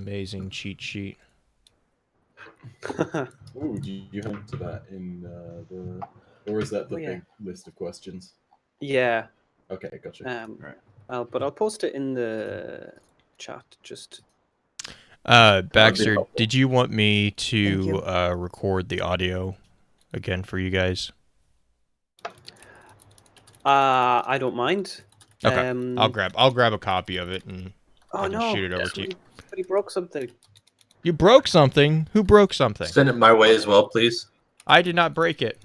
amazing cheat sheet. Ooh, do you have to that in or is that the big list of questions? Yeah. Okay, gotcha. Right. But I'll post it in the chat. Just. Baxter, did you want me to record the audio again for you guys? I don't mind. Okay, I'll grab a copy of it and shoot it over to you. But he broke something. You broke something? Who broke something? Send it my way as well, please. I did not break it.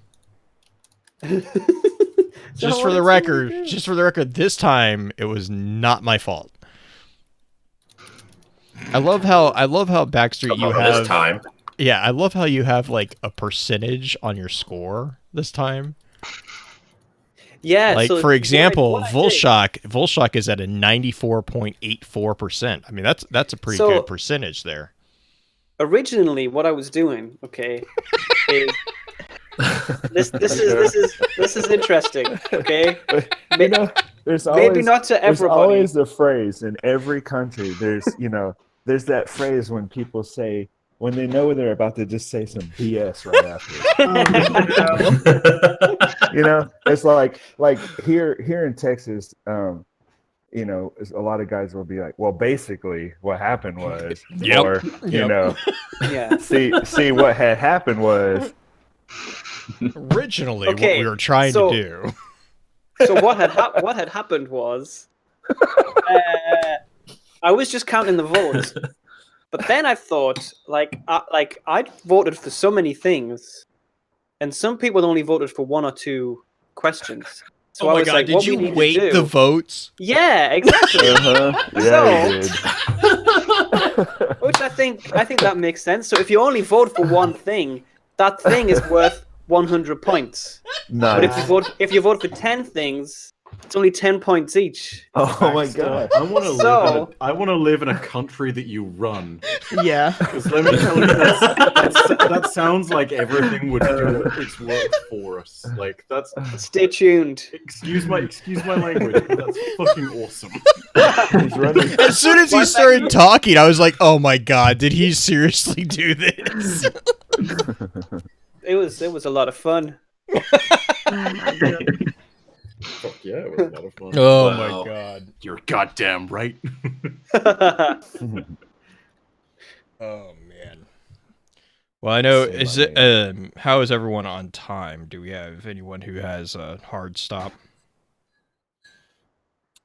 Just for the record, this time it was not my fault. I love how Baxter you have this time. Yeah, I love how you have like a percentage on your score this time. Yeah, like so for example, Volshock is at a 94.84%. I mean, that's a pretty good percentage there. Originally, what I was doing, okay, is this is interesting, okay. You know, there's always the phrase in every country. There's there's that phrase when people say when they know they're about to just say some BS right after. It's like here in Texas, a lot of guys will be like, well, basically what happened was, or see what had happened was originally what we were trying to do. So what had happened was, I was just counting the votes. But then I thought, I'd voted for so many things, and some people only voted for one or two questions. So oh my God! Did you weight the votes? Yeah, exactly. Yeah, you did. Which I think that makes sense. So if you only vote for one thing, that thing is worth 100 points. Nice. But if you vote for 10 things, it's only 10 points each. Oh my God! I want to live in a country that you run. Yeah. Because let me tell you, that sounds like everything would do its work for us. Like that's. Stay tuned. Excuse my language. But that's fucking awesome. As soon as he started talking, I was like, "Oh my God, did he seriously do this?" It was a lot of fun. Fuck yeah, it was a lot of fun. Oh my God. You're goddamn right. Oh man. Well, I know how is everyone on time? Do we have anyone who has a hard stop?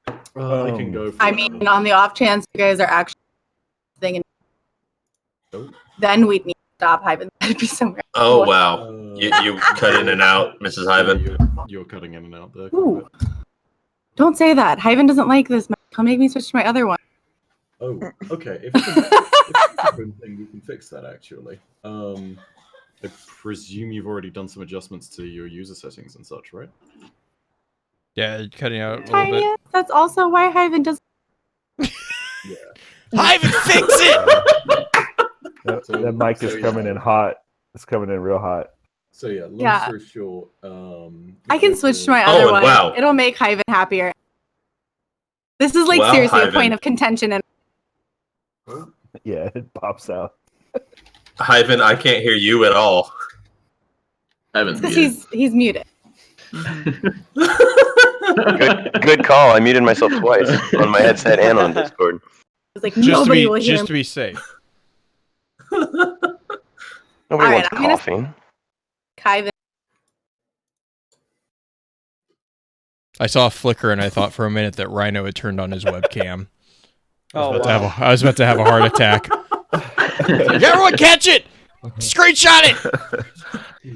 I can go for on the off chance you guys are actually thinking, then we'd need to stop Hyven. That'd be somewhere. Oh wow. You cut in and out, Mrs. Hyven. You're cutting in and out there. Ooh. Don't say that. Hyven doesn't like this. He'll make me switch to my other one. Oh, okay. If it's a good thing, we can fix that actually. I presume you've already done some adjustments to your user settings and such, right? Yeah, cutting out a little bit. That's also why Hyven doesn't. Yeah. Hyven, fix it! That mic is coming in hot. It's coming in real hot. So long story short, I can switch to my other one. Wow. It'll make Hyven happier. This is seriously Hyven. A point of contention. And yeah, it pops out. Hyven, I can't hear you at all. Because he's muted. Good call. I muted myself twice on my headset and on Discord. It's like nobody will hear just to be safe. Nobody wants coughing. Hyven. I saw a flicker and I thought for a minute that Rhino had turned on his webcam. I was about to have a heart attack. Everyone catch it! Screenshot it!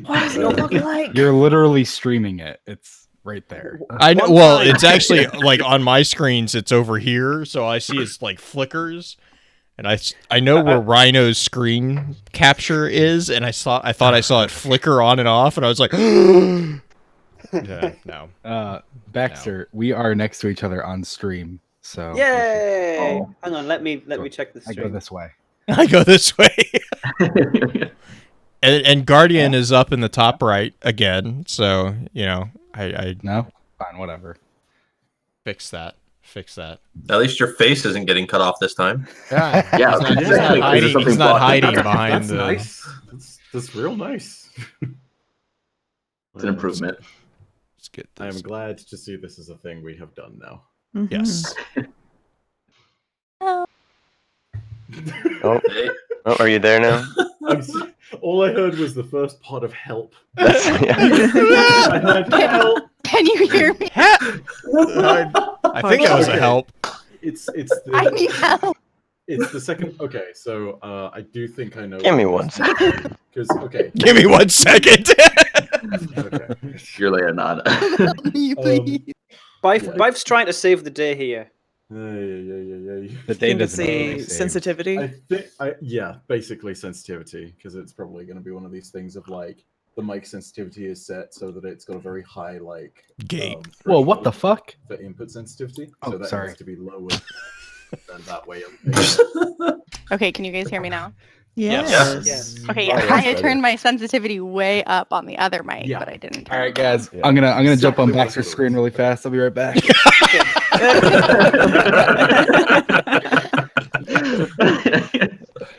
What does it look like? You're literally streaming it. It's right there. I know. Well, it's actually on my screens. It's over here, so I see it's flickers, and I know where Rhino's screen capture is, and I thought I saw it flicker on and off, and I was like, yeah, no. Baxter, we are next to each other on stream, so. Yay! Hang on, let me check the stream. I go this way. I go this way. and Guardian is up in the top right again, so I no, fine, whatever. Fix that. fix that. At least your face isn't getting cut off this time. Yeah, he's not hiding behind that's the. Nice. That's real nice. It's an improvement. Let's get I this. am glad to see this is a thing we have done now. Yes. Oh, are you there now? All I heard was the first part of help. That's, I heard help. Can you hear me? I think that was a help. It's I need help. It's the second. Okay, so I do think I know. Give me 1 second. Because Give me 1 second. Okay. You're laying on. Bife's trying to save the day here. Yeah. The day doesn't say sensitivity. I think, yeah, basically sensitivity, because it's probably going to be one of these things of like the mic sensitivity is set so that it's got a very high gate. Whoa, what the fuck? For input sensitivity, Oh, so that sorry. needs to be lower than that way. Okay, can you guys hear me now? Yes. Okay, yeah, I had turned my sensitivity way up on the other mic, but I didn't. All right, guys, I'm gonna jump on Baxter's screen really fast. I'll be right back.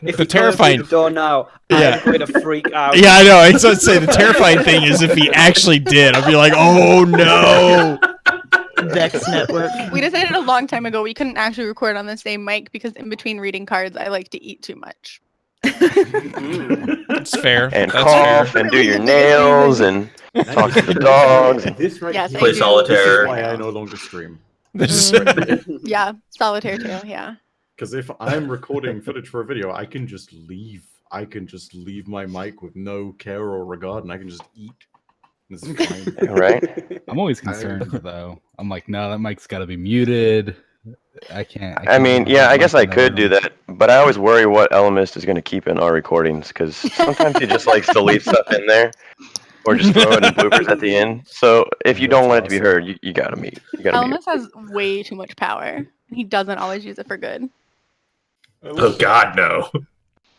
If The you terrifying the door now, Yeah. I'm going to freak out. Yeah, I know. I was going to say the terrifying thing is if he actually did, I'd be like, oh no. Vex Network. We decided a long time ago we couldn't actually record on the same mic because in between reading cards, I like to eat too much. It's fair. And That's cough fair. and do your nails and talk to the dogs. This right Yes, here, I Play do. solitaire. This is why I no longer stream. This is Yeah, solitaire too. Yeah. Because if I'm recording footage for a video, I can just leave. I can just leave my mic with no care or regard, and I can just eat. This is fine. Right? I'm always concerned though. I'm like, no, that mic's got to be muted. I can't. I mean, yeah, I guess I could do that, but I always worry what Elemist is going to keep in our recordings because sometimes he just likes to leave stuff in there or just throw it in bloopers at the end. So if you don't want it to be heard, you got to mute. You got to mute. Elmas has way too much power. He doesn't always use it for good. Oh God, no.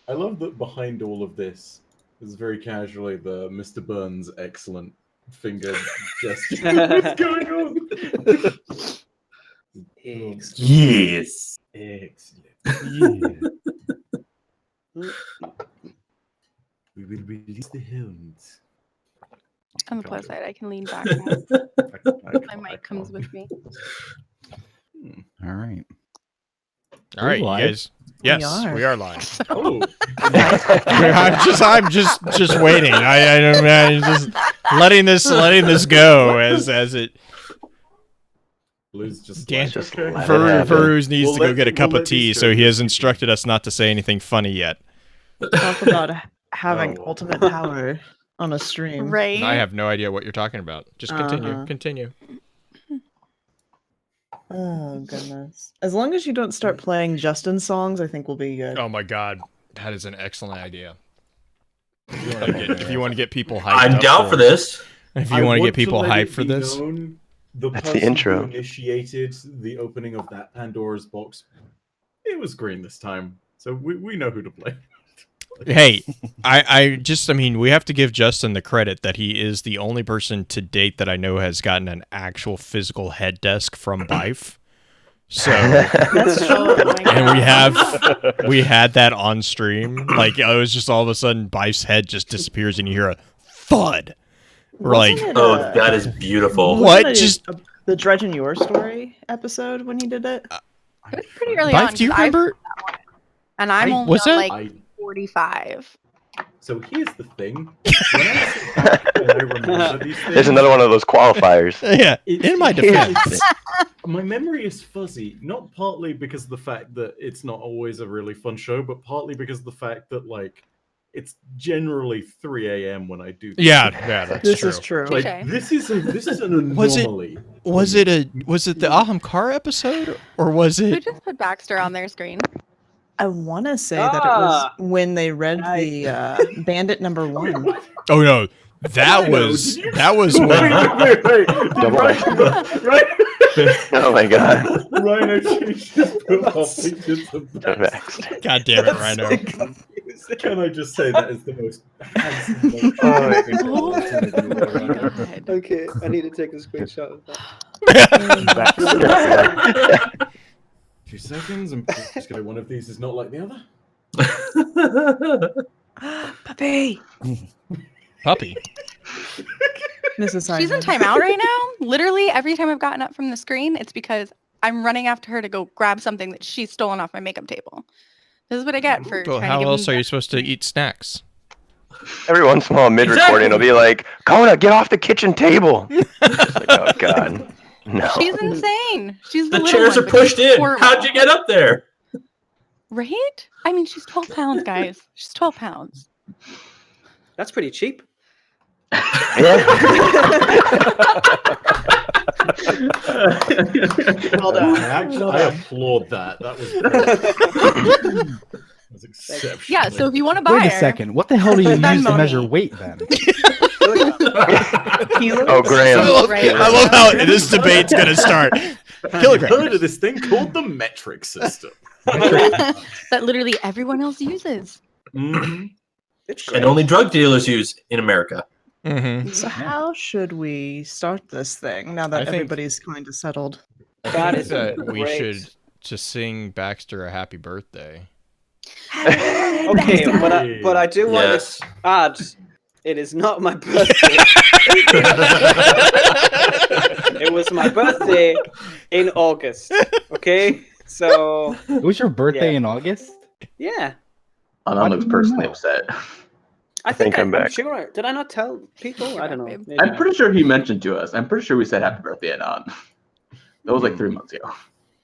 I love that behind all of this is very casually the Mr. Burns excellent finger gesture. What's going on? Yes. Excellent. We will release the hounds. On the plus side, I can lean back. My mic comes with me. All right. All right, you live? guys. Yes, are. we are live. Oh, I'm just waiting. I'm just letting this go as it. Blue's just Dan- like, Just okay. let it happen. Varuz needs We'll to go let- get a cup we'll of let tea, these so he go. has instructed us not to say anything funny yet. Talk about having Oh. ultimate power on a stream. Right? I have no idea what you're talking about. Just continue. Uh-huh. Continue. Oh goodness! As long as you don't start playing Justin songs, I think we'll be good. Oh my God, that is an excellent idea. If you want to get people hyped, I'm up down for this. If you want to get people let hyped it for be this, known, the That's the person intro. who initiated the opening of that Pandora's box, it was green this time, so we know who to blame. hey, I mean, we have to give Justin the credit that he is the only person to date that I know has gotten an actual physical head desk from Bife. So, That's true. Oh my and God. we had that on stream. Like, it was just all of a sudden Bife's head just disappears and you hear a thud. We're like, Wasn't it, Oh, that is beautiful. What? wasn't it Just- the Dredge in Your Story episode when he did it? It was pretty early on. Bife, do you 'cause I- remember? And I'm only Was on, it? like 45. So here's the thing. When I sit back and I remember these things, There's another one of those qualifiers. Yeah, in my defense. my memory is fuzzy, not partly because of the fact that it's not always a really fun show, but partly because of the fact that like it's generally 3 a.m. when I do this. Yeah, that's This true. is true. Like Touche. this is an anomaly. Was it the Aham Kar episode or was Who it? just put Baxter on their screen? I want to say that it was when they read the Bandit number 1. Oh no, that was when. Wait. Double Right. Oh my God. Rhino changed his profile picture to Next. God damn it, Rhino. Can I just say that is the most handsome Oh my God. Okay, I need to take a screenshot of that. 2 seconds, and just gonna one of these is not like the other. Puppy. Puppy. Mrs. She's in Hyman. timeout right now. Literally, every time I've gotten up from the screen, it's because I'm running after her to go grab something that she's stolen off my makeup table. This is what I get for Well, trying how to give else them are you supposed to eat snacks? Every once in a while, mid-recording, it'll be like, Kona, get off the kitchen table. Like, oh, God. No. She's insane. She's The little chairs one, are but pushed she's in. horrible. How'd you get up there? Right? I mean, she's 12 pounds, guys. She's 12 pounds. That's pretty cheap. Yeah. Well done. I applaud that. That was exceptional. Yeah, so if you want to buy Wait a her, second. What the hell do you use to Venmo measure me. weight then? Oh, Graham. I love how this debate's gonna start. Kilograms. Heard of this thing called the metric system? that literally everyone else uses. Mm-hmm. And only drug dealers use in America. Mm-hmm. So how should we start this thing now that everybody's kind of settled? That is We great. should just sing Baxter a happy birthday. Okay, but I do want to add, it is not my birthday. It was my birthday in August. Okay, so It was your birthday in August? yeah. Anon looks personally upset. I think I'm back. I'm sure. Did I not tell people? I don't know. Maybe I'm not. pretty sure he mentioned to us. I'm pretty sure we said happy birthday, Anon. That was like 3 months ago.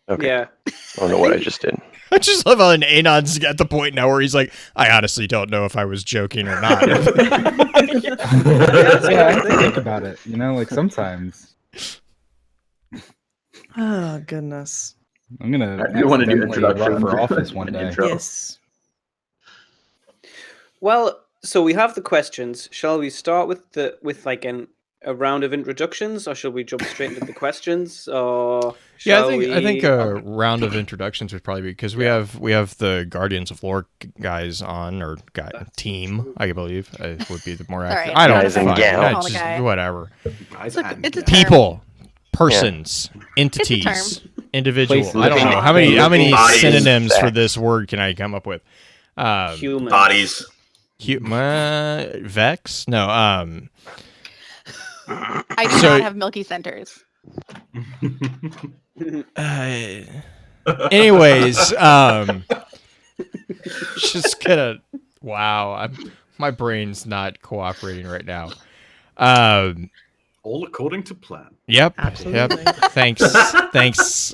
Okay. Yeah. I don't know what I just did. I just love how Anon's at the point now where he's like, I honestly don't know if I was joking or not. Yeah, I think about it. You know, like sometimes. Oh goodness. I'm gonna. You want to do accidentally run introduction for office one An day. intro. Yes. Well, so we have the questions. Shall we start with a round of introductions, or shall we jump straight into the questions? Or Yeah, shall I think we- a round of introductions would probably be because we have the Guardians of Lore guys on or team. I believe would be the more Sorry, accurate. I don't Guys and know. gals. It's just whatever. Guys It's a and term. People, persons, entities, individual. Places. I don't know how many Bodies. synonyms for this word can I come up with? human Bodies. Vex? No. I do So- not have milky centers. Anyways, just gonna. Wow, my brain's not cooperating right now. All according to plan. Yep. Absolutely. Yep. Thanks.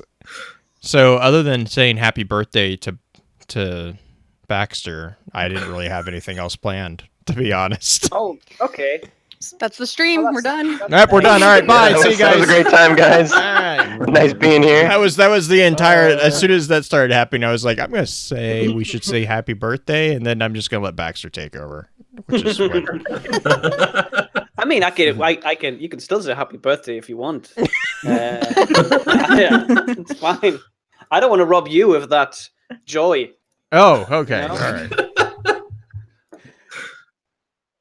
So, other than saying happy birthday to Baxter, I didn't really have anything else planned, to be honest. Oh, okay. That's the stream. We're done. Yep, we're done. All right, bye. That See you was- That was guys. a great time, guys. All right. Nice being here. That was the entire. As soon as that started happening, I was like, I'm gonna say we should say happy birthday, and then I'm just gonna let Baxter take over, which is what. I mean, I can. You can still say happy birthday if you want. Yeah, it's fine. I don't want to rob you of that joy. Oh, okay, You know? all right.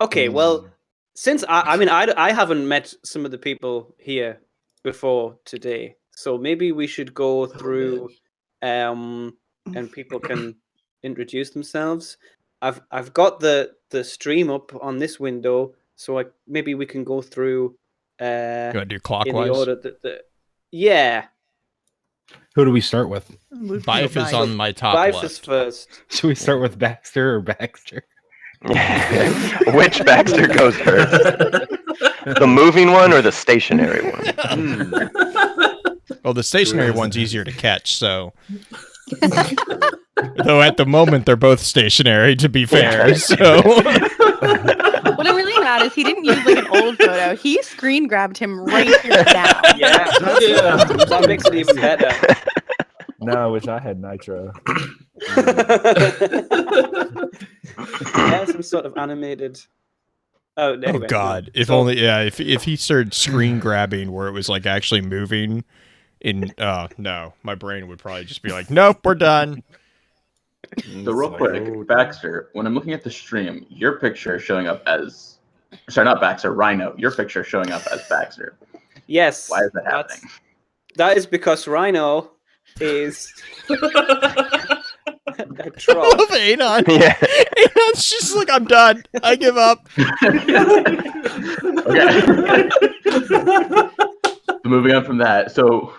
Okay, well, since I haven't met some of the people here before today, so maybe we should go through, and people can introduce themselves. I've got the stream up on this window, so maybe we can go through. You want to do In the clockwise? order that yeah. Who do we start with? Bife is on my top Bife left. is first. Should we start with Baxter or Baxter? Which Baxter goes first? The moving one or the stationary one? Well, the stationary one's easier to catch, so. Though at the moment they're both stationary, to be fair. So. What I'm really mad is he didn't use like an old photo. He screen grabbed him right here now. Yeah, that makes it even better. No, I wish I had nitro. Yeah, some sort of animated. Oh, anyway, Oh God! no. If So- only, yeah. If he started screen grabbing where it was like actually moving, no, my brain would probably just be like, nope, we're done. So real quick, Baxter, when I'm looking at the stream, your picture is showing up as, sorry, not Baxter, Rhino. Your picture is showing up as Baxter. Yes. Why is that happening? That is because Rhino is a troll. Of Anon. Yeah. Anon's just like, I'm done. I give up. Moving on from that, so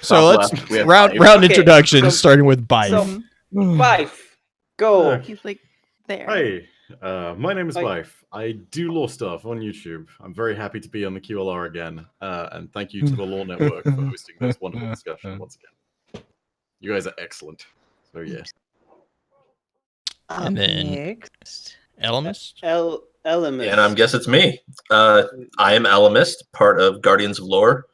let's left, we have round Okay, introductions, starting with Bife. So, Bife, go. He's like there. Hey, my name is Bife. I do law stuff on YouTube. I'm very happy to be on the QLR again, and thank you to the Law Network for hosting this wonderful discussion once again. You guys are excellent. So yeah. And then Elamist? Elamist. And I guess it's me. I am Elamist, part of Guardians of Lore.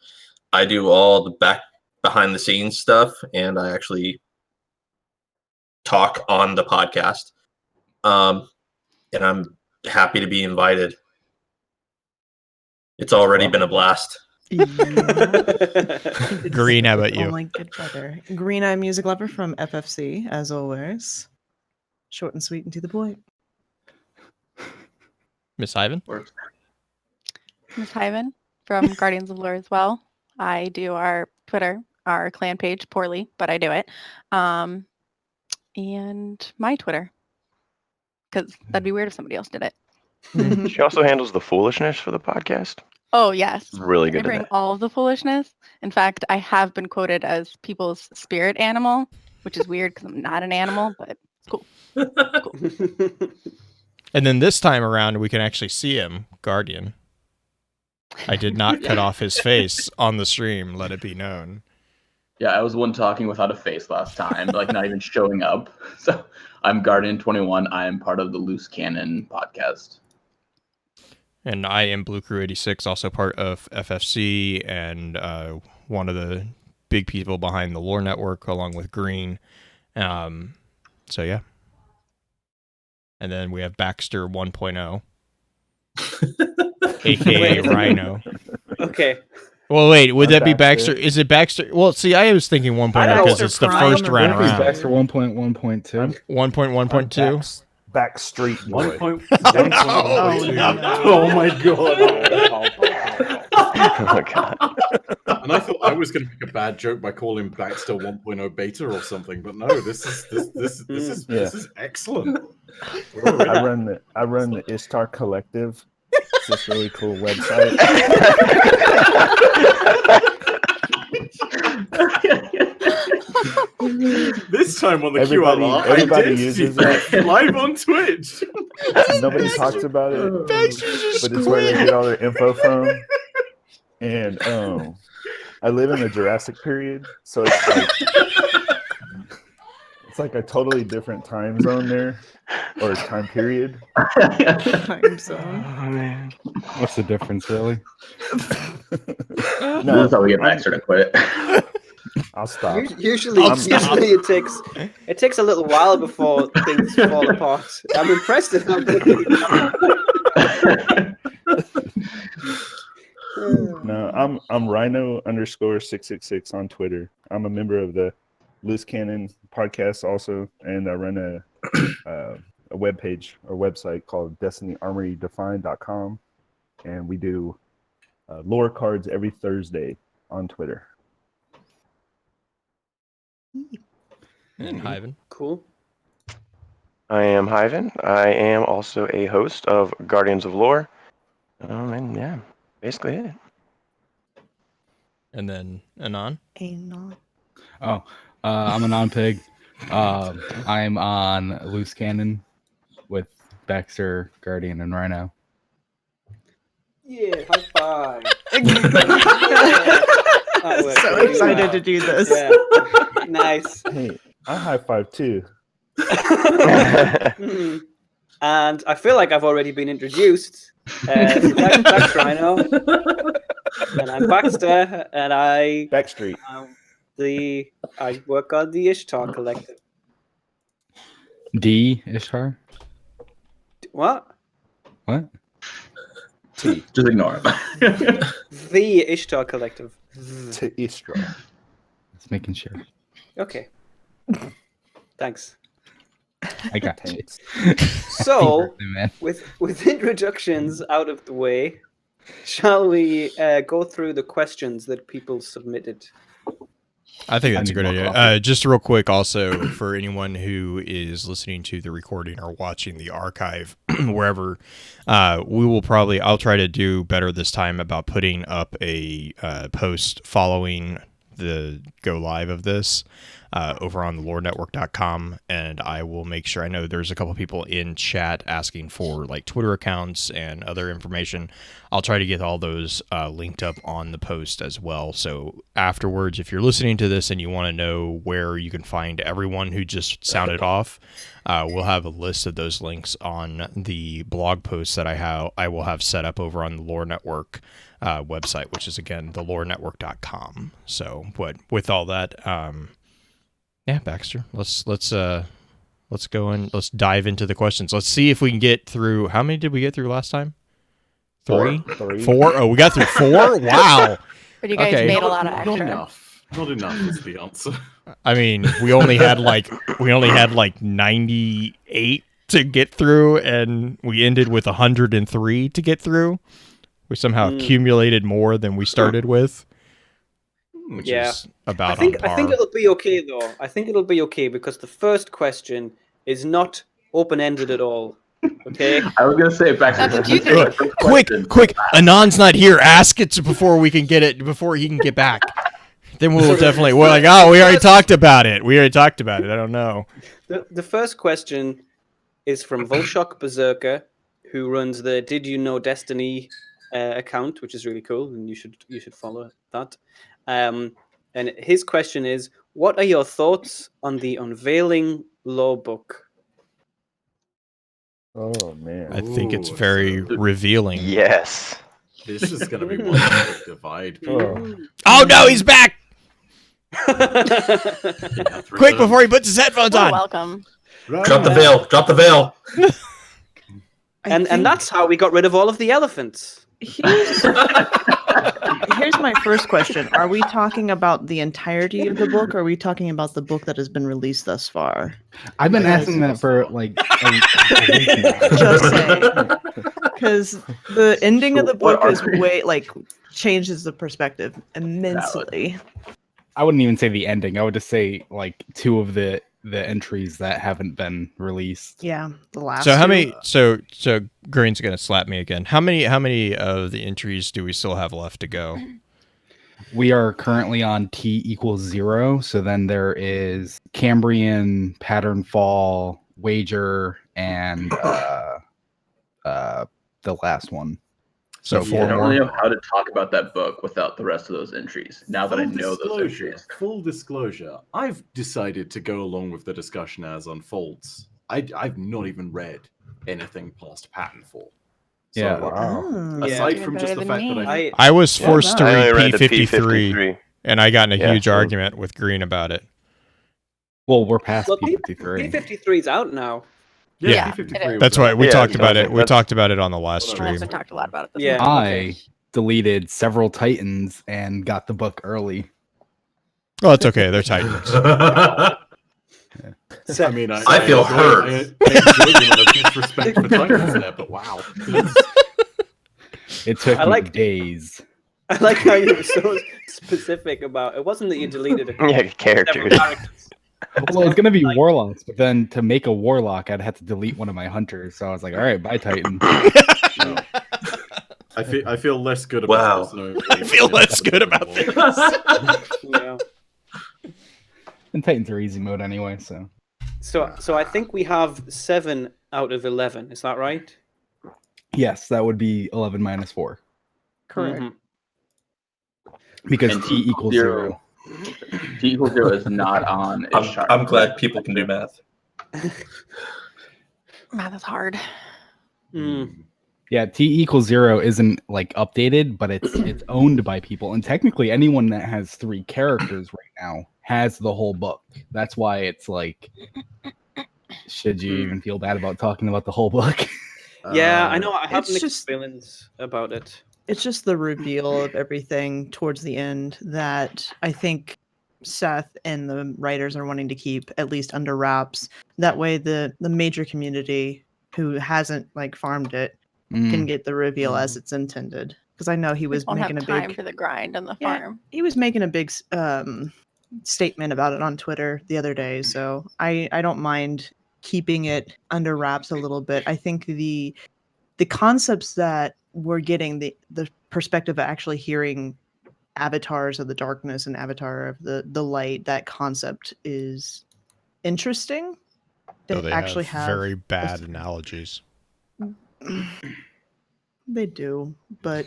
I do all the behind the scenes stuff, and I actually talk on the podcast. And I'm happy to be invited. It's already been a blast. Yeah. Green, how about you? Oh my good brother. Green Eye Music Lover from FFC, as always. Short and sweet and to the point. Miss Ivan? Miss Hyven from Guardians of Lore as well. I do our Twitter, our clan page poorly, but I do it. And my Twitter, because that'd be weird if somebody else did it. She also handles the foolishness for the podcast. Oh, yes. Really good I at bring that. all of the foolishness. In fact, I have been quoted as people's spirit animal, which is weird because I'm not an animal, but it's cool. And then this time around, we can actually see him, Guardian. I did not cut off his face on the stream, let it be known. Yeah, I was the one talking without a face last time, like not even showing up. So I'm Guardian21. I am part of the Loose Cannon podcast. And I am Blue Crew 86, also part of FFC and one of the big people behind the Lore Network, along with Green. So yeah. And then we have Baxter 1.0, aka Rhino. Okay. Well, wait, would that be Baxter? Is it Baxter? Well, see, I was thinking 1.0 because it's the first round around. Baxter 1.1.2. 1.1.2. Backstreet Boy. 1.1. Oh my god. Oh my god. And I thought I was going to make a bad joke by calling Baxter 1.0 beta or something, but no, this is excellent. I run the Ishtar Collective. It's this really cool website. This time on the everybody QLR, uses it live on Twitch. Nobody talks about it, Baxter's just but it's where they get all their info from. And I live in the Jurassic period, so it's like a totally different time zone there, or time period. Time zone. Oh, man. What's the difference, really? No, that's how we get Baxter to quit. I'll stop. Usually it takes a little while before things fall apart. I'm impressed at how quickly. No, I'm Rhino _666 on Twitter. I'm a member of the Loose Cannon podcast also, and I run a webpage or website called DestinyArmoryDefined.com, and we do lore cards every Thursday on Twitter. And Hyven. Cool. I am Hyven. I am also a host of Guardians of Lore. And yeah, basically it. And then Anon. Anon. Oh, I'm a non-pig. I'm on Loose Cannon with Baxter, Guardian, and Rhino. Yeah, high five. So excited to do this. Yeah. Nice. Hey, I high five too. And I feel like I've already been introduced. So that's Rhino. And I'm Baxter, and I Backstreet. I work on the Ishtar Collective. D Ishtar? What? What? T. Just ignore him. The Ishtar Collective. To Ishtar. Just making sure. Okay. Thanks. I got you. So, Man. with introductions out of the way, shall we go through the questions that people submitted? I think that's a need good more idea. coffee. Just real quick, also for anyone who is listening to the recording or watching the archive, wherever, I'll try to do better this time about putting up a post following the go live of this over on the lorenetwork.com, and I will make sure. I know there's a couple people in chat asking for like Twitter accounts and other information. I'll try to get all those linked up on the post as well. So afterwards, if you're listening to this and you want to know where you can find everyone who just sounded off, we'll have a list of those links on the blog post that I will have set up over on the Lore Network website, which is again thelorenetwork.com. So, but with all that, yeah, Baxter, let's go and let's dive into the questions. Let's see if we can get through. How many did we get through last time? Three? Four? Oh, we got through 4? Wow. But you guys made a lot of extra. Not enough is the answer. I mean, we only had like 98 to get through, and we ended with 103 to get through. We somehow accumulated more than we started with, which is about on par. I think it'll be okay though. I think it'll be okay because the first question is not open-ended at all. Okay. I was gonna say back to quick! Anon's not here. Ask it before we can get it. Before he can get back. Then we'll definitely. We're like, oh, we already talked about it. I don't know. The first question is from Volshok Berserker, who runs the Did You Know Destiny account, which is really cool, and you should follow that. And his question is, what are your thoughts on the unveiling law book? Oh man, I think it's very revealing. Yes. This is going to be one big divide. Oh no, he's back! Quick, before he puts his headphones on. Welcome. Drop the veil. Drop the veil. And that's how we got rid of all of the elephants. Here's my first question. Are we talking about the entirety of the book, or are we talking about the book that has been released thus far? I've been asking that for like a week now. Just saying. Because the ending of the book is changes the perspective immensely. I wouldn't even say the ending. I would just say like 2 of the entries that haven't been released. Yeah, the last. So how many? So Green's gonna slap me again. How many of the entries do we still have left to go? We are currently on T=0. So then there is Cambrian, Pattern Fall, Wager, and the last one. So 4 I don't more. really know how to talk about that book without the rest of those entries. Now that I know those entries. Full disclosure, I've decided to go along with the discussion as unfolds. I've not even read anything past Pattern Fall. So, Yeah. aside from just the fact that I was forced to I only read read the P53, and I got in a huge argument with Green about it. Well, we're past Well, P53. P53 is out now. Yeah, P53 that's why we talked about it. okay. We talked about it on the last We stream. also talked a lot about it. Yeah. I deleted several Titans and got the book early. Well, it's okay. They're Titans. I mean, I feel hurt. I enjoy the amount of disrespect for Titans there, but wow. It took I me like- days. I like how you were so specific about it. Wasn't that you deleted a Yeah, characters. several characters. Well, it was gonna be warlocks, but then to make a warlock, I'd have to delete one of my hunters. So I was like, all right, bye, Titan. I feel less good about this. I feel less good about this. Yeah. And Titans are easy mode anyway, so. So I think we have 7 out of 11. Is that right? Yes, that would be 11 minus 4. Correct. Mhm. Because And T=0. T=0 is not on its chart. I'm glad people can do math. Math is hard. Mm. Yeah, T=0 isn't like updated, but it's owned by people. And technically anyone that has 3 characters right now has the whole book. That's why it's like, should you even feel bad about talking about the whole book? Yeah, I know. I have It's mixed just- feelings about it. It's just the reveal of everything towards the end that I think Seth and the writers are wanting to keep at least under wraps. That way the major community who hasn't like farmed it can get the reveal as it's intended. Because I know he was Won't making have a time big for the grind on the Yeah. farm. he was making a big statement about it on Twitter the other day, so I don't mind keeping it under wraps a little bit. I think the concepts that we're getting, the perspective of actually hearing avatars of the darkness and avatar of the light, that concept is interesting. Though To they actually have very bad analogies. They do, but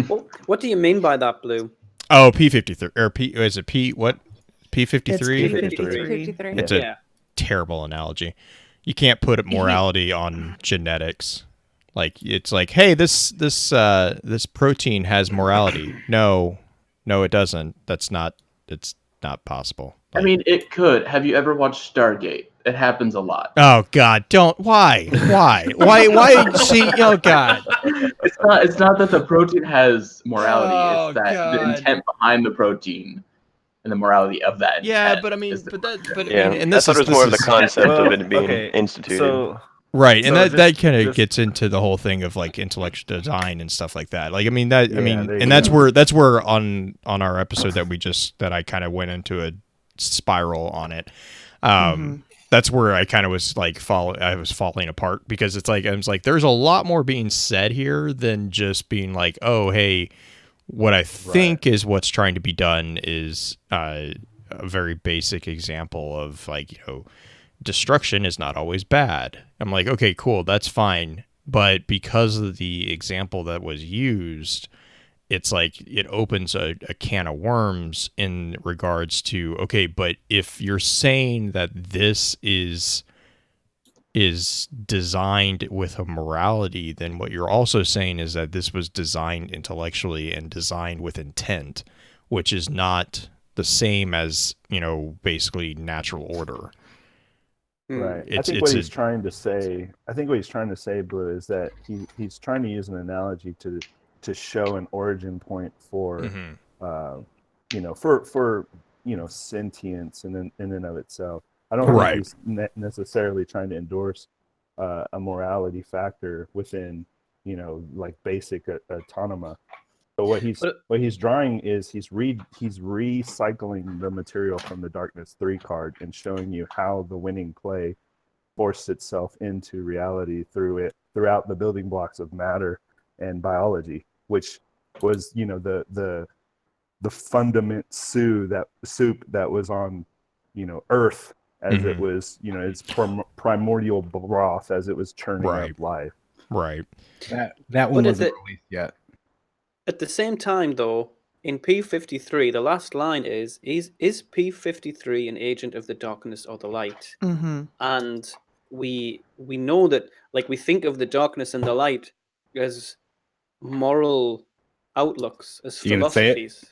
Well, what do you mean by that, Blue? Oh, P53 or P is it P what? P53? It's P53. It's a terrible analogy. You can't put morality on genetics. Like it's like, hey, this protein has morality. No, it doesn't. It's not possible. I mean, it could. Have you ever watched Stargate? It happens a lot. Oh God, don't. Why? Why? See, oh God. It's not that the protein has morality. It's that the intent behind the protein and the morality of that intent. Yeah, but I mean, and I thought it was more of the concept of it being instituted. So, right, and so that kind of gets into the whole thing of like intellectual design and stuff like that. Like, I mean, that's where on our episode that I kind of went into a spiral on it. That's where I kind of was like I was falling apart, because it's like I was like, there's a lot more being said here than just being like, oh, hey, what I think is what's trying to be done is a very basic example of like, you know, destruction is not always bad. I'm like, okay, cool, that's fine. But because of the example that was used, it's like it opens a can of worms in regards to, okay, but if you're saying that this is designed with a morality, then what you're also saying is that this was designed intellectually and designed with intent, which is not the same as, you know, basically natural order. Right. I think what he's trying to say, Blue, is that he's trying to use an analogy to show an origin point for, you know, for you know, sentience in and of itself. I don't think he's necessarily trying to endorse a morality factor within, you know, like basic autonoma. So what he's drawing is he's recycling the material from the Darkness 3 card and showing you how the winning play forced itself into reality throughout the building blocks of matter and biology, which was, you know, the fundament soup that was on, you know, Earth as it was, you know, its primordial broth as it was churning up life. Right. That one wasn't released yet. At the same time, though, in P53, the last line is P53 an agent of the darkness or the light? And we know that, like, we think of the darkness and the light as moral outlooks, as philosophies.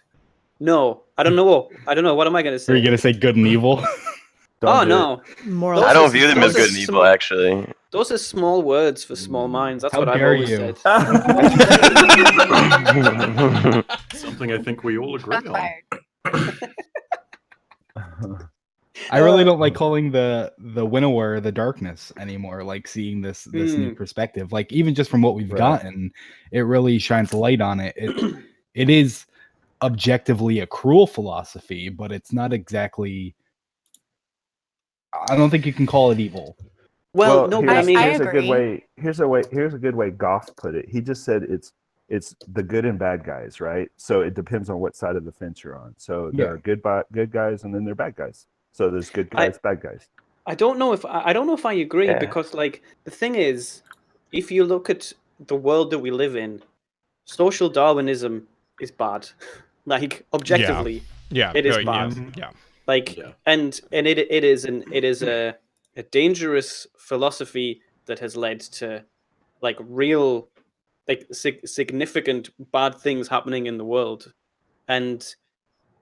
No, I don't know. What am I going to say? Are you going to say good and evil? No. I don't view them as good and evil, actually. Those are small words for small minds. That's How what I've dare always you. said. Something I think we all agree on. I really don't like calling the winnower the darkness anymore. Like seeing this new perspective, like even just from what we've gotten, it really shines light on it. It is objectively a cruel philosophy, but it's not exactly. I don't think you can call it evil. Well, no, I mean, here's a good way. Here's a good way Goff put it. He just said it's the good and bad guys, right? So it depends on what side of the fence you're on. So there are good guys, and then there are bad guys. So there's good guys, bad guys. I don't know if I agree, because like the thing is, if you look at the world that we live in, social Darwinism is bad. Like objectively, it is bad. Yeah. Like and it is a dangerous philosophy that has led to like real like significant bad things happening in the world. And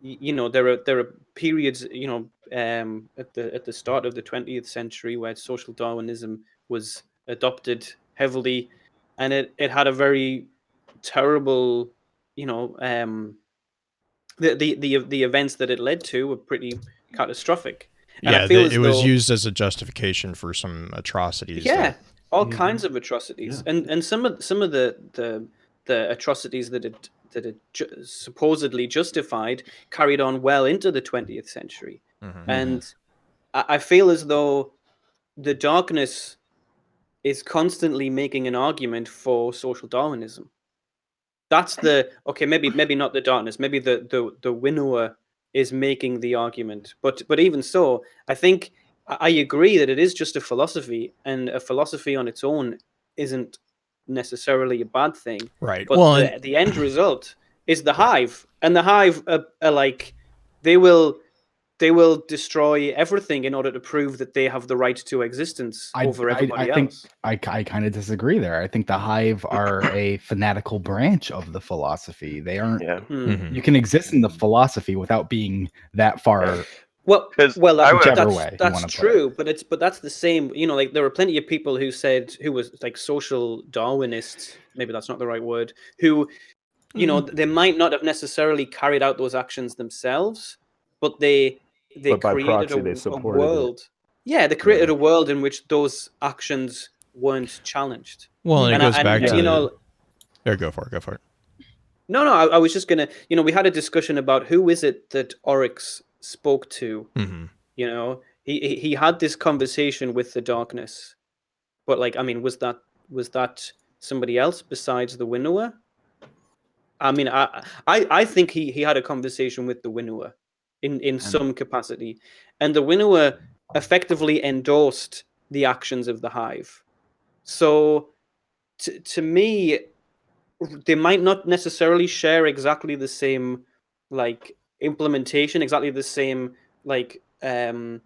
you know, there are periods, you know, at the start of the 20th century where social Darwinism was adopted heavily, and it had a very terrible, you know, the events that it led to were pretty catastrophic. And I feel it was used as a justification for some atrocities. Yeah, all kinds of atrocities, and some of the atrocities that it supposedly justified carried on well into the 20th century. And I feel as though the darkness is constantly making an argument for social Darwinism. That's maybe not the darkness, maybe the winnower is making the argument. But even so, I think I agree that it is just a philosophy, and a philosophy on its own isn't necessarily a bad thing. Right. But Well, the end result is the hive, and the hive are like they will destroy everything in order to prove that they have the right to existence over everybody else. I kind of disagree there. I think the hive are a fanatical branch of the philosophy. They aren't. You can exist in the philosophy without being that far. Whichever way that's true, but that's the same. You know, like there were plenty of people who was like social Darwinists. Maybe that's not the right word. Who, you know, they might not have necessarily carried out those actions themselves, but they created a world. Yeah, they created a world in which those actions weren't challenged. Well, and it goes back to, you know. There, go for it. No, I was just gonna. You know, we had a discussion about who is it that Oryx spoke to. You know, he had this conversation with the darkness, but like, I mean, was that somebody else besides the winnower? I mean, I think he had a conversation with the winnower in some capacity, and the winnower effectively endorsed the actions of the hive. So to me, they might not necessarily share exactly the same like implementation, exactly the same like they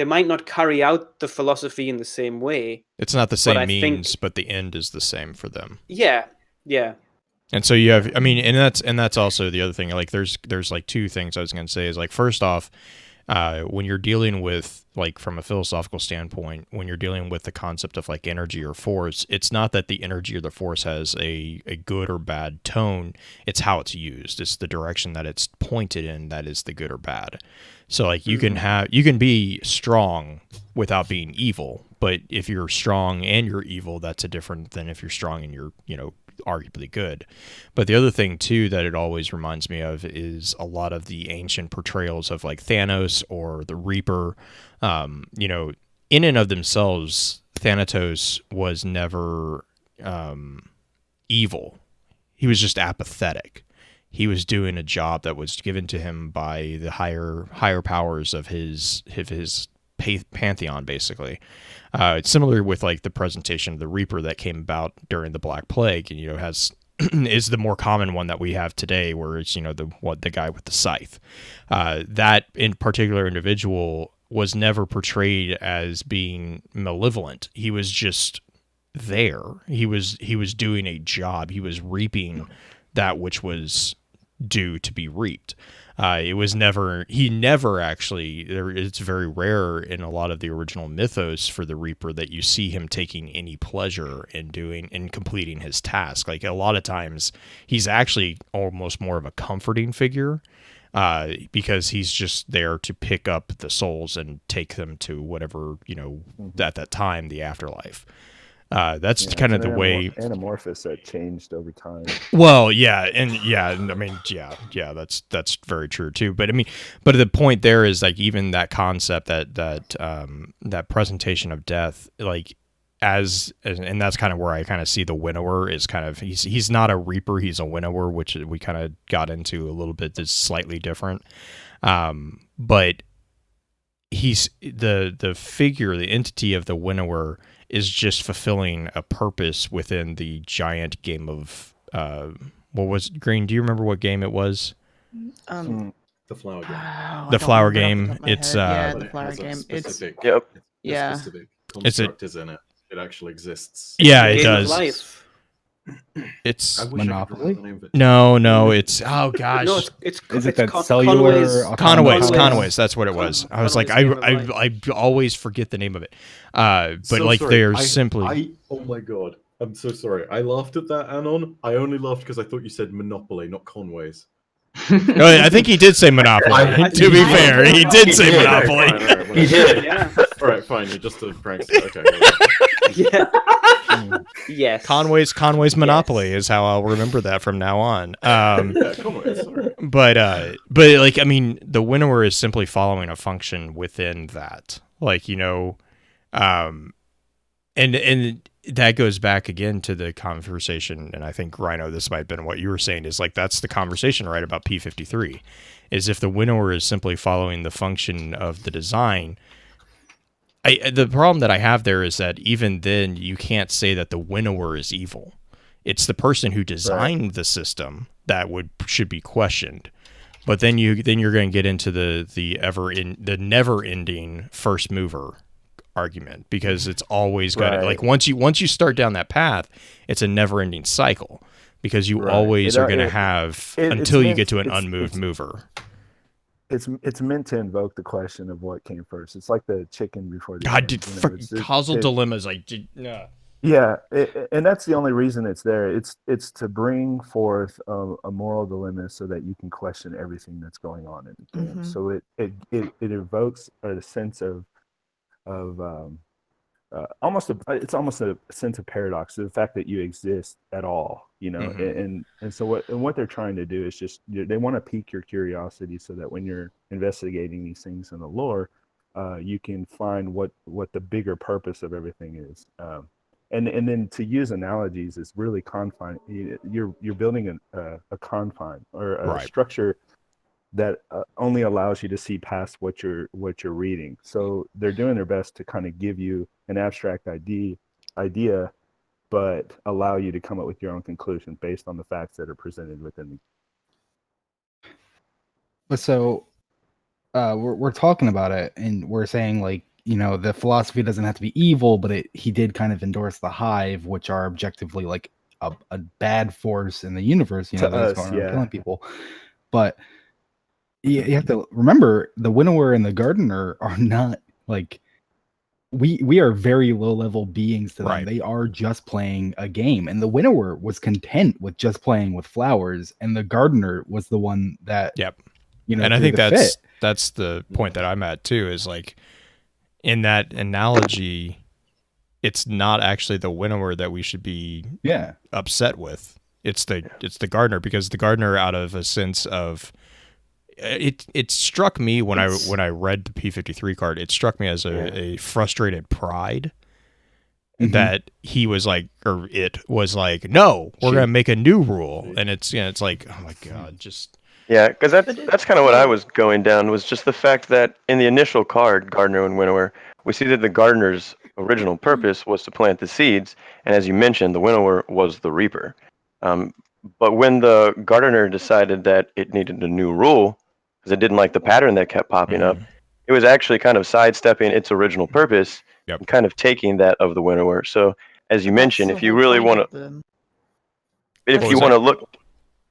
might not carry out the philosophy in the same way. It's not the same means, but the end is the same for them. Yeah. And so you have, I mean, and that's also the other thing. Like, there's like two things I was going to say is, like, first off, when you're dealing with, like, from a philosophical standpoint, when you're dealing with the concept of like energy or force, it's not that the energy or the force has a good or bad tone. It's how it's used. It's the direction that it's pointed in that is the good or bad. So like you can be strong without being evil, but if you're strong and you're evil, that's a different than if you're strong and you're, you know, arguably good. But the other thing too that it always reminds me of is a lot of the ancient portrayals of like Thanos or the Reaper. You know, in and of themselves, Thanatos was never evil. He was just apathetic. He was doing a job that was given to him by the higher powers of his pantheon, basically. It's similar with like the presentation of the Reaper that came about during the Black Plague, and, you know, has is the more common one that we have today, where it's, you know, the guy with the scythe. That in particular individual was never portrayed as being malevolent. He was just there. He was doing a job. He was reaping that which was due to be reaped. He never actually, it's very rare in a lot of the original mythos for the Reaper that you see him taking any pleasure in completing his task. Like, a lot of times he's actually almost more of a comforting figure, because he's just there to pick up the souls and take them to whatever, you know, at that time, the afterlife. That's kind of the way Anamorphous that changed over time. Well, I mean, that's very true too. But I mean, but the point there is, like, even that concept that presentation of death, like, and that's kind of where I kind of see the winnower is kind of, he's not a reaper, he's a winnower, which we kind of got into a little bit. That's slightly different, but he's the figure, the entity of the winnower is just fulfilling a purpose within the giant game of what was Green? Do you remember what game it was? The flower game. The flower game. It's the flower game. It's specific construct is in it. It actually exists. Yeah, it does. It's Monopoly. No, it's oh gosh. No, it's is it that cellular Conway's? That's what it was. I was like, I always forget the name of it. But so like, sorry. They're simply. Oh my god, I'm so sorry. I laughed at that, Anon. I only laughed because I thought you said Monopoly, not Conway's. I think he did say Monopoly. To be fair, he did say Monopoly. He did. Yeah. All right, fine. You're just a prankster. Okay. Yeah. Yes. Conway's Monopoly is how I'll remember that from now on. Yeah, Conway. Sorry. But like, I mean, the winnower is simply following a function within that. Like, and that goes back again to the conversation, and I think, Rhino, this might have been what you were saying, is like that's the conversation, right, about P53, is if the winnower is simply following the function of the design. The problem that I have there is that even then you can't say that the winnower is evil. It's the person who designed the system that should be questioned. But then you're going to get into the never ending first mover argument, because it's always got to, like, once you start down that path, it's a never ending cycle, because you always are going to have until you get to an unmoved mover. It's meant to invoke the question of what came first. It's like the chicken before the egg. Causal dilemmas, like, no. Yeah, and that's the only reason it's there. It's to bring forth a moral dilemma so that you can question everything that's going on in the game. So it evokes a sense of it's almost a sense of paradox, the fact that you exist at all, and so what they're trying to do is just, they want to pique your curiosity so that when you're investigating these things in the lore, you can find what the bigger purpose of everything is. And then to use analogies is really confine. You're building a confine or a structure that only allows you to see past what you're reading. So they're doing their best to kind of give you an abstract idea, but allow you to come up with your own conclusions based on the facts that are presented within the. But so we're talking about it, and we're saying, like, the philosophy doesn't have to be evil, but he did kind of endorse the Hive, which are objectively like a bad force in the universe, that's going around killing people. But you have to remember, the winnower and the gardener are not like, we are very low level beings to them. Right. They are just playing a game, and the winnower was content with just playing with flowers, and the gardener was the one that and I think that's the point that I'm at too, is like, in that analogy, it's not actually the winnower that we should be upset with. It's the gardener, because the gardener, out of a sense of it struck me when I read the P53 card, it struck me as a frustrated pride that he was like, or it was like, no, we're gonna make a new rule, and it's like, oh my god, just. Yeah, because that's kind of what I was going down, was just the fact that in the initial card, Gardener and Winnower, we see that the gardener's original purpose was to plant the seeds, and as you mentioned, the winnower was the reaper. But when the gardener decided that it needed a new rule, because it didn't like the pattern that kept popping up, it was actually kind of sidestepping its original purpose and kind of taking that of the winnower. So, as you mentioned, if you really want to, look.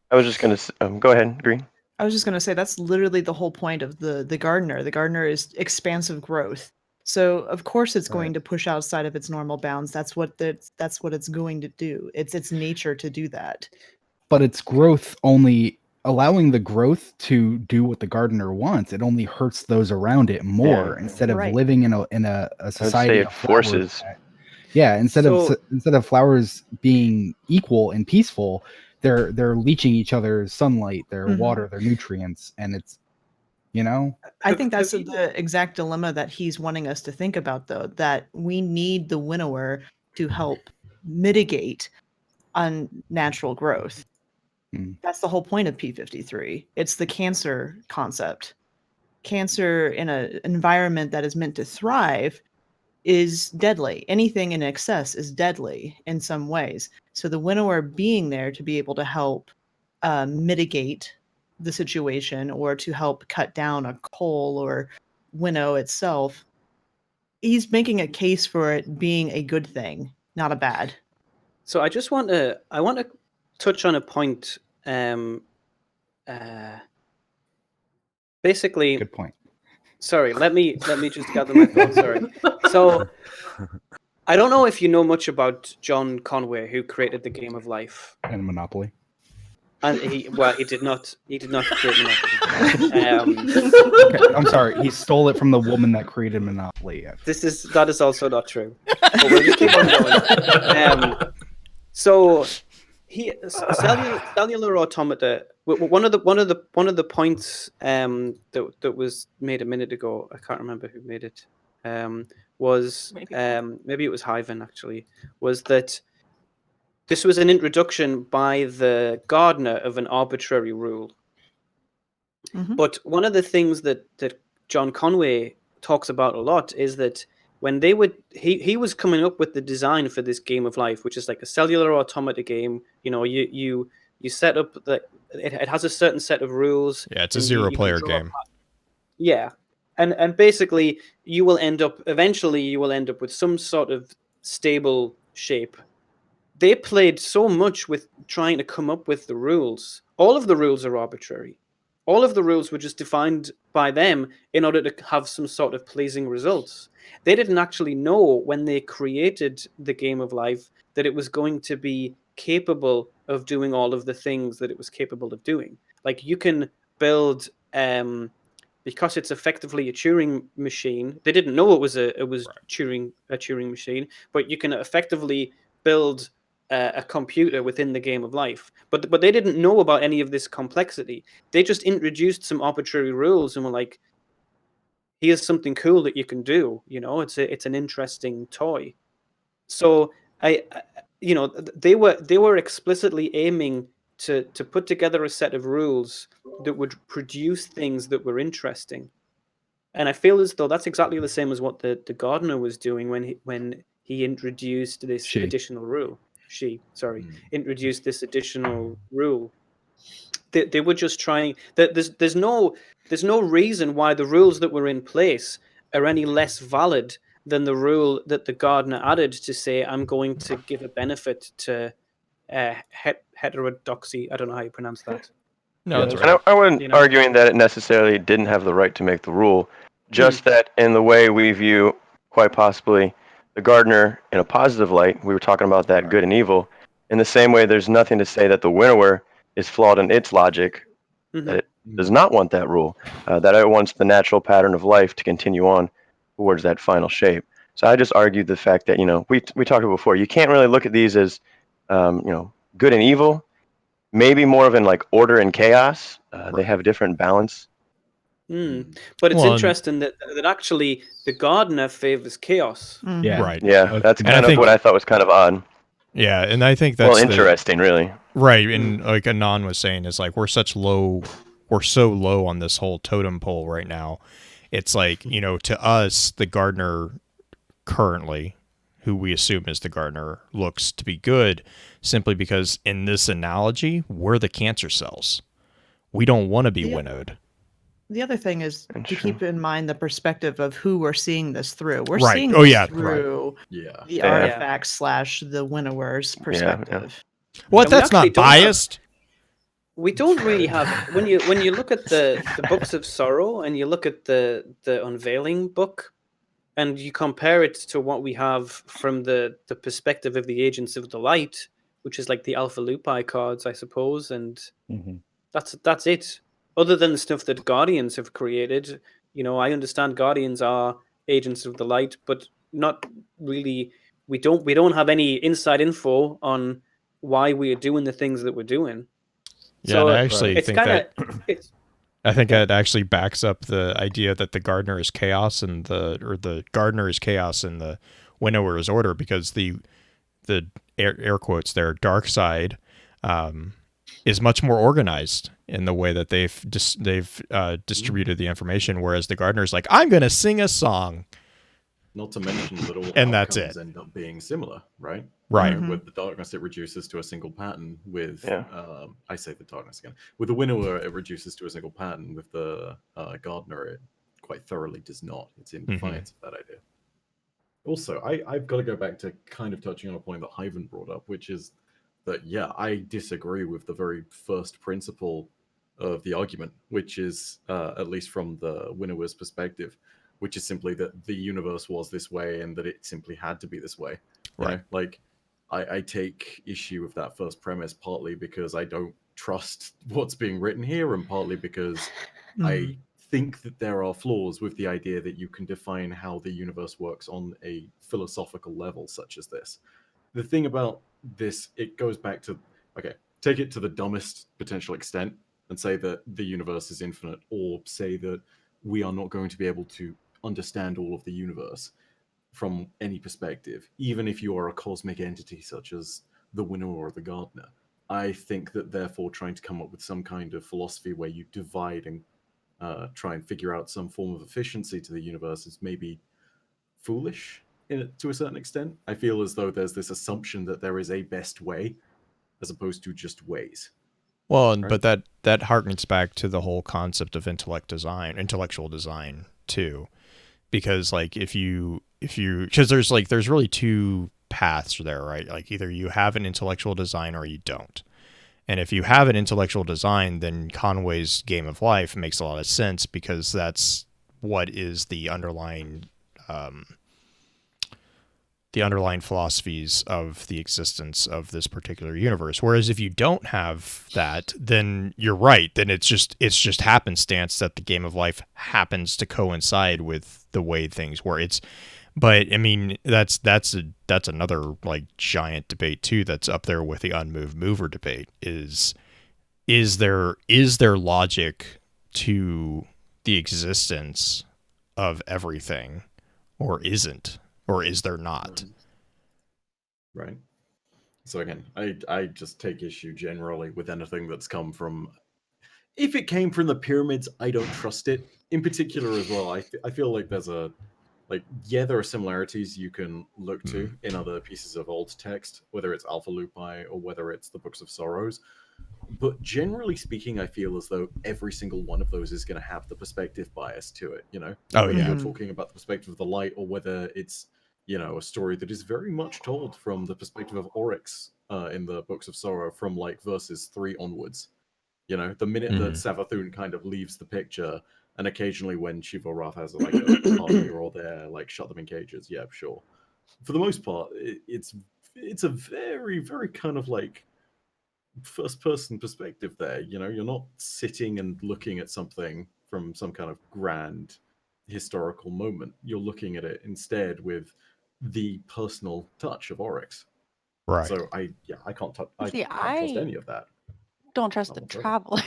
I was just going to go ahead, Green. I was just going to say that's literally the whole point of the gardener. The gardener is expansive growth. So of course it's going to push outside of its normal bounds. That's what it's going to do. It's its nature to do that. But its growth, only allowing the growth to do what the gardener wants, it only hurts those around it more, instead of living in a society of forces. Instead of flowers being equal and peaceful, they're leeching each other's sunlight, their water, their nutrients, and it's, I think that's the exact dilemma that he's wanting us to think about, though, that we need the winnower to help mitigate unnatural growth. That's the whole point of P53. It's the cancer concept. Cancer in an environment that is meant to thrive is deadly. Anything in excess is deadly in some ways. So the winnower being there to be able to help mitigate the situation, or to help cut down a coal or winnow itself, he's making a case for it being a good thing, not a bad. So I want to touch on a point. Basically, good point. Sorry, let me just gather my thoughts. Sorry. So, I don't know if you know much about John Conway, who created the Game of Life and Monopoly. And he did not create Monopoly. Okay, I'm sorry. He stole it from the woman that created Monopoly. That is also not true. But we'll just keep on going. So cellular automata. One of the points that was made a minute ago. I can't remember who made it. Was maybe it was Hyven actually. Was that this was an introduction by the gardener of an arbitrary rule. But one of the things that John Conway talks about a lot is that when he was coming up with the design for this game of life, which is like a cellular automata game. You know, you set up that it has a certain set of rules. Yeah, it's a zero-player game. Yeah, and basically you will end up with some sort of stable shape. They played so much with trying to come up with the rules. All of the rules are arbitrary. All of the rules were just defined by them in order to have some sort of pleasing results. They didn't actually know when they created the game of life that it was going to be capable of doing all of the things that it was capable of doing. Like you can build, because it's effectively a Turing machine. They didn't know it was a Turing machine, but you can effectively build a computer within the game of life. But they didn't know about any of this complexity. They just introduced some arbitrary rules and were like, here's something cool that you can do. You know, it's an interesting toy. So they were explicitly aiming to put together a set of rules that would produce things that were interesting. And I feel as though that's exactly the same as what the gardener was doing when he introduced this additional rule. Introduced this additional rule. They were just trying. There's no reason why the rules that were in place are any less valid than the rule that the gardener added to say, I'm going to give a benefit to heterodoxy. I don't know how you pronounce that. No, that's right. And I wasn't arguing that it necessarily didn't have the right to make the rule, just that in the way we view, quite possibly, the gardener in a positive light, we were talking about that good and evil, in the same way there's nothing to say that the winnower is flawed in its logic, that it does not want that rule, that it wants the natural pattern of life to continue on towards that final shape. So I just argued the fact that, we talked about before, you can't really look at these as, good and evil. Maybe more of an like order and chaos. They have a different balance. But it's interesting that actually the gardener favors chaos. Yeah, right. Yeah, that's kind of what I thought was kind of odd. Yeah, and I think that's interesting, really. Right, and like Anon was saying, is like we're so low on this whole totem pole right now. It's like, to us, the gardener currently, who we assume is the gardener, looks to be good simply because in this analogy, we're the cancer cells. We don't want to be winnowed. The other thing is to keep in mind the perspective of who we're seeing this through. We're Right. seeing Oh, this yeah. through the artifacts / the winnower's perspective. Well, that's not biased. We don't really have when you look at the Books of Sorrow and you look at the Unveiling book and you compare it to what we have from the perspective of the Agents of the Light, which is like the Alpha Lupi cards, I suppose, and that's it. Other than the stuff that Guardians have created, I understand Guardians are Agents of the Light, but not really. We don't have any inside info on why we are doing the things that we're doing. Yeah, so and I actually it's think kinda, that I think that actually backs up the idea that the gardener is chaos and the gardener is chaos and the winnower is order, because the air quotes there dark side is much more organized in the way that they've distributed the information, whereas the gardener is like, I'm going to sing a song. Not to mention that all and that's outcomes it. end up being similar, right? Right. With the darkness, it reduces to a single pattern. With I say the darkness again. With the winnower, it reduces to a single pattern. With the gardener, it quite thoroughly does not. It's in defiance of that idea. Also, I've got to go back to kind of touching on a point that Hyven brought up, which is that, I disagree with the very first principle of the argument, which is, at least from the winnower's perspective, which is simply that the universe was this way and that it simply had to be this way. Right. Like, I take issue with that first premise partly because I don't trust what's being written here, and partly because I think that there are flaws with the idea that you can define how the universe works on a philosophical level such as this. The thing about this, it goes back to, okay, take it to the dumbest potential extent and say that the universe is infinite, or say that we are not going to be able to understand all of the universe from any perspective, even if you are a cosmic entity such as the winner or the gardener. I think that therefore trying to come up with some kind of philosophy where you divide and try and figure out some form of efficiency to the universe is maybe foolish to a certain extent. I feel as though there's this assumption that there is a best way as opposed to just ways. Well, right? But that harkens back to the whole concept of intellectual design too, because like because there's really two paths there, right? Like either you have an intellectual design or you don't. And if you have an intellectual design, then Conway's Game of Life makes a lot of sense, because that's what is the underlying philosophies of the existence of this particular universe. Whereas if you don't have that, then you're right. Then it's just happenstance that the Game of Life happens to coincide with the way things were. But I mean, that's another like giant debate too. That's up there with the unmoved mover debate. Is there logic to the existence of everything, or isn't, or is there not? Right. So again, I just take issue generally with anything that's come from. If it came from the pyramids, I don't trust it. In particular, as well, I feel like there's there are similarities you can look to in other pieces of old text, whether it's Alpha Lupi or whether it's the Books of Sorrows. But generally speaking, I feel as though every single one of those is going to have the perspective bias to it, whether you're talking about the perspective of the light, or whether it's, a story that is very much told from the perspective of Oryx in the Books of Sorrow from like verses 3 onwards. The minute that Savathun kind of leaves the picture, and occasionally when Shiva-Rath has like a partner here or there, like shut them in cages, yeah, sure. For the most part, it's a very, very kind of like first-person perspective there. You're not sitting and looking at something from some kind of grand historical moment. You're looking at it instead with the personal touch of Oryx. Right. So I can't trust any of that. Don't trust the Traveler.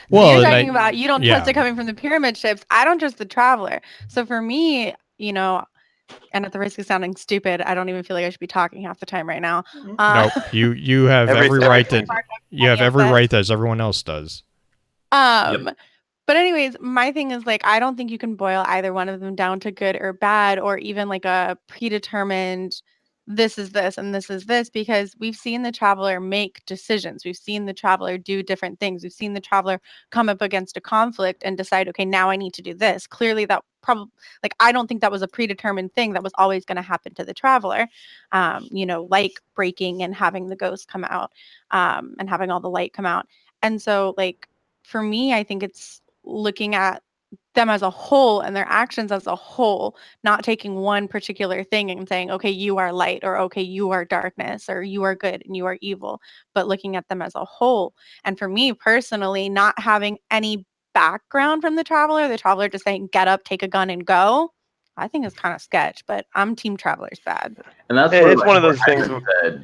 Well, you're talking about you don't trust it coming from the pyramid ships. I don't trust the Traveler. So for me, and at the risk of sounding stupid, I don't even feel like I should be talking half the time right now. Nope. You have every right that you have every right as everyone else does. But anyways, my thing is like, I don't think you can boil either one of them down to good or bad, or even like a predetermined this is this and this is this, because we've seen the Traveler make decisions. We've seen the Traveler do different things. We've seen the Traveler come up against a conflict and decide, okay, now I need to do this. Clearly that probably, like, I don't think that was a predetermined thing that was always going to happen to the Traveler, like breaking and having the ghost come out, and having all the light come out. And so like, for me, I think it's looking at them as a whole and their actions as a whole, not taking one particular thing and saying, okay, you are light, or okay, you are darkness, or you are good and you are evil, but looking at them as a whole. And for me personally, not having any background from the Traveler just saying, get up, take a gun and go, I think is kind of sketch, but I'm Team Traveler's bad. And that's it's one of those things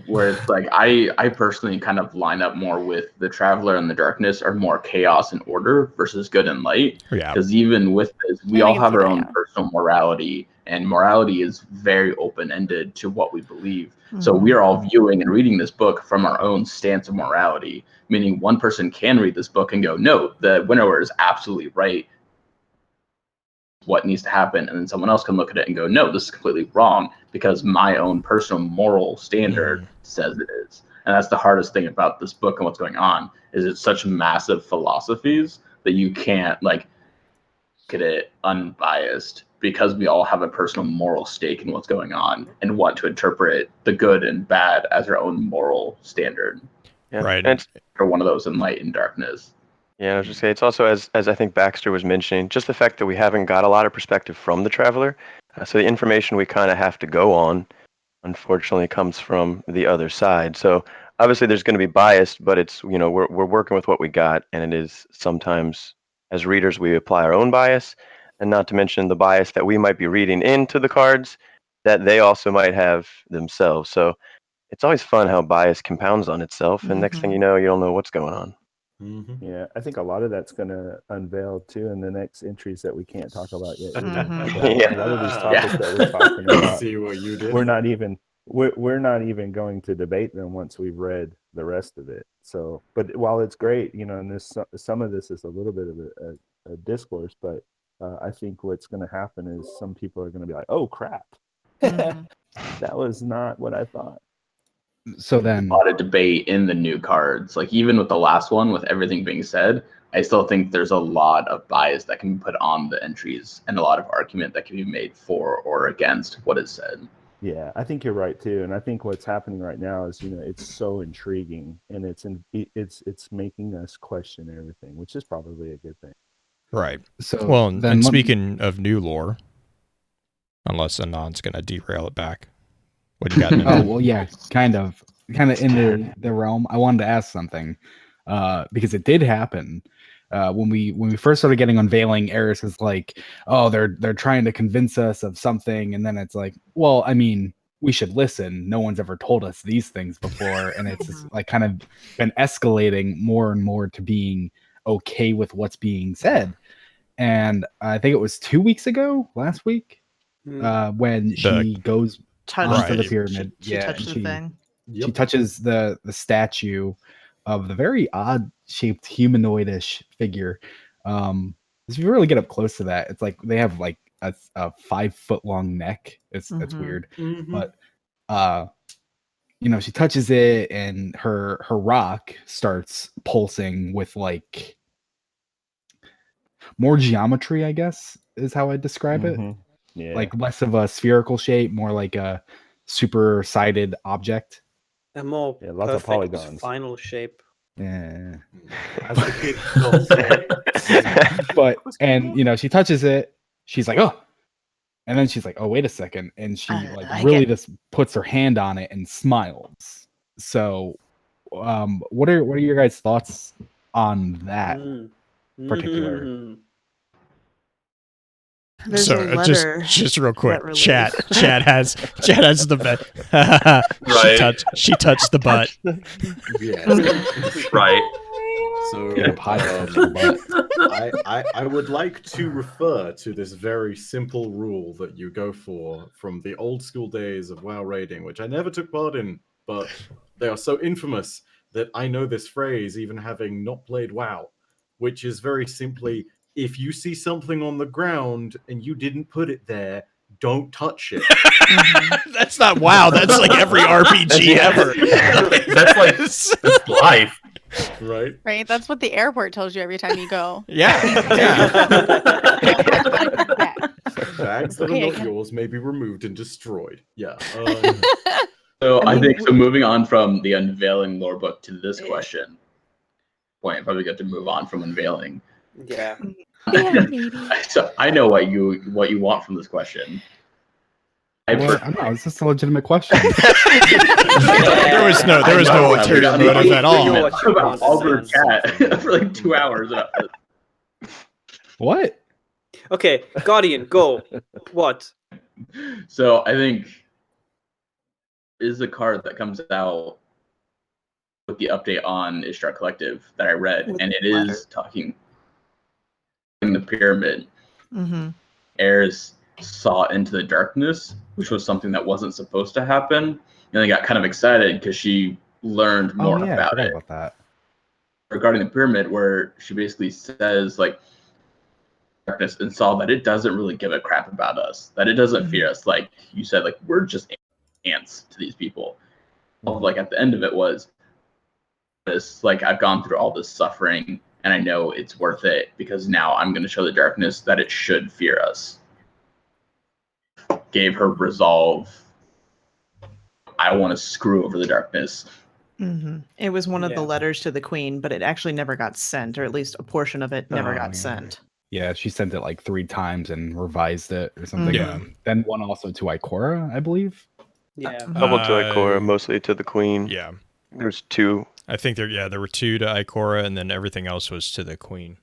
where it's like I personally kind of line up more with the Traveler and the Darkness are more chaos and order versus good and light. Yeah. Because even with this, we all have our own personal morality, and morality is very open-ended to what we believe. So we are all viewing and reading this book from our own stance of morality, meaning one person can read this book and go, no, the winnower is absolutely right, what needs to happen, and then someone else can look at it and go, no, this is completely wrong because my own personal moral standard says it is. And that's the hardest thing about this book and what's going on, is it's such massive philosophies that you can't like get it unbiased, because we all have a personal moral stake in what's going on and want to interpret the good and bad as our own moral standard. Yeah. Right. And or one of those in light and darkness. Yeah, I was just saying, it's also, as I think Baxter was mentioning, just the fact that we haven't got a lot of perspective from the Traveler. So the information we kind of have to go on, unfortunately, comes from the other side. So obviously there's going to be bias, but it's, we're working with what we got, and it is sometimes as readers we apply our own bias, and not to mention the bias that we might be reading into the cards that they also might have themselves. So it's always fun how bias compounds on itself, and next thing you know, you don't know what's going on. Yeah, I think a lot of that's going to unveil too in the next entries that we can't talk about yet. Yeah. A lot of these topics that we're talking about, See what you did. we're not even going to debate them once we've read the rest of it. So, but while it's great, and this some of this is a little bit of a discourse, but I think what's going to happen is some people are going to be like, "Oh crap, that was not what I thought." So then, a lot of debate in the new cards. Like even with the last one, with everything being said, I still think there's a lot of bias that can be put on the entries and a lot of argument that can be made for or against what is said. Yeah, I think you're right too, and I think what's happening right now is it's so intriguing, and it's making us question everything, which is probably a good thing. Right. So well, and speaking of new lore, unless Anand's going to derail it back. What do you got? Oh, well, yeah, kind of in the realm. I wanted to ask something because it did happen when we first started getting unveiling. Eris is like, oh, they're trying to convince us of something, and then it's like, well, I mean, we should listen. No one's ever told us these things before, and it's just, like kind of been escalating more and more to being okay with what's being said. And I think it was 2 weeks ago, last week, when she goes onto the pyramid. She touched the thing. She touches the statue of the very odd shaped humanoidish figure. If you really get up close to that, it's like they have like a 5 foot long neck. It's weird, but she touches it, and her rock starts pulsing with like more geometry, I guess is how I describe it. Yeah. Like less of a spherical shape, more like a super sided object. A more lots of polygons. Final shape. Yeah. As the kids say. But she touches it. She's like, oh, and then she's like, oh, wait a second, and she really just puts her hand on it and smiles. So, what are your guys' thoughts on that particular? There's so a letter just real quick, that chat has the bet. she touched the butt. Yes. Right. So I would like to refer to this very simple rule that you go for from the old school days of WoW raiding, which I never took part in, but they are so infamous that I know this phrase even having not played WoW, which is very simply, if you see something on the ground and you didn't put it there, don't touch it. That's not WoW. That's like every RPG ever. That's life. Right? Right? That's what the airport tells you every time you go. Yeah. Bags that are not yours may be removed and destroyed. Yeah. So I think moving on from the unveiling lore book to this question. Point, probably got to move on from unveiling. Yeah. So I know what you want from this question. I don't know. It's just a legitimate question. There was no ulterior motive at all. About Albert Cat for like 2 hours. What? Okay, Guardian, go. What? So I think is the card that comes out with the update on Ishtar Collective that I read, and it is talking in the pyramid. Heirs saw into the darkness, which was something that wasn't supposed to happen, and they got kind of excited because she learned more about it. About that. Regarding the pyramid, where she basically says like darkness and saw that it doesn't really give a crap about us, that it doesn't fear us. Like you said, like we're just ants to these people. Like at the end of it was this, like I've gone through all this suffering and I know it's worth it because now I'm going to show the darkness that it should fear us. Gave her resolve. I want to screw over the darkness. It was one of the letters to the queen, but it actually never got sent, or at least a portion of it never got sent. Yeah, she sent it like 3 times and revised it or something. Yeah. Then one also to Ikora, I believe. Yeah. Couple to Ikora, mostly to the queen. Yeah. There's 2. I think there were 2 to Ikora, and then everything else was to the queen.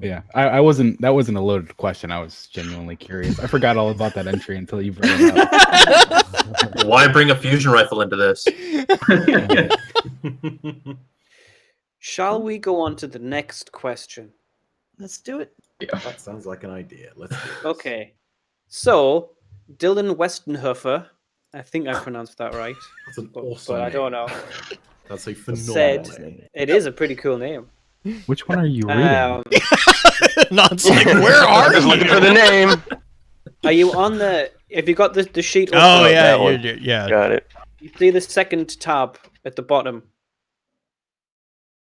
Yeah, I wasn't. That wasn't a loaded question. I was genuinely curious. I forgot all about that entry until you brought it up. Why bring a fusion rifle into this? Shall we go on to the next question? Let's do it. Yeah. That sounds like an idea. Let's do it. Okay. So, Dylan Westenhofer, I think I pronounced that right. That's an awesome but I name. don't know. That's a phenomenal Said name. it is a pretty cool name. Which one are you reading? Non's like, where are Just you? looking for the name. Are you on the? Have you got the sheet? Oh open? yeah, that one. yeah. Got it. You see the second tab at the bottom.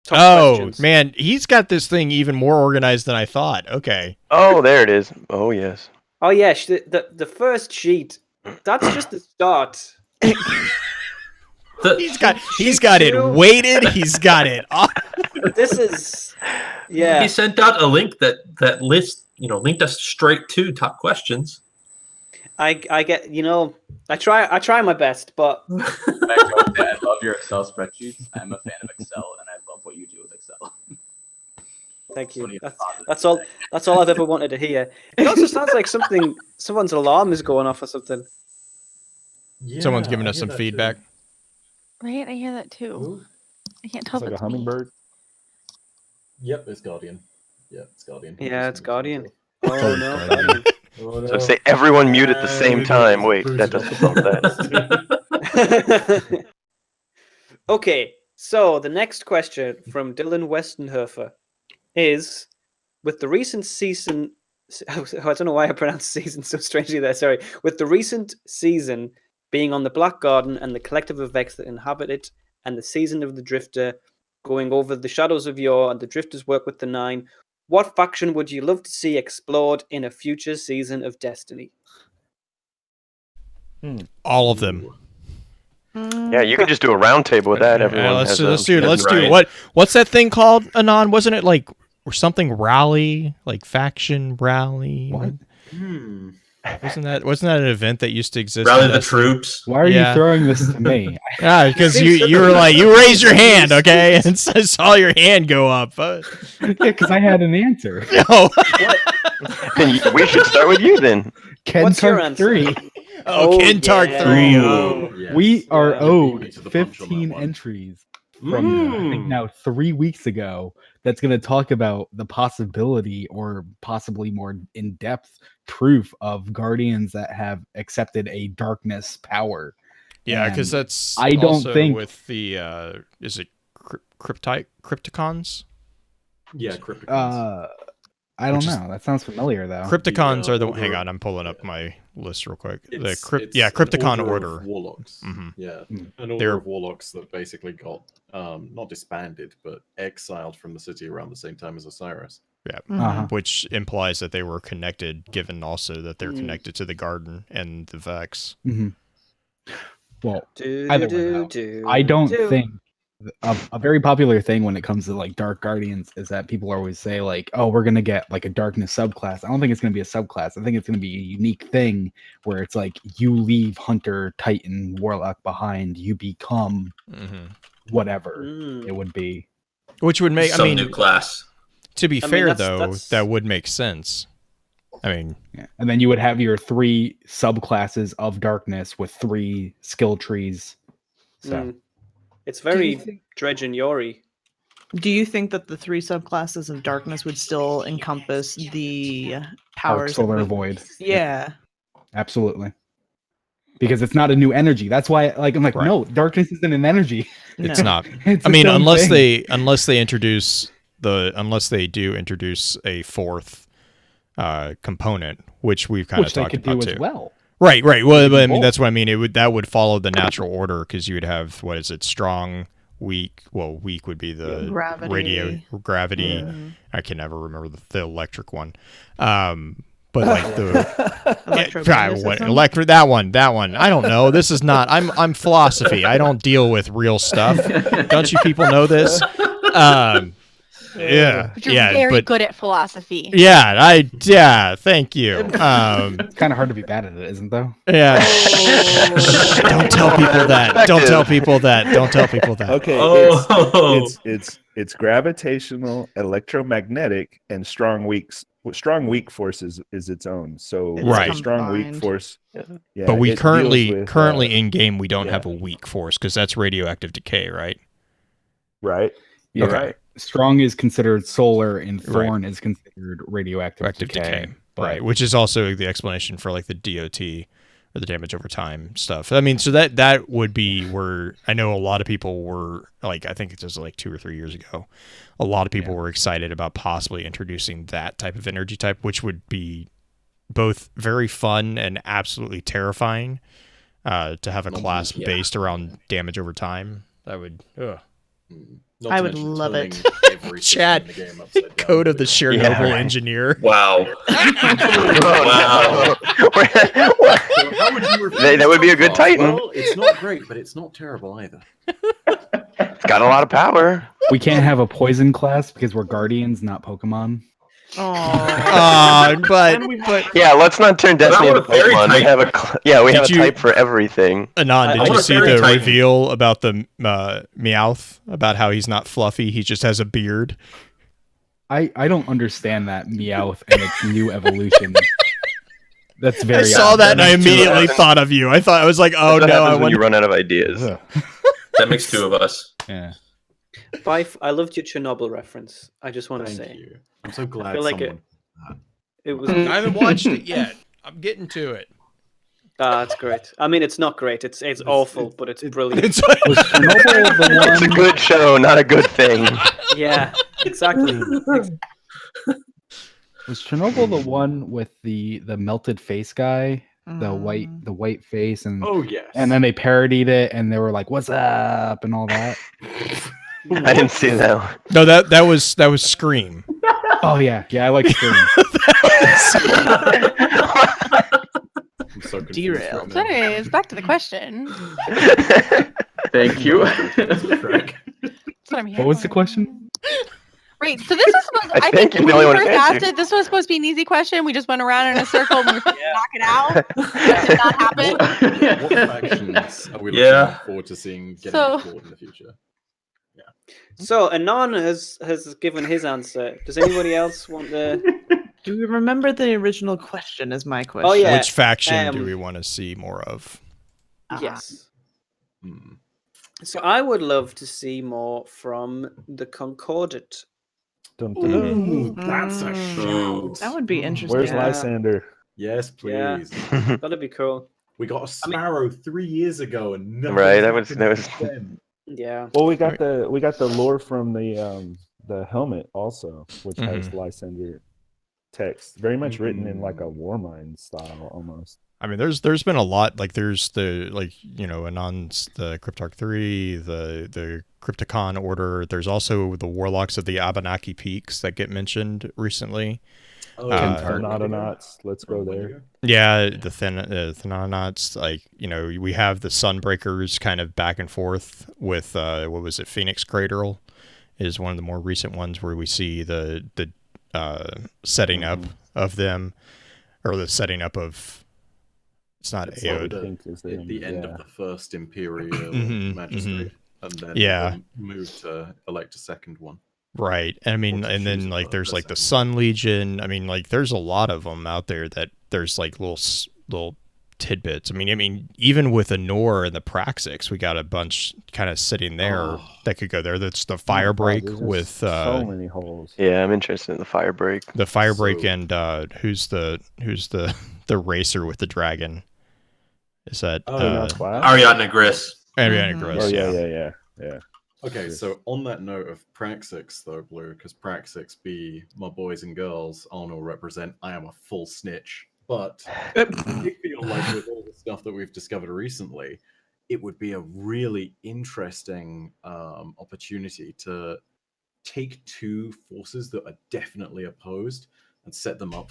Top Oh questions. man, he's got this thing even more organized than I thought. Okay. Oh, there it is. Oh, yes. Oh yeah, the first sheet. That's just the start. He's got it weighted. He's got it. This is yeah. He sent out a link that linked us straight to top questions. I get I try my best, but I love your Excel spreadsheets. I'm a fan of Excel, and I love what you do with Excel. thank you. That's all I've ever wanted to hear. It also sounds like someone's alarm is going off or something. Yeah, Someone's giving I us hear some that feedback. too. Right, I hear that too. Ooh. I can't tell It's if like a it's me. hummingbird. Yep, it's Guardian. Yeah, it's Guardian. Yeah, it's Guardian. Oh, Oh no. Guardian. Oh, no. So say everyone mute at the same we time. got Wait, that doesn't solve that. Okay, so the next question from Dylan Westenhofer is: with the recent season, I don't know why I pronounced season so strangely there. Sorry. With the recent season being on the Black Garden and the collective effects that inhabit it, and the season of the Drifter going over the shadows of yore and the Drifters work with the Nine, what faction would you love to see explored in a future season of Destiny? All of them. Yeah, you could just do a round table with that. Everyone let's has do Right. what's that thing called, Anon? Wasn't it like or something rally, like faction rally? What? Wasn't that an event that used to exist? Rally in the Destiny? troops. Why are you throwing this to me? Yeah, because you were like you raised your hand, okay, and so I saw your hand go up. Yeah, because I had an answer. No. Then we should start with you then. What's your Kentark answer? 3. Oh, Kentark yeah. 3. Oh. Yes. We are Yeah, you beat me owed to the punch on that 15 one. entries from I think now 3 weeks ago that's going to talk about the possibility or possibly more in-depth proof of guardians that have accepted a darkness power. Yeah, because And that's I don't also think- with the is it Crypticons? Yeah, Crypticons. I don't Which is- know. That sounds familiar though. Crypticons are the order hang of- on, I'm pulling up my list real quick. It's Crypticon an order. of warlocks. Mhm. Yeah, Mm. an order They're- of warlocks that basically got not disbanded but exiled from the city around the same time as Osiris. Yeah, Uh-huh. which implies that they were connected, given also that they're Mm. connected to the Garden and the Vex. hmm Well, Do, Either do, way, do, though, do, I don't do. think a very popular thing when it comes to like Dark Guardians is that people always say like, "Oh, we're gonna get like a darkness subclass." I don't think it's gonna be a subclass. I think it's gonna be a unique thing where it's like you leave Hunter, Titan, Warlock behind, you become whatever Mm. it would be. Which would make, Some new class. to be I mean, fair that's- though, that's- that would make sense. I mean, Yeah. And then you would have your 3 subclasses of darkness with 3 skill trees. So Mm. It's very think- Dredge and Yori. Do you think that the 3 subclasses of darkness would still encompass the Dark powers? Solar that- Void. Yeah. Absolutely. Because it's not a new energy. That's why I'm like, Right. no, darkness isn't an energy. it's No. not. It's I mean, its own unless thing. unless they do introduce a 4th component, which we've kind of Which they talked could about do too. as well. Right. Well, but I mean, both. that's what I mean. That would follow the natural order because you would have what is it? Strong, weak. Well, weak would be the Gravity. radio gravity. Mhm. I can never remember the electric one. But like the Electromagnetism? that one. I don't know. This is not. I'm philosophy. I don't deal with real stuff. Don't you people know this? Yeah, But you're very good at philosophy. Yeah, thank you. It's kind of hard to be bad at it, isn't though? Yeah. Don't tell people that. Don't tell people that. Don't tell people that. Okay, Oh. it's gravitational, electromagnetic, and strong weak force is its own. So It's Right. strong weak combined. force. Yeah, But we it currently deals with, currently in game we don't yeah. have a weak force because that's radioactive decay, right? right. You're Okay. right. Strong is considered solar, and Right. Thorn is considered radioactive Active decay. But Right. Which is also the explanation for like the DOT or the damage over time stuff. I mean, so that would be where I know a lot of people were like, I think it's just like 2 or 3 years ago. A lot of people were excited about possibly introducing that type of energy type, which would be both very fun and absolutely terrifying to have a class based around damage over time. That would I would love it. Chad, code of the Chernobyl engineer. Wow. Wow. That would be a good Titan. Well, it's not great, but it's not terrible either. It's got a lot of power. we can't have a poison class because we're guardians, not Pokemon. But yeah, let's not turn Destiny into fairy Pokemon. We have a we have a type for everything. Anon, did you see the Titan. reveal about the Meowth about how he's not fluffy? He just has a beard. I don't understand that Meowth and its new evolution. That's very. I saw that and I immediately thought of you. I was like, oh That's what no, happens when you run out of ideas. That makes 2 of us. Yeah. Fife, I loved your Chernobyl reference. I just want to Thank say. you. I'm so glad I feel like someone. it was. I haven't watched it yet. I'm getting to it. That's great. I mean, it's not great. It's awful, but it's brilliant. Was Chernobyl the one? It's a good show, not a good thing. Yeah, exactly. Was Chernobyl the one with the melted face guy, the white face, and Oh yes. and then they parodied it, and they were like, "What's up?" and all that. I didn't see that one. No, that was Scream. Oh yeah, I like Scream. I'm so confused Derailed. right So now. anyways, back to the question. Thank you. That's what I'm here What was the for. question? Right, so this is supposed. I I think think you're when the only we one first who asked answered. it, this was supposed to be an easy question. We just went around in a circle and we were supposed to knock it out. It did not happen. What factions are we Yeah. looking forward to seeing getting So- explored in the future? So Anon has given his answer. Does anybody else want to? Do we remember the original question? Is my question. Oh yeah. Which faction do um, we want to see more of? Yes. Hmm. So I would love to see more from the Concordate. Dun, dun, dun. Ooh, that's a Ooh. shout. That would be interesting. Where's Yeah. Lysander? Yes, Yeah. please. That'd be cool. We got a Sparrow 3 years ago, and nothing Right, that happened was- since then. Yeah. Well, we got the lore from the helmet also, which has Lysander text, very much written in like a Warmind style almost. I mean, there's been a lot. Like there's the Anon's the Cryptarch 3, the Crypticon Order. There's also the Warlocks of the Abenaki Peaks that get mentioned recently. Oh, Thanatonauts, let's go there. Yeah, the Thanatonauts. Like we have the Sunbreakers kind of back and forth with what was it? Phoenix Cradle is one of the more recent ones where we see the setting up of them, or the setting up of. It's not It's Aod. like at the end of the first Imperial Mhm, Magistrate, and then Yeah. move to elect a second one. Right. I mean, and then like there's like the Sun Legion. I mean, like there's a lot of them out there that there's like little tidbits. I mean, even with the Nor and the Praxix, we got a bunch kind of sitting there that could go there. That's the Firebreak there's with so many holes. Yeah, I'm interested in the Firebreak. the Firebreak and who's the racer with the dragon? Is that Ariadne Gris? Ariadne Gris. Oh yeah. Okay, so on that note of Praxix, though, Blue, because Praxix be my boys and girls, Arno represent I am a full snitch. But I feel like with all the stuff that we've discovered recently, it would be a really interesting opportunity to take two forces that are definitely opposed and set them up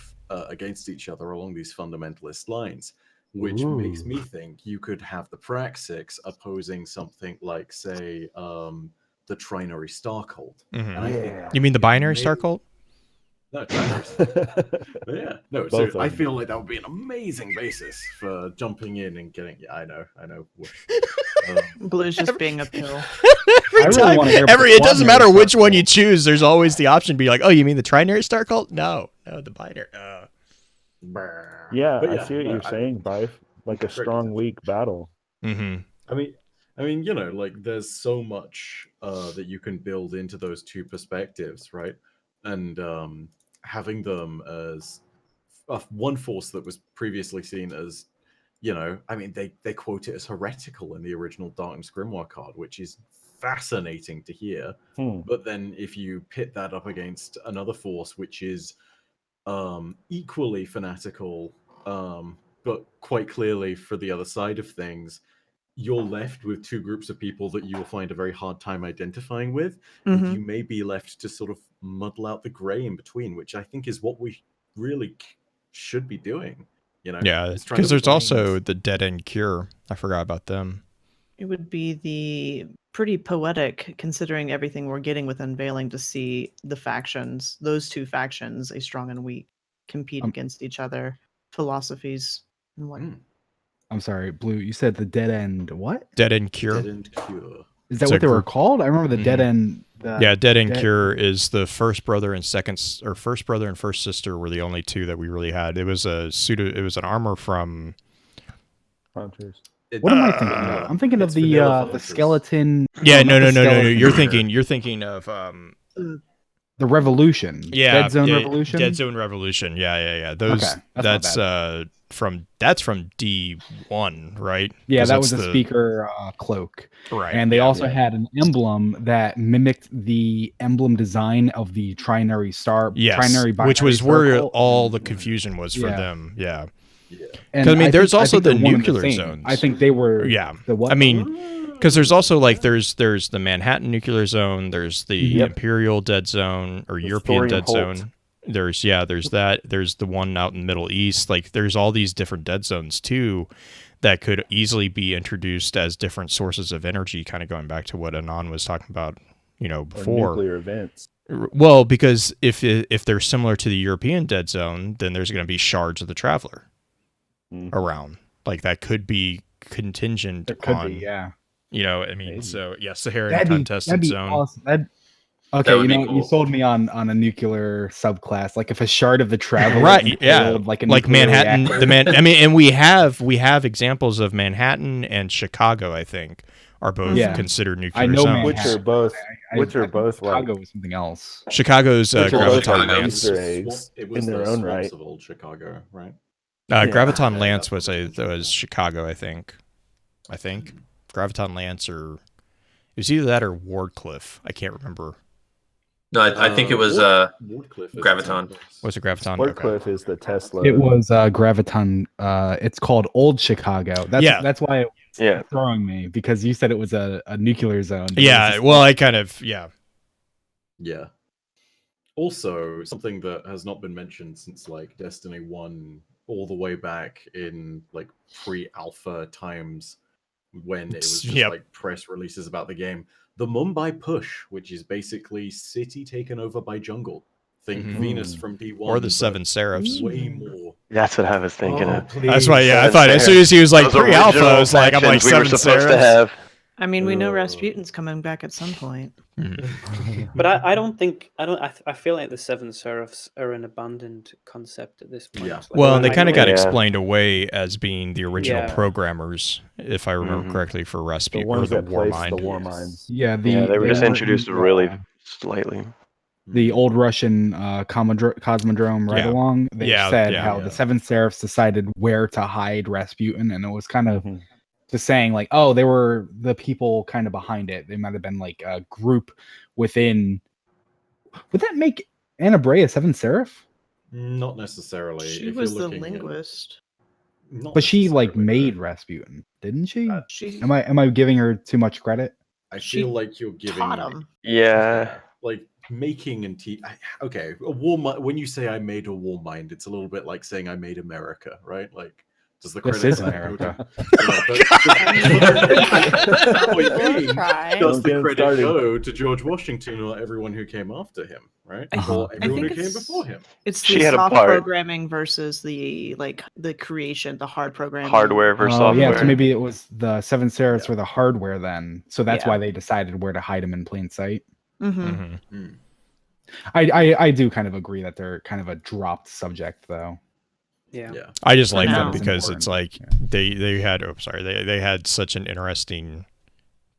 against each other along these fundamentalist lines. Which makes me think you could have the Praxix opposing something like, say, the Trinary Star Cult. Mhm. And I think You mean the binary star cult? No, yeah, no. So Both of I them. feel like that would be an amazing basis for jumping in and getting. Yeah, I know. Blue's just being a pill. Every time, it doesn't matter which one you choose. There's always the option to be like, oh, you mean the trinary star cult? No, the binary. Yeah, But I see what you're saying, Bife. Like a strong, weak battle. Mm-hmm. I mean, you know, like there's so much that you can build into those two perspectives, right? And having them as one force that was previously seen as, you know, I mean, they quote it as heretical in the original Darkness Grimoire card, which is fascinating to hear. But then if you pit that up against another force, which is equally fanatical, but quite clearly for the other side of things, you're left with two groups of people that you will find a very hard time identifying with, and you may be left to sort of muddle out the gray in between, which I think is what we really should be doing. You know, Yeah, because there's also the Dead End Cure. I forgot about them. It would be pretty poetic, considering everything we're getting with Unveiling, to see the factions, those two factions, a strong and weak, compete against each other, philosophies and what. I'm sorry, Blue. You said the Dead End what? Dead End Cure. Dead End Cure. Is that what they were called? I remember the Dead End. Yeah, Dead End Cure is the first brother and first brother and first sister were the only two that we really had. It was it was an armor from Hunters. What am I thinking of? I'm thinking of the skeleton. Yeah, no. You're thinking of the Revolution. Yeah, Dead Zone Revolution. Dead Zone Revolution. Yeah. Those. Okay, that's from D1, right? Yeah, that was a speaker cloak. Right. And they also had an emblem that mimicked the emblem design of the Trinary Star. Yes, Trinary which was where all the confusion was for them. Yeah. And I mean, there's also the they're one and the nuclear same. zones. I think they were. Yeah. The what? I mean, because there's also like there's the Manhattan nuclear zone. There's the Imperial Dead Zone or European Dead Zone. There's that. There's the one out in the Middle East. Like there's all these different dead zones too that could easily be introduced as different sources of energy. Kind of going back to what Anon was talking about, before. Or nuclear events. Well, because if they're similar to the European Dead Zone, then there's going to be shards of the Traveler around. Like that could be contingent on. I mean, so yeah, Saharan contested zone. Awesome. Okay, you sold me on a nuclear subclass. Like if a shard of the Traveler, right? Yeah, like Manhattan. I mean, and we have examples of Manhattan and Chicago. I think are both considered nuclear zones. Which are both Chicago was something else. Chicago's Graviton Lance. It was in their own right. Of old Chicago, right? Graviton Lance was Chicago. I think Graviton Lance or it was either that or Wardcliffe. I can't remember. No, I think it was Graviton. Was it Graviton? Wardcliffe is the Tesla. It was Graviton. It's called Old Chicago. That's why it was throwing me, because you said it was a nuclear zone. Yeah, well, I kind of Yeah. Also, something that has not been mentioned since like Destiny 1 all the way back in like pre-alpha times, when it was just like press releases about the game. The Mumbai push, which is basically city taken over by jungle. Think Venus from D1. Or the Seven Seraphs. Way more. That's what I was thinking of. That's why, I thought as soon as he was like pre-alpha, I was like, I'm like Seven Seraphs. I mean, we know Rasputin's coming back at some point. But I feel like the Seven Seraphs are an abandoned concept at this point. Yeah. Like, Well, and they kind of got explained away as being the original programmers, if I remember correctly, for Rasputin or the Warmind. The Warminds. Yeah, they were just introduced really slightly. The old Russian Cosmodrome right along. They said how the Seven Seraphs decided where to hide Rasputin, and it was kind of just saying like, oh, they were the people kind of behind it. They might have been like a group within. Would that make Anna Bray a Seven Seraph? Not necessarily. She was the linguist. But she like made Rasputin, didn't she? Am I giving her too much credit? I feel like you're giving. Taught him. Yeah. Like making and okay, a war. When you say I made a war mind, it's a little bit like saying I made America, right? Like Does the This credit is go to- America. Does the get it credit started. go to George Washington or everyone who came after him, right? Or everyone who think came it's- before him? It's She the had a soft part. programming versus the creation, the hard programming. Hardware versus Oh software. yeah, so maybe it was the Seven Seraphs were the hardware then. So that's Yeah. why they decided where to hide them in plain sight. Mm-hmm. I do kind of agree that they're kind of a dropped subject though. Yeah. I just For like now. them because Important. it's like they had they had such an interesting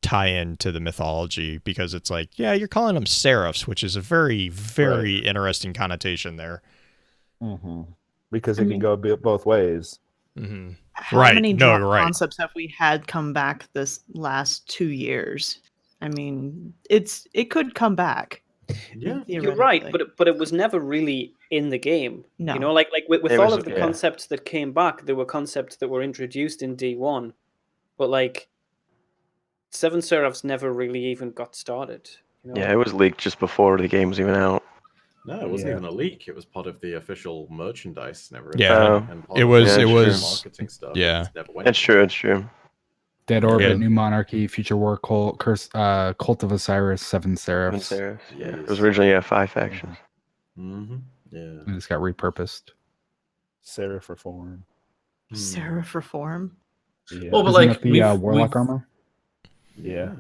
tie-in to the mythology because it's like, yeah, you're calling them seraphs, which is a very, very interesting connotation there. Because it can go both ways. How Right. many No, drop you're right. concepts have we had come back this last 2 years? I mean, it could come back. Yeah, You're right, but it was never really in the game. No. You know, like with It all was- of the yeah. concepts that came back, there were concepts that were introduced in D1, but like Seven Seraphs never really even got started. You know? Yeah, it was leaked just before the game was even out. No, it wasn't even a leak. It was part of the official merchandise and everything. Yeah. And part It of was the it true. was marketing stuff. yeah. It just never went It's true. It's true. Dead Orbit, Yeah. New Monarchy, Future War Cult, Cult of Osiris, Seven Seven Seraphs. Seraphs. Yeah, it was originally 5 factions. Yeah. It just got repurposed. Seraph Reform. Seraph Reform. Yeah. Well, but Isn't like that the Warlock armor? Yeah.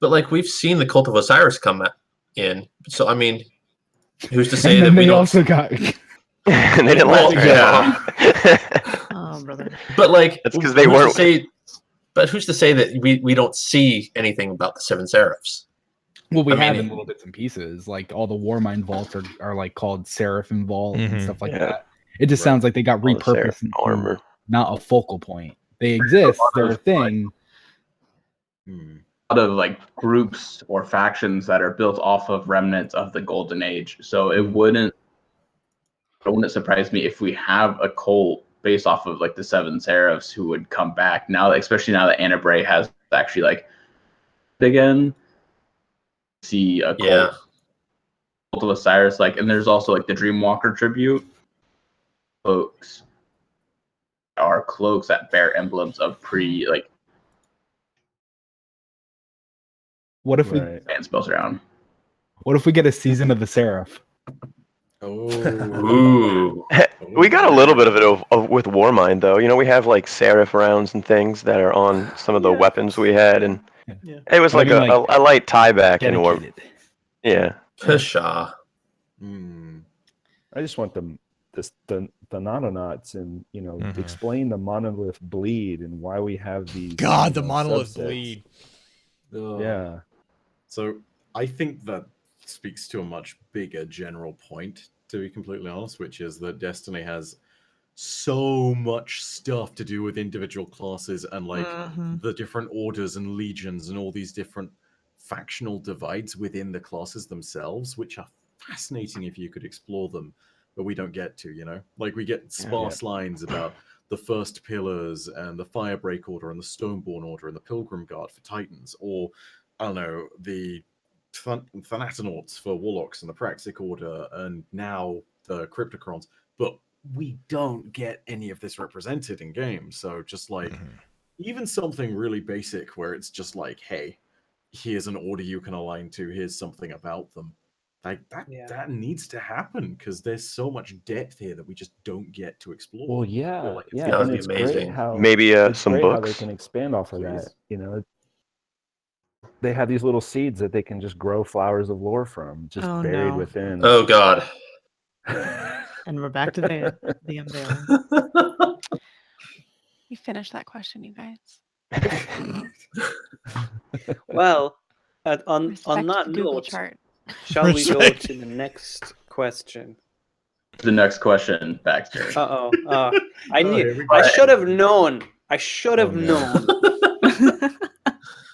But like we've seen the Cult of Osiris come in, so I mean, who's to say And that then we they don't? also got And they didn't Well, last very long. Oh, brother. But like, That's 'cause they who's to weren't- say- but who's to say that we don't see anything about the Seven Seraphs? Well, we I have mean, in little bits and pieces. Like all the Warmind vaults are like called Seraphim Vault and stuff like Yeah. that. It just sounds like they got All the repurposed Seraphim into armor. not a focal point. They exist, they're a thing. A lot of like groups or factions that are built off of remnants of the Golden Age. So it wouldn't surprise me if we have a cult based off of like the Seven Seraphs who would come back now, especially now that Anna Bray has actually like again. See a cult of Osiris, like, and there's also like the Dreamwalker tribute cloaks are cloaks that bear emblems of What if we and spells around. What if we get a season of the Seraph? Ooh. We got a little bit of it with Warmind, though. You know, we have like Seraph rounds and things that are on some of the weapons we had, and it was But like, I mean, a light tie back in War. dedicated. Yeah. Pshaw. I just want the Naunauts and explain the monolith bleed and why we have these. God, the monolith subsets. bleed. Yeah. So I think that speaks to a much bigger general point, to be completely honest, which is that Destiny has so much stuff to do with individual classes and like the different orders and legions and all these different factional divides within the classes themselves, which are fascinating if you could explore them, but we don't get to, like we get sparse lines about the First Pillars and the Firebreak Order and the Stoneborn Order and the Pilgrim Guard for Titans, or I don't know, the Thanatonauts for Warlocks and the Praxic Order and now the Cryptocorons, but we don't get any of this represented in games. So just like even something really basic where it's just like, hey, here's an order you can align to, here's something about them. Like that needs to happen because there's so much depth here that we just don't get to explore. Well, yeah, Like yeah, that would and be it's amazing. great how Maybe it's some great how they books. can expand off of Please. that. They have these little seeds that they can just grow flowers of lore from, just buried within. Oh God. And we're back to the unveiling. We finished that question, you guys. Well, on Respect that the Google note, chart. shall we go to the next question? The next question, Baxter. I knew. I should have known. I should have known.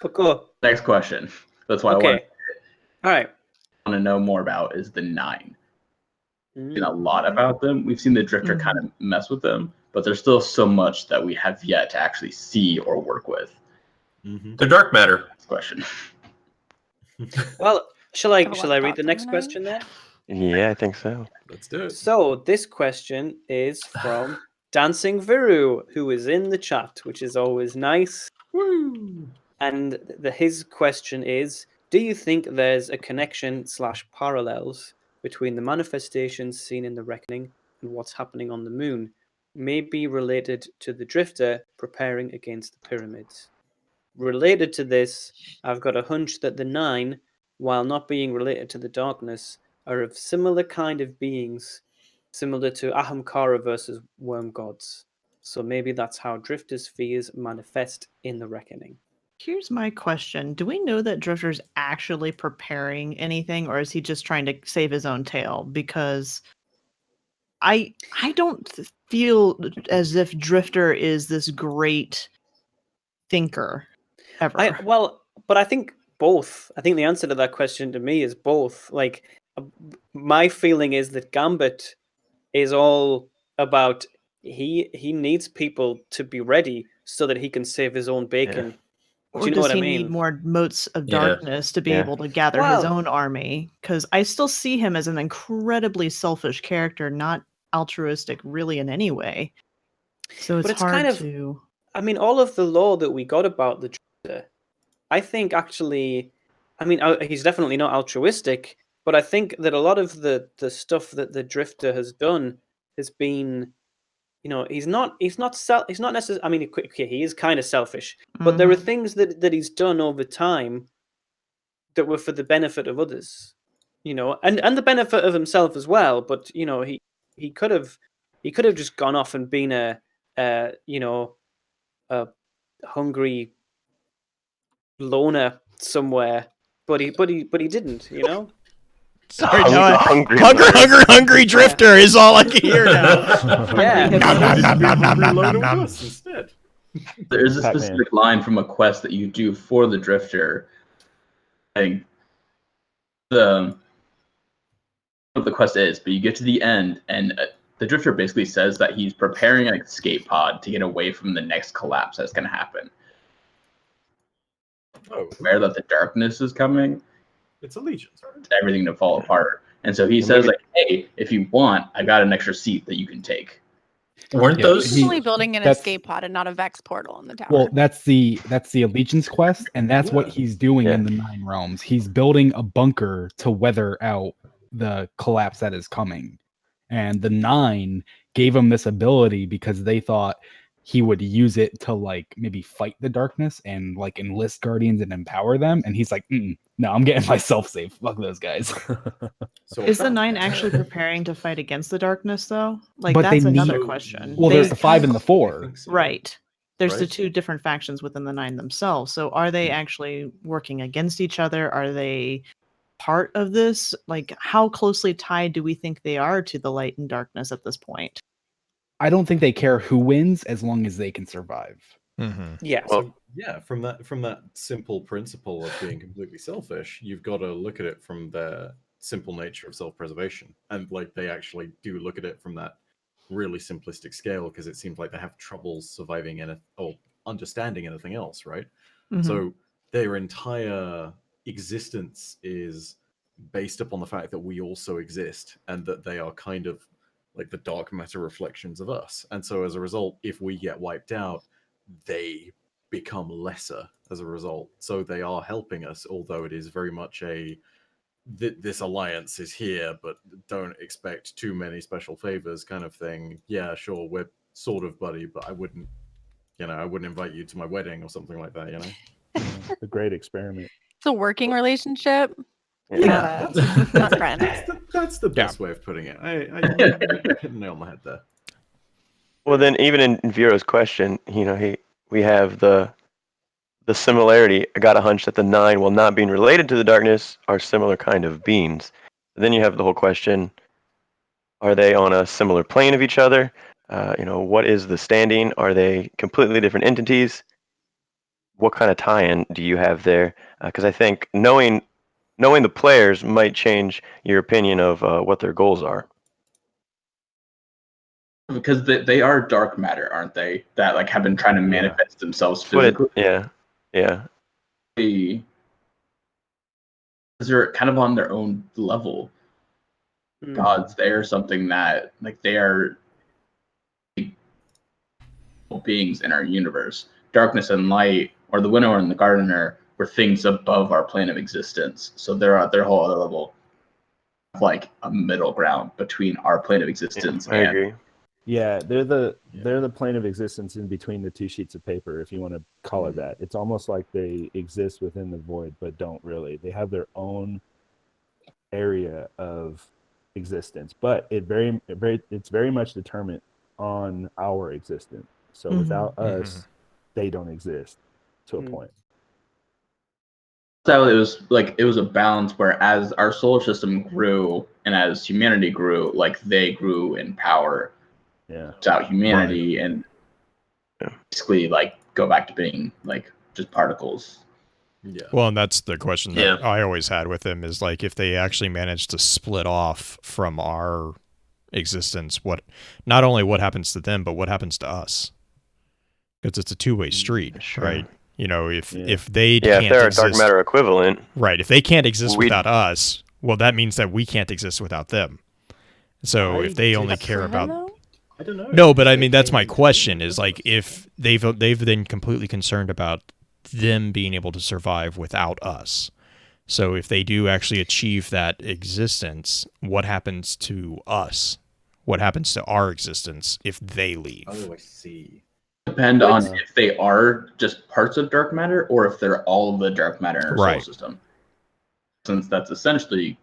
But go. Next question. That's why Okay. All right. I want to know more about is the 9. We've seen a lot about them. We've seen the Drifter kind of mess with them, but there's still so much that we have yet to actually see or work with. The dark matter. Question. Well, shall I Have a lot of read thoughts the on next the question then? Yeah, I think so. Let's do it. So this question is from Dancing Viru, who is in the chat, which is always nice. Woo! And his question is, do you think there's a connection / parallels between the manifestations seen in the Reckoning and what's happening on the moon? Maybe related to the Drifter preparing against the pyramids. Related to this, I've got a hunch that the Nine, while not being related to the darkness, are of similar kind of beings, similar to Ahamkara versus Worm Gods. So maybe that's how Drifter's fears manifest in the Reckoning. Here's my question. Do we know that Drifter's actually preparing anything, or is he just trying to save his own tail? Because I don't feel as if Drifter is this great thinker ever. But I think both. I think the answer to that question to me is both. Like, my feeling is that Gambit is all about he needs people to be ready so that he can save his own bacon. Or Do you know does what I he mean? need more motes of Yeah. darkness to be able to gather his own army? Because I still see him as an incredibly selfish character, not altruistic really in any way. So it's hard kind of, to... I mean, all of the lore that we got about the Drifter, I think actually, I mean, he's definitely not altruistic, but I think that a lot of the stuff that the Drifter has done has been, you know, he's not necessarily. I mean, okay, he is kind of selfish, but there are things that he's done over time that were for the benefit of others, you know, and the benefit of himself as well. But you know, he could have just gone off and been a hungry loner somewhere, but he didn't, you know. Sorry, no, hungry drifter is all I can hear now. Yeah. Instead. There is a Pac-Man. specific line from a quest that you do for the Drifter. I the what the quest is, but you get to the end, and the Drifter basically says that he's preparing an escape pod to get away from the next collapse that's going to happen. Oh, Aware that the darkness is coming. It's allegiance, right? Everything to fall apart. And so he says, like, hey, if you want, I got an extra seat that you can take. Weren't those? He's only building an escape pod and not a Vex portal in the tower. Well, that's the Allegiance quest, and that's what he's doing in the Nine Realms. He's building a bunker to weather out the collapse that is coming. And the Nine gave him this ability because they thought he would use it to like maybe fight the darkness and like enlist guardians and empower them. And he's like, no, I'm getting myself safe. Fuck those guys. So is the Nine actually preparing to fight against the darkness, though? Like, But that's they another need- question. Well, there's the 5 and the 4. Right. There's the Right. two different factions within the Nine themselves. So are they actually working against each other? Are they part of this? Like, how closely tied do we think they are to the light and darkness at this point? I don't think they care who wins as long as they can survive. Yeah. So yeah, from that simple principle of being completely selfish, you've got to look at it from the simple nature of self-preservation, and like they actually do look at it from that really simplistic scale because it seems like they have trouble surviving or understanding anything else, right? So their entire existence is based upon the fact that we also exist and that they are kind of like the dark matter reflections of us. And so as a result, if we get wiped out, they become lesser as a result. So they are helping us, although it is very much this alliance is here, but don't expect too many special favors kind of thing. Yeah, sure, we're sort of buddy, but I wouldn't invite you to my wedding or something like that, you know? A great experiment. It's a working relationship. Yeah, Not friends. That's the best way of putting it. You hit the nail on the head there. Well, then, even in Vero's question, we have the similarity. I got a hunch that the Nine, while not being related to the darkness, are similar kind of beings. Then you have the whole question: are they on a similar plane of each other? What is the standing? Are they completely different entities? What kind of tie-in do you have there? Because I think knowing the players might change your opinion of what their goals are. Because they are dark matter, aren't they? That like have been trying to manifest themselves physically. Yeah. Because they're kind of on their own level. Gods, they are something that like they are beings in our universe. Darkness and light, or the winnower and the gardener, were things above our plane of existence. So they're at their whole other level, like a middle ground between our plane of existence I agree. Yeah, they're the plane of existence in between the two sheets of paper, if you want to call it that. It's almost like they exist within the void, but don't really. They have their own area of existence, but it's very much determined on our existence. So without us, they don't exist to a point. So it was a balance where as our solar system grew and as humanity grew, like they grew in power. Yeah. Without humanity and basically like go back to being like just particles. Yeah. Well, and that's the question that I always had with them is like if they actually manage to split off from our existence, not only what happens to them, but what happens to us? Because it's a two-way street, right? You know, if they can't if they're exist, a dark matter equivalent, right? If they can't exist without us, well, that means that we can't exist without them. So if they only care about I don't know. No, but I mean that's my question is like if they've been completely concerned about them being able to survive without us. So if they do actually achieve that existence, what happens to us? What happens to our existence if they leave? Oh, I see. Depend on if they are just parts of dark matter or if they're all of the dark matter in our solar system. Since that's essentially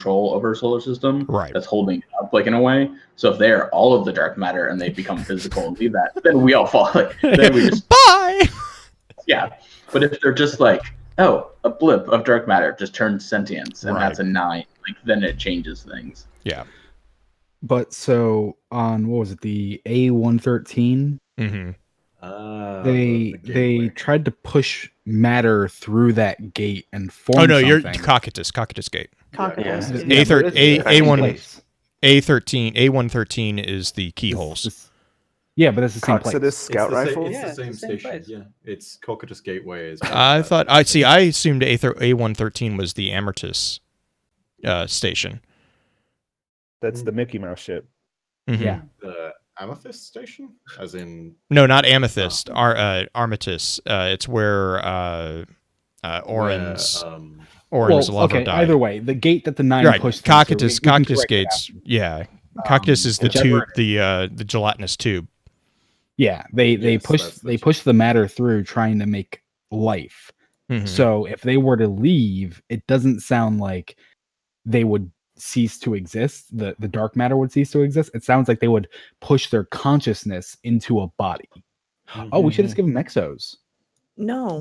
control of our solar system that's holding it up like in a way. So if they're all of the dark matter and they become physical and leave that, then we all fall. Like, then we just bye. Yeah, but if they're just like, oh, a blip of dark matter just turns sentience and that's a 9, like then it changes things. Yeah. But so on what was it, the A113? They tried to push matter through that gate and form. Oh no, something. you're Cocytus Gate. A113 is the keyholes. Yeah, but it's the same place. Cocytus scout rifle. It's the same station. Yeah, it's Cocytus Gateway. I assumed A113 was the Amethyst station. That's the Mickey Mouse ship. Yeah. The Amethyst station, as in no, not Amethyst. Armistice. It's where Orin's lover died. Either way, the gate that the 9 pushed. Cocytus gates. Yeah, Cocytus is the tube, the gelatinous tube. Yeah, they push the matter through trying to make life. So if they were to leave, it doesn't sound like they would cease to exist. The dark matter would cease to exist. It sounds like they would push their consciousness into a body. Oh, we should just give them exos. No.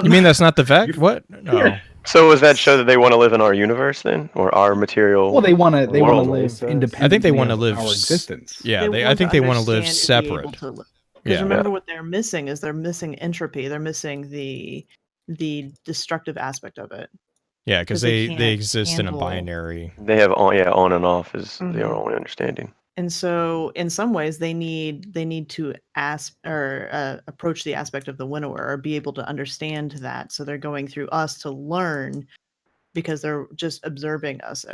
You mean that's not the fact? What? No. So does that show that they want to live in our universe then, or our material? Well, they want to live independently. I think they want to live our existence. Yeah, I think they want to live separate. Because remember what they're missing is they're missing entropy. They're missing the destructive aspect of it. Yeah, because they exist in a binary. They have on and off is their only understanding. And so, in some ways, they need to ask or approach the aspect of the winnower or be able to understand that. So they're going through us to learn, because they're just observing us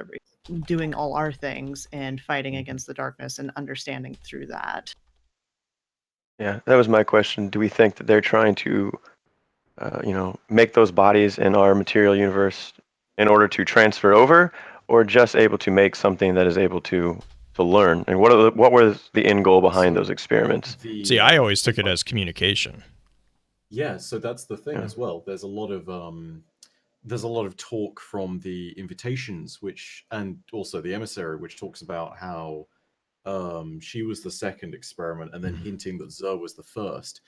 doing all our things and fighting against the darkness and understanding through that. Yeah, that was my question. Do we think that they're trying to, make those bodies in our material universe in order to transfer over, or just able to make something that is able to learn? And what was the end goal behind those experiments? See, I always took it as communication. Yeah, so that's the thing as well. There's a lot of talk from the invitations, and also the emissary, which talks about how she was the second experiment, and then hinting that Zer was the first,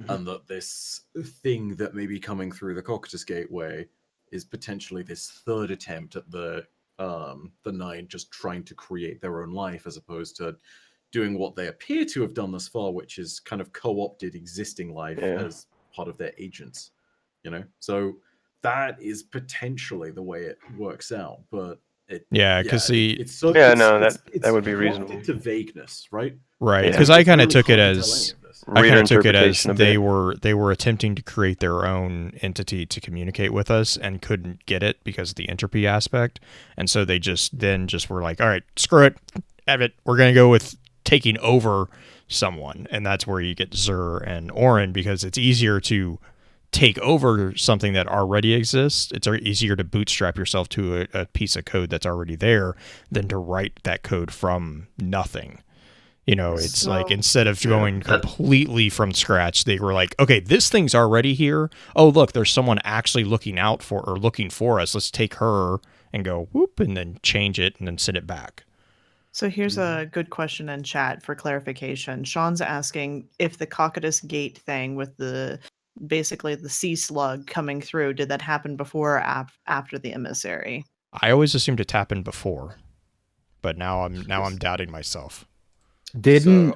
and that this thing that may be coming through the Cocytus Gateway is potentially this third attempt at the 9 just trying to create their own life, as opposed to doing what they appear to have done thus far, which is kind of co-opted existing life as part of their agents. So that is potentially the way it works out. But that would be reasonable. To vagueness, right? Right, because I kind of took it as they were attempting to create their own entity to communicate with us and couldn't get it because of the entropy aspect, and so they just were like, all right, screw it, Evan, we're gonna go with taking over someone, and that's where you get Zur and Orin, because it's easier to take over something that already exists. It's easier to bootstrap yourself to a piece of code that's already there than to write that code from nothing. It's like instead of going completely from scratch, they were like, okay, this thing's already here. Oh, look, there's someone actually looking for us. Let's take her and go whoop, and then change it and then send it back. So here's a good question in chat for clarification. Sean's asking if the Cocytus Gate thing with basically the sea slug coming through, did that happen before or after the emissary? I always assumed it happened before, but now I'm doubting myself. Didn't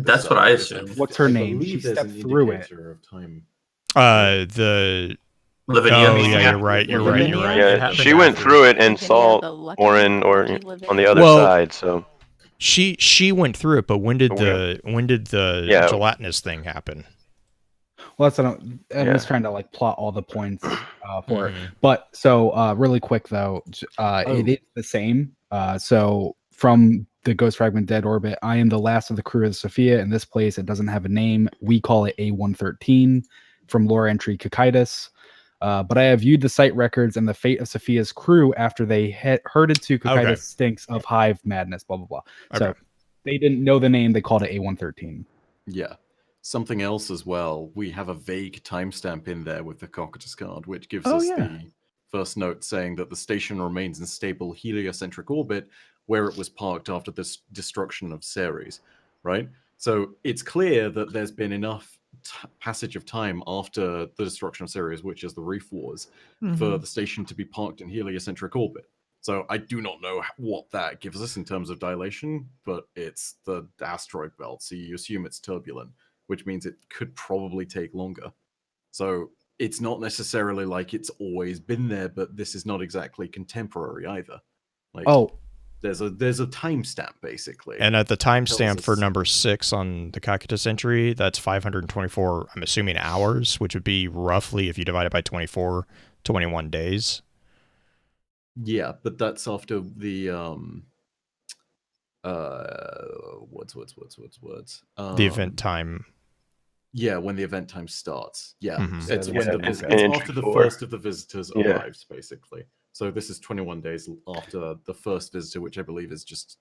that's what I assume. What's her name? She stepped through it. Of time. The Lavinia. Oh yeah, you're right. Yeah, she went through it and saw Orin on the other side. So she went through it, but when did the gelatinous thing happen? Well, that's what I'm just trying to like plot all the points for it. But so really quick though, it is the same. So from the Ghost Fragment Dead Orbit, I am the last of the crew of the Sophia. In this place, it doesn't have a name. We call it A113 from lore entry Cocytus. But I have viewed the site records and the fate of Sophia's crew after they herded to Cocytus stinks of hive madness, blah, blah, blah. So they didn't know the name. They called it A113. Yeah. Something else as well. We have a vague timestamp in there with the Cocytus card, which gives us the first note saying that the station remains in stable heliocentric orbit where it was parked after the destruction of Ceres, right? So it's clear that there's been enough passage of time after the destruction of Ceres, which is the Reef Wars, for the station to be parked in heliocentric orbit. So I do not know what that gives us in terms of dilation, but it's the asteroid belt, so you assume it's turbulent, which means it could probably take longer. So it's not necessarily like it's always been there, but this is not exactly contemporary either. Like, there's a timestamp basically. And at the timestamp for number 6 on the Cocytus entry, that's 524, I'm assuming, hours, which would be roughly, if you divide it by 24, 21 days. Yeah, but that's after the words. The event time. Yeah, when the event time starts. Yeah, it's when it's after the first of the visitors arrives, basically. So this is 21 days after the first visitor, which I believe is just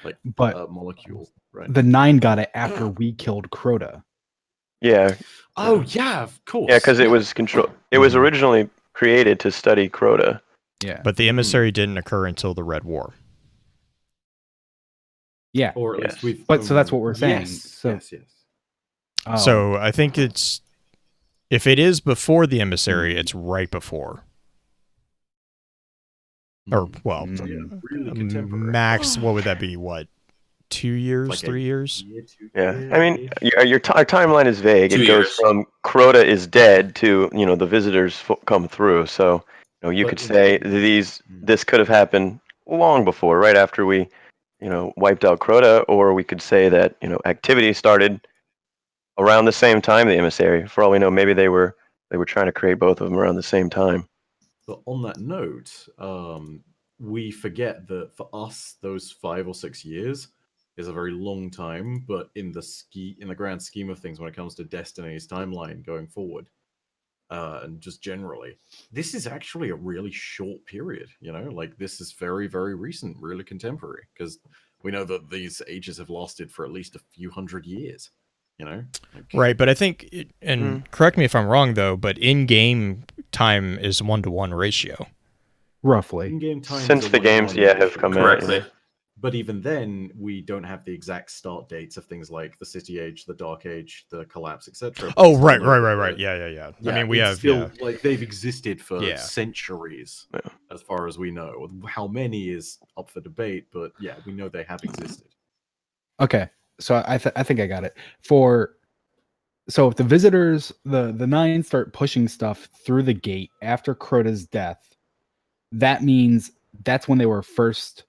like a molecule, right? The 9 got it after we killed Crota. Yeah. Oh yeah, of course. Yeah, because it was It was originally created to study Crota. Yeah. But the emissary didn't occur until the Red War. Yeah. Or at least we've. But so that's what we're saying. Yes. So I think if it is before the emissary, it's right before. Or really contemporary. Max, what would that be? What, 2 years, Like 3 years? Yeah, I mean, our timeline is vague. 2 It goes years. from Crota is dead to the visitors come through. So you could say this could have happened long before, right after we wiped out Crota, or we could say that activity started around the same time the emissary. For all we know, maybe they were trying to create both of them around the same time. But on that note, we forget that for us, those 5 or 6 years is a very long time. But in the grand scheme of things, when it comes to Destiny's timeline going forward, and just generally, this is actually a really short period. Like this is very, very recent, really contemporary, because we know that these ages have lasted for at least a few hundred years. Right, but I think, and correct me if I'm wrong though, but in-game time is 1-to-1 ratio. Roughly. In-game time Since the games, have come correctly. out. But even then, we don't have the exact start dates of things like the City Age, the Dark Age, the Collapse, etc. Oh, right. Yeah. I mean, we have still like they've existed for centuries, as far as we know. How many is up for debate, but yeah, we know they have existed. Okay, so I think I got it. So if the visitors, the 9 start pushing stuff through the gate after Crota's death, that means that's when they were first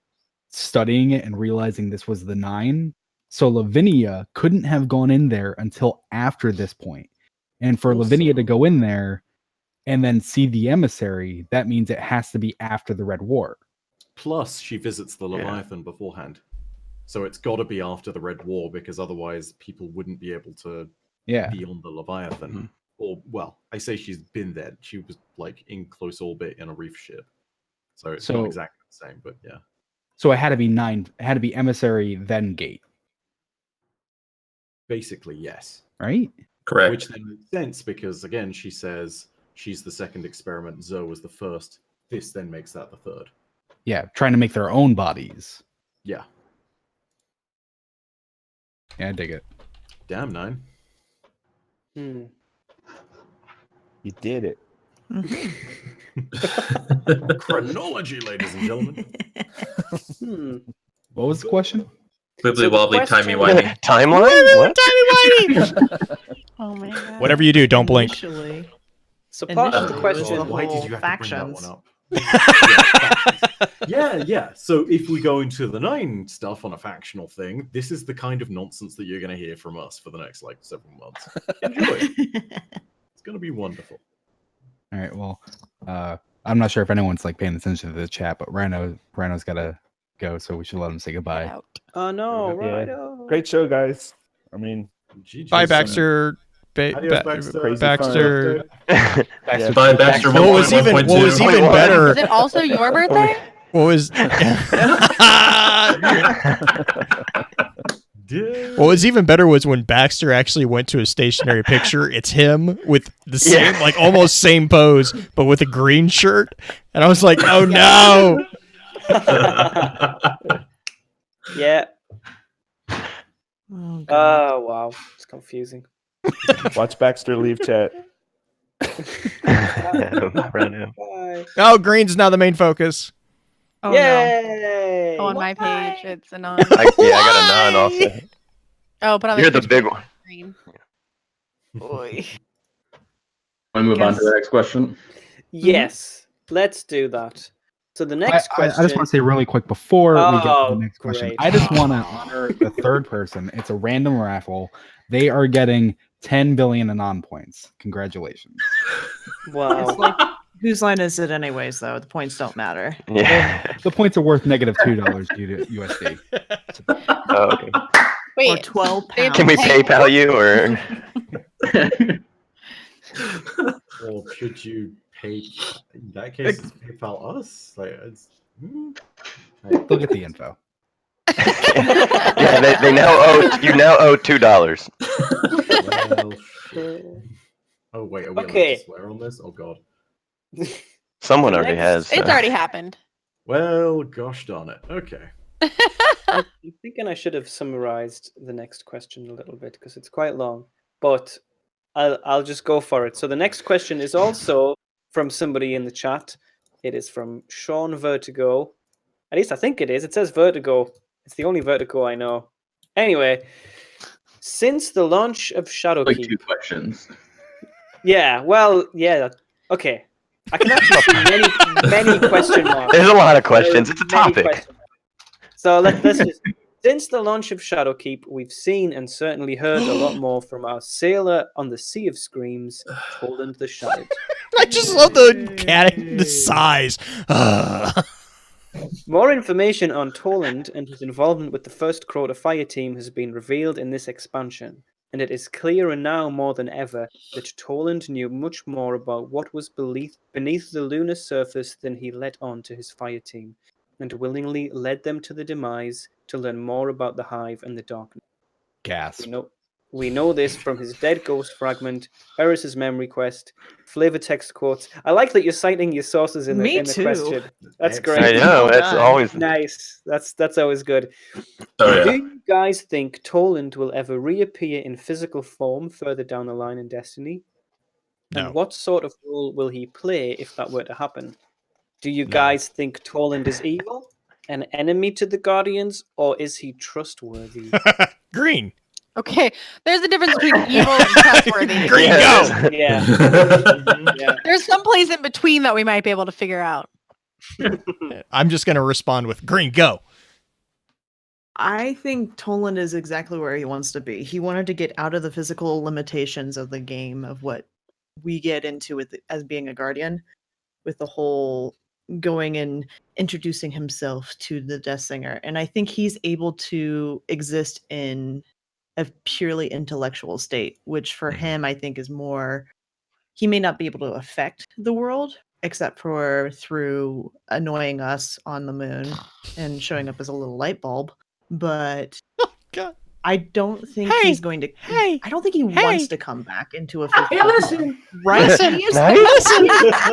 studying it and realizing this was the 9. So Lavinia couldn't have gone in there until after this point. And for Lavinia to go in there and then see the emissary, that means it has to be after the Red War. Plus, she visits the Leviathan beforehand. So it's got to be after the Red War, because otherwise people wouldn't be able to be on the Leviathan. Mm-hmm. Or, well, I say she's been there. She was like in close orbit in a reef ship. So it's not exactly the same, but yeah. So it had to be 9. It had to be emissary, then gate. Basically, yes. Right? Correct. Which then makes sense because, again, she says she's the second experiment, Zoe was the first. This then makes that the third. Yeah, trying to make their own bodies. Yeah. Yeah, I dig it. Damn, 9. You did it. Chronology, ladies and gentlemen. What was the question? Wibbly wobbly, timey-wimey. Timeline? What? Timey-wimey! Oh my god. Whatever you do, don't blink. So part of the question... Why did you have to bring that one up? Yeah. So if we go into the 9 stuff on a factional thing, this is the kind of nonsense that you're going to hear from us for the next several months. Enjoy. It's going to be wonderful. All right. Well, I'm not sure if anyone's paying attention to the chat, but Rhino's got to go, so we should let him say goodbye. Oh no, Yeah. right. Great show, guys. I mean, bye, Baxter. Baxter. Baxter. Bye, Baxter. What was even better? Is it also your birthday? What was what was even better was when Baxter actually went to a stationary picture. It's him with the same, almost same pose, but with a green shirt. And I was like, oh no. Yeah. Oh, wow. It's confusing. watch Baxter leave chat. Bye. Oh, green's now the main focus. Oh, Yay! Oh, on my page, it's a non. I got a 9 also. Oh, but on You're the Twitch big page, one. green. Boy. Want to move on to the next question? Yes, let's do that. So the next question... I just want to say really quick before we get to Oh, the next question. great. I just want to honor the third person. It's a random raffle. They are getting 10 billion Anon points. Congratulations. Wow. It's like, whose line is it anyways, though? The points don't matter. Yeah. The points are worth negative $2 USD. Oh, okay. Or Wait, 12 they- pounds. Can we PayPal you or? Or should you pay? In that case, it's PayPal us. They'll get the info. Yeah, they now owe you $2. Well, shit. Oh wait, are we allowed to swear on this? Oh god. Someone already has. It's already happened. Well, gosh darn it. Okay. I'm thinking I should have summarized the next question a little bit because it's quite long, but I'll just go for it. So the next question is also from somebody in the chat. It is from Sean Vertigo. At least I think it is. It says Vertigo. It's the only Vertigo I know. Anyway, since the launch of Shadowkeep... Like 2 questions. Yeah, well, yeah. Okay. I can actually see many question marks. There's a lot of questions. It's a topic. So let's just... Since the launch of Shadowkeep, we've seen and certainly heard a lot more from our sailor on the Sea of Screams, Toland the Shattered. I just love the size. More information on Toland and his involvement with the First Crota Fire Team has been revealed in this expansion, and it is clearer now more than ever that Toland knew much more about what was beneath the lunar surface than he let on to his fire team, and willingly led them to the demise to learn more about the Hive and the Darkness. Gas. We know this from his Dead Ghost fragment, Eris's memory quest, flavor text quotes. I like that you're citing your sources in the question. That's great. I know, it's always nice. That's always good. Oh, yeah. Do you guys think Toland will ever reappear in physical form further down the line in Destiny? No. And what sort of role will he play if that were to happen? Do you guys think Toland is evil, an enemy to the Guardians, or is he trustworthy? Green. Okay, there's a difference between evil and trustworthy. Green, go! Yeah. There's some place in between that we might be able to figure out. I'm just going to respond with green, go. I think Toland is exactly where he wants to be. He wanted to get out of the physical limitations of the game, of what we get into with as being a Guardian, with the whole going and introducing himself to the Death Singer. And I think he's able to exist in a purely intellectual state, which for him, I think is more, he may not be able to affect the world except for through annoying us on the moon and showing up as a little light bulb. But God. I don't think he's going to. I don't think he wants to come back into a 50. Listen, Right? Listen, He is- nice.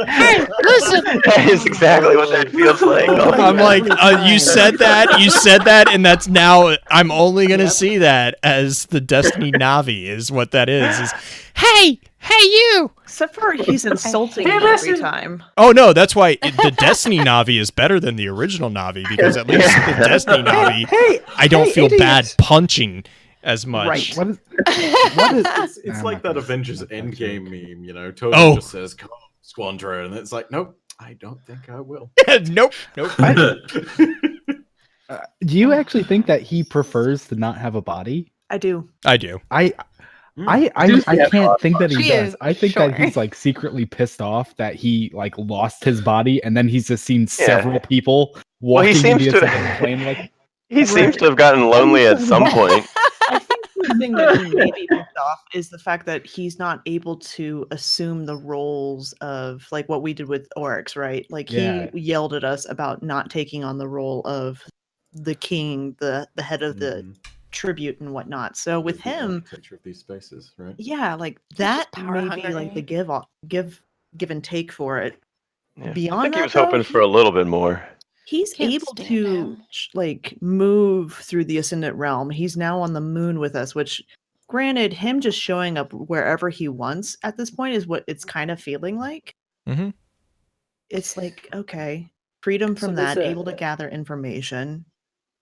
Hey, listen. That is exactly what that feels like. Oh, I'm yeah. like, you said that, and that's now. I'm only gonna see that as the Destiny Navi is what that is. Hey, you. Except for he's insulting me every time. Oh no, that's why the Destiny Navi is better than the original Navi, because at least the Destiny Navi, I don't feel bad punching as much. Right. What is? It's Oh like my that gosh, Avengers I'm not Endgame touching. meme, you know. Tony Oh. just says, "Come on, Squandro," and it's like, nope, I don't think I will. Nope. Do you actually think that he prefers to not have a body? I do. I do. I can't think that he She does. is, I think that he's like secretly pissed off that he like lost his body, and then he's just seen several people Well, he walking seems into to. a plane. Like He seems to have gotten lonely at some point. I think the thing that he may be pissed off is the fact that he's not able to assume the roles of like what we did with Oryx, right? Like Yeah. he yelled at us about not taking on the role of the king, the head of the tribute and whatnot. So with The him, architecture of these spaces, right? yeah, like that power may be hungry. like the give and take for it. Yeah. I Beyond think he that, was hoping though, for a little bit more. he's Can't able stand to him. like move through the ascendant realm. He's now on the moon with us, which granted, him just showing up wherever he wants at this point is what it's kind of feeling like. Mm-hmm. It's like, okay, freedom from So that, there's a- able to gather information.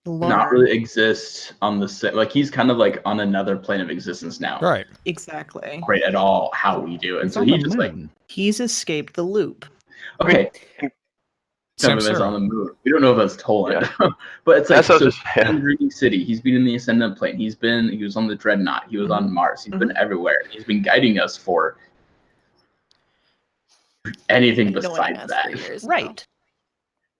Not really exists on the set. Like he's kind of like on another plane of existence now. Right. Exactly. Right at all how we do. And he's so on he the just like, moon. He's escaped the loop. okay, some of Samsara. it's on the moon. We don't know if that's Toland, Yeah. but it's like That's what so I was just- yeah. in Dreaming City. He's been in the Ascendant Plane. He was on the Dreadnought. He was on Mars. He's been everywhere. He's been guiding us for anything Annoying besides us that. for years now. Right.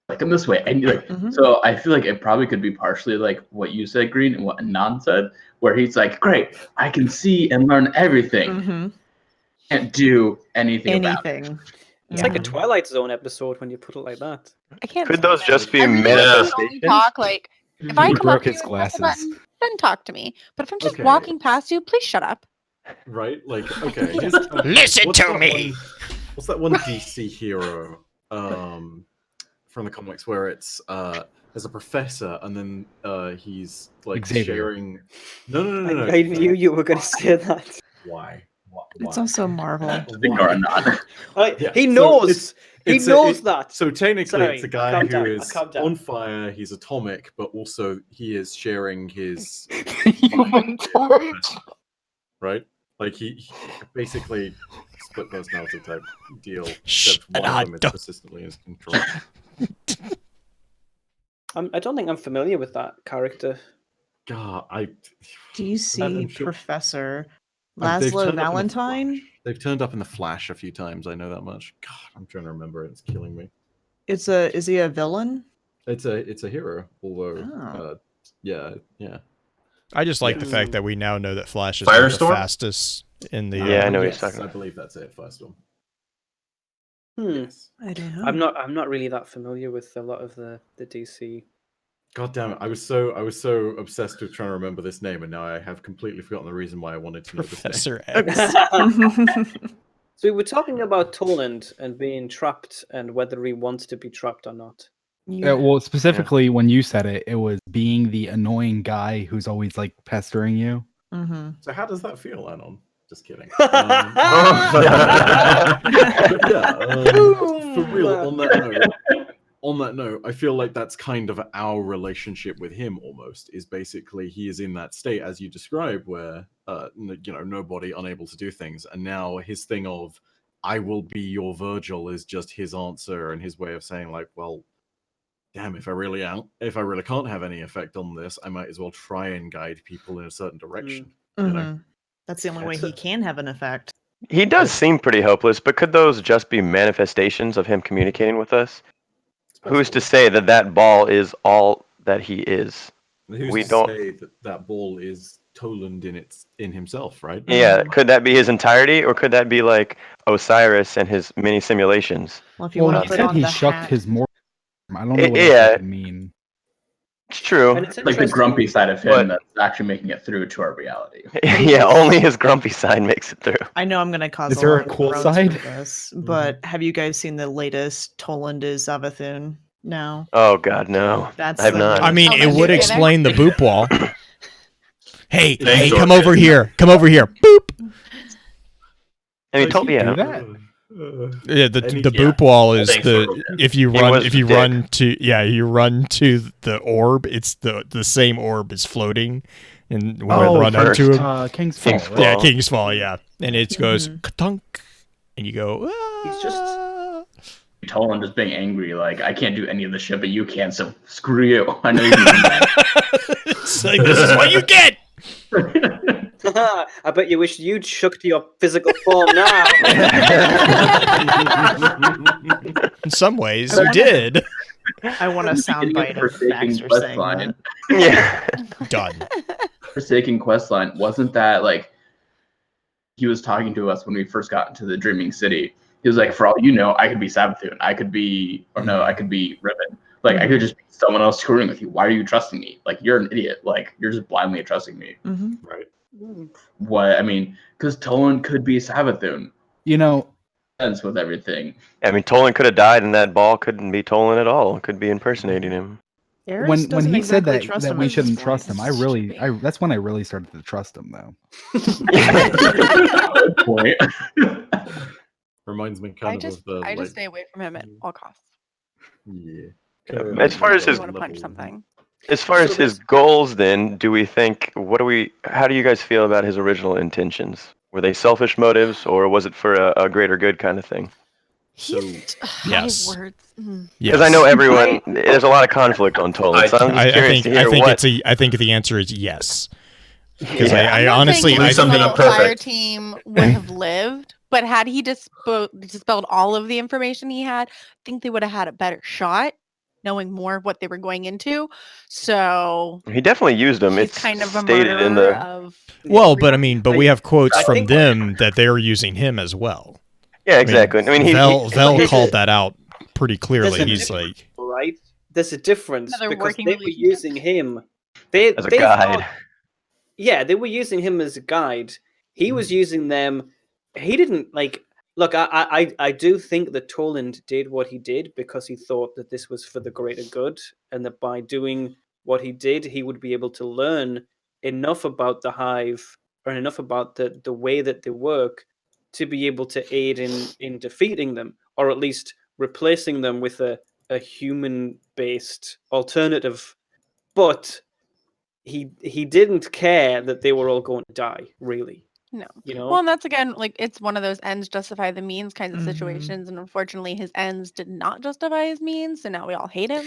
Like come this way, and like so. I feel like it probably could be partially like what you said, Green, and what Anon said, where he's like, "Great, I can see and learn everything. Can't do anything about it." It's like a Twilight Zone episode when you put it like that. I can't. Could stand those him. just be I really can only manifestations? talk like if I He come up broke to his you and press a glasses. button, then talk to me. But if I'm just Okay. walking past you, please shut up. Right? Like, okay. here's, Listen what's to that me. What's that one DC hero from the comics where it's there's a professor and then he's like Xavier. sharing. No. I knew you were going to say that. Why? It's also Marvel. Ignore Anon. Yeah, He so knows. He it's knows that. So technically, Sorry, it's a guy calm who down, is calm down. on fire. He's atomic, but also he is sharing his Human Torch. right. Like he basically split personality type deal. Shh, Except one I of them is don't- persistently in control. I don't think I'm familiar with that character. God, DC I'm sure- Professor they've Laszlo turned up in the Valentine. Flash. They've turned up in the Flash a few times. I know that much. God, I'm trying to remember it. It's killing me. Is he a villain? It's a hero, although Oh. yeah. I just like the Yes. fact that we now know that Flash is not the Firestorm? fastest in the. Yeah, I know what he's Yes, talking I about. believe that's it. Firestorm. Yes. I don't know. I'm not really that familiar with a lot of the DC. God damn it! I was so obsessed with trying to remember this name, and now I have completely forgotten the reason why I wanted to know this name. Professor X. So we were talking about Toland and being trapped and whether he wants to be trapped or not. Well, specifically when you said it, it was being the annoying guy who's always like pestering you. So how does that feel, Anon? Just kidding. For real, on that note, I feel like that's kind of our relationship with him almost, is basically he is in that state as you describe where nobody, unable to do things, and now his thing of I will be your Virgil is just his answer and his way of saying like, well, damn, if I really can't have any effect on this, I might as well try and guide people in a certain direction. You know? That's the only way he can have an effect. He does seem pretty hopeless, but could those just be manifestations of him communicating with us? who's to say that that ball is all that he is? Who's We to don't. say that that ball is Toland in himself, right? Yeah, could that be his entirety, or could that be like Osiris and his mini simulations? Well, if you Well, want he to put said on he the shucked hat, his more. I don't know what else Yeah, that could mean. it's true. And it's Like the interesting. grumpy side of him But- that's actually making it through to our reality. Yeah, only his grumpy side makes it through. I know I'm going to cause Is a there lot a of cool roast side? with this, but have you guys seen the latest Toland is Zavathun now? Oh God, no. That's I have the not. I mean, Oh, it my would goodness. explain the boop wall. Hey, Thanks, hey, come Orchid. over here. Come over here. Boop. I mean, Does he yeah. do that? Yeah, the Any- boop wall is Thanks, the Orchid. if you He run was if you the run to you run to the orb, it's the same orb is floating, and when Oh, you run first. into him, King's Fall. King's right? yeah, Fall. King's Fall, yeah, and it goes Mhm. ka-tunk, and you go. He's just- "Ah." Toland just being angry, like, I can't do any of this shit, but you can, so screw you. I know you can do that. It's like, this is what you get. I bet you wish you'd shook to your physical form now. In some ways, I you wanna- did. I want a Beginning soundbite of Forsaken Baxter quest saying line. that. Yeah. Done. Forsaken quest line, wasn't that like he was talking to us when we first got into the Dreaming City? He was like, for all you know, I could be Savathun. I could be, or no, I could be Riven. Like, I could just be someone else screwing with you. Why are you trusting me? Like, you're an idiot. Like, you're just blindly trusting me. Mhm. Right. What? I mean, because Toland could be Savathun. You know, Sense with everything. I mean, Toland could have died, and that ball couldn't be Toland at all. It could be impersonating him. Eris when doesn't he said exactly that trust that him we at this shouldn't point. trust him, that's when I really started to trust him, though. Good point. Reminds me kind of the I just like, stay away from him at all costs. yeah. As far as I his want to punch something. As far as his goals, then, do we think? How do you guys feel about his original intentions? Were they selfish motives, or was it for a greater good kind of thing? So Yes. My words. Mm. Because I know everyone. There's a lot of conflict on Toland, so I'm just I curious think to hear I think what. I think the answer is yes. Because Yeah. I I'm not honestly saying I the something up Fire perfect. team would have lived, but had he dispelled all of the information he had, I think they would have had a better shot, knowing more of what they were going into. So He definitely used them. he's It's kind of a stated in murderer the. of. well, but I mean, but we have quotes I from think- them that they're using him as well. Yeah, exactly. I mean, Vel there's called a- that out pretty clearly. there's a He's difference, like, right? There's a difference Another because working they were relationship. using him. They as a they guide. thought- yeah, they were using him as a guide. He was using them. He didn't like. Look, I do think that Toland did what he did because he thought that this was for the greater good, and that by doing what he did, he would be able to learn enough about the hive or enough about the way that they work to be able to aid in defeating them, or at least replacing them with a human based alternative. But he didn't care that they were all going to die, really. No. You know? Well, and that's again, like, it's one of those ends justify the means kinds of Mhm. situations, and unfortunately, his ends did not justify his means, so now we all hate him.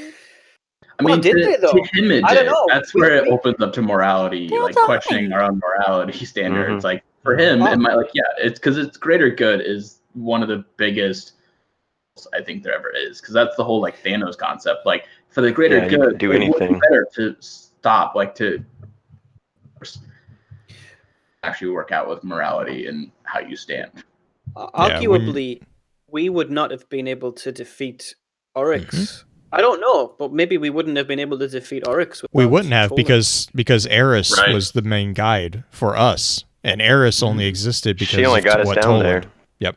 I Well, mean, did to, they, though? to him it I don't did. know. That's We- where it we- opens up to morality, They all like questioning died. our own morality standards. Mhm. Like for him, Oh. it might like it's because it's greater good is one of the biggest I think there ever is, because that's the whole like Thanos concept. Like for the greater Yeah, you good, can do it would be anything. better to stop, like to actually work out with morality and how you stand. Arguably, we would not have been able to defeat Oryx. I don't know, but maybe we wouldn't have been able to defeat Oryx. we without wouldn't have Toland. because Eris Right. was the main guide for us, and Eris only existed because She only of got us what down Toland. there. Yep.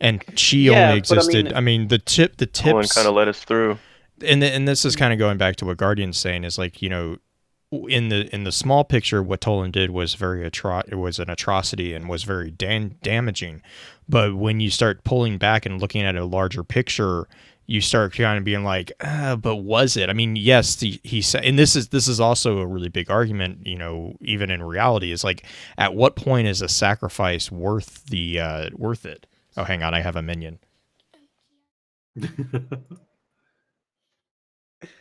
And she Yeah, only but I existed. mean- I mean, the Toland tips kind of let us through. and this is kind of going back to what Guardian's saying is like, you know, in the small picture, what Toland did was it was an atrocity and was very damaging. But when you start pulling back and looking at a larger picture, you start kind of being like, but was it? I mean, yes, he said, and this is also a really big argument, you know, even in reality, is like, at what point is a sacrifice worth it? Oh, hang on, I have a minion.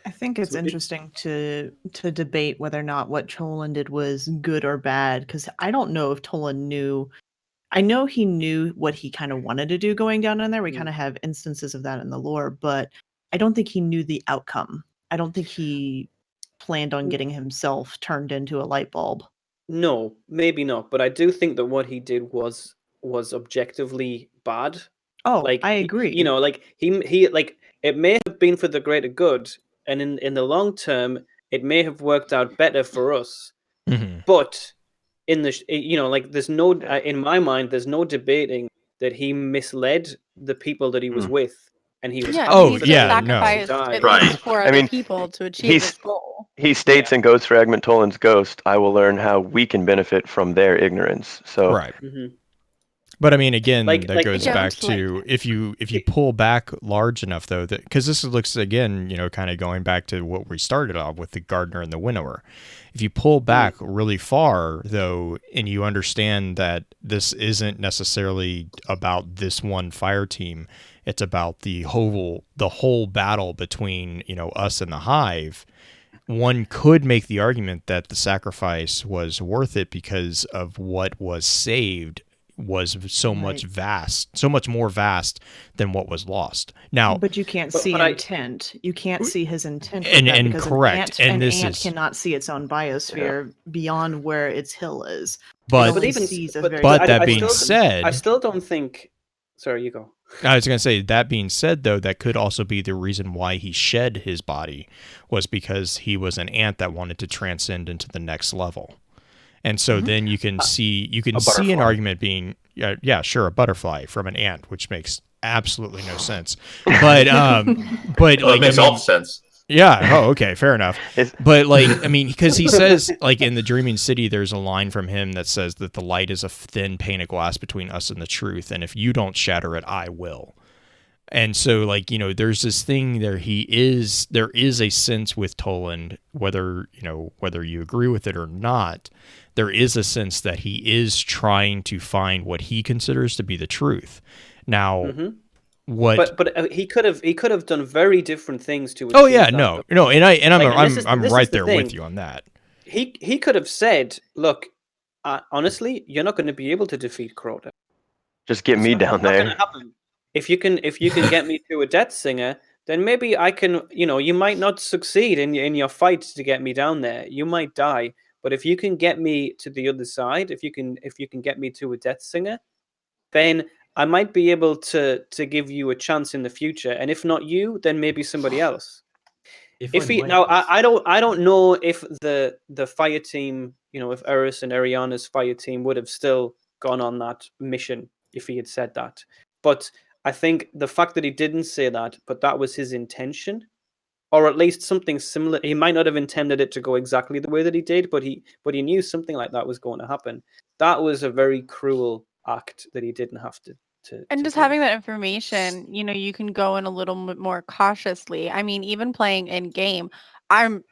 I think it's So it- interesting to debate whether or not what Toland did was good or bad, because I don't know if Toland knew. I know he knew what he kind of wanted to do going down in there. We kind of have instances of that in the lore, but I don't think he knew the outcome. I don't think he planned on getting himself turned into a light bulb. No, maybe not. But I do think that what he did was objectively bad. Oh, Like I agree. you know, like he like it may have been for the greater good, and in the long term, it may have worked out better for us. Mhm. But in the you know, like there's no in my mind, there's no debating that he misled the people that he was with, and he was Yeah, happy Oh, he for could have yeah, them no. sacrificed to die. at Right. least 4 I other mean, people to achieve he's his goal. he states in Ghost Fragment Toland's Ghost, I will learn how we can benefit from their ignorance. So Right. Mhm. But I mean, again, Like- that like- goes Don't back like to if you pull back large enough, though, that because this looks again, kind of going back to what we started off with the gardener and the winnower. If you pull back really far, though, and you understand that this isn't necessarily about this one fire team, it's about the whole battle between us and the hive. One could make the argument that the sacrifice was worth it because of what was saved was so much more vast than what was lost. Now, But you can't see intent. You can't see his intent. And- with that and because correct. An And ant, this an ant is- cannot see its own biosphere beyond where its hill is. But- It only even sees a but, very but I- that I being still- said, I still don't think. Sorry, you go. I was going to say, that being said, though, that could also be the reason why he shed his body, was because he was an ant that wanted to transcend into the next level. And so then you can see an argument being, yeah, sure, a butterfly from an ant, which makes absolutely no sense. But it makes all sense. Yeah. Oh, okay. Fair enough. But because he says, in the Dreaming City, there's a line from him that says that the light is a thin pane of glass between us and the truth, and if you don't shatter it, I will. And so, there's this thing there. There is a sense with Toland, whether you agree with it or not, there is a sense that he is trying to find what he considers to be the truth. Now, what? But he could have done very different things to. Oh yeah, that, no, though. and I'm This right is the there thing. with you on that. He could have said, "Look, honestly, you're not going to be able to defeat Crota. just get me down It's not there. going to happen. If you can get me to a Death Singer, then maybe I can. You might not succeed in your fight to get me down there. You might die, but if you can get me to the other side, if you can get me to a Death Singer, then I might be able to give you a chance in the future. And if not you, then maybe somebody else." I don't know if the fire team, if Eris and Ariana's fire team would have still gone on that mission if he had said that. But I think the fact that he didn't say that, but that was his intention, or at least something similar. He might not have intended it to go exactly the way that he did, but he knew something like that was going to happen. That was a very cruel act that he didn't have to. And just having that information, you can go in a little bit more cautiously. I mean, even playing in game, I'm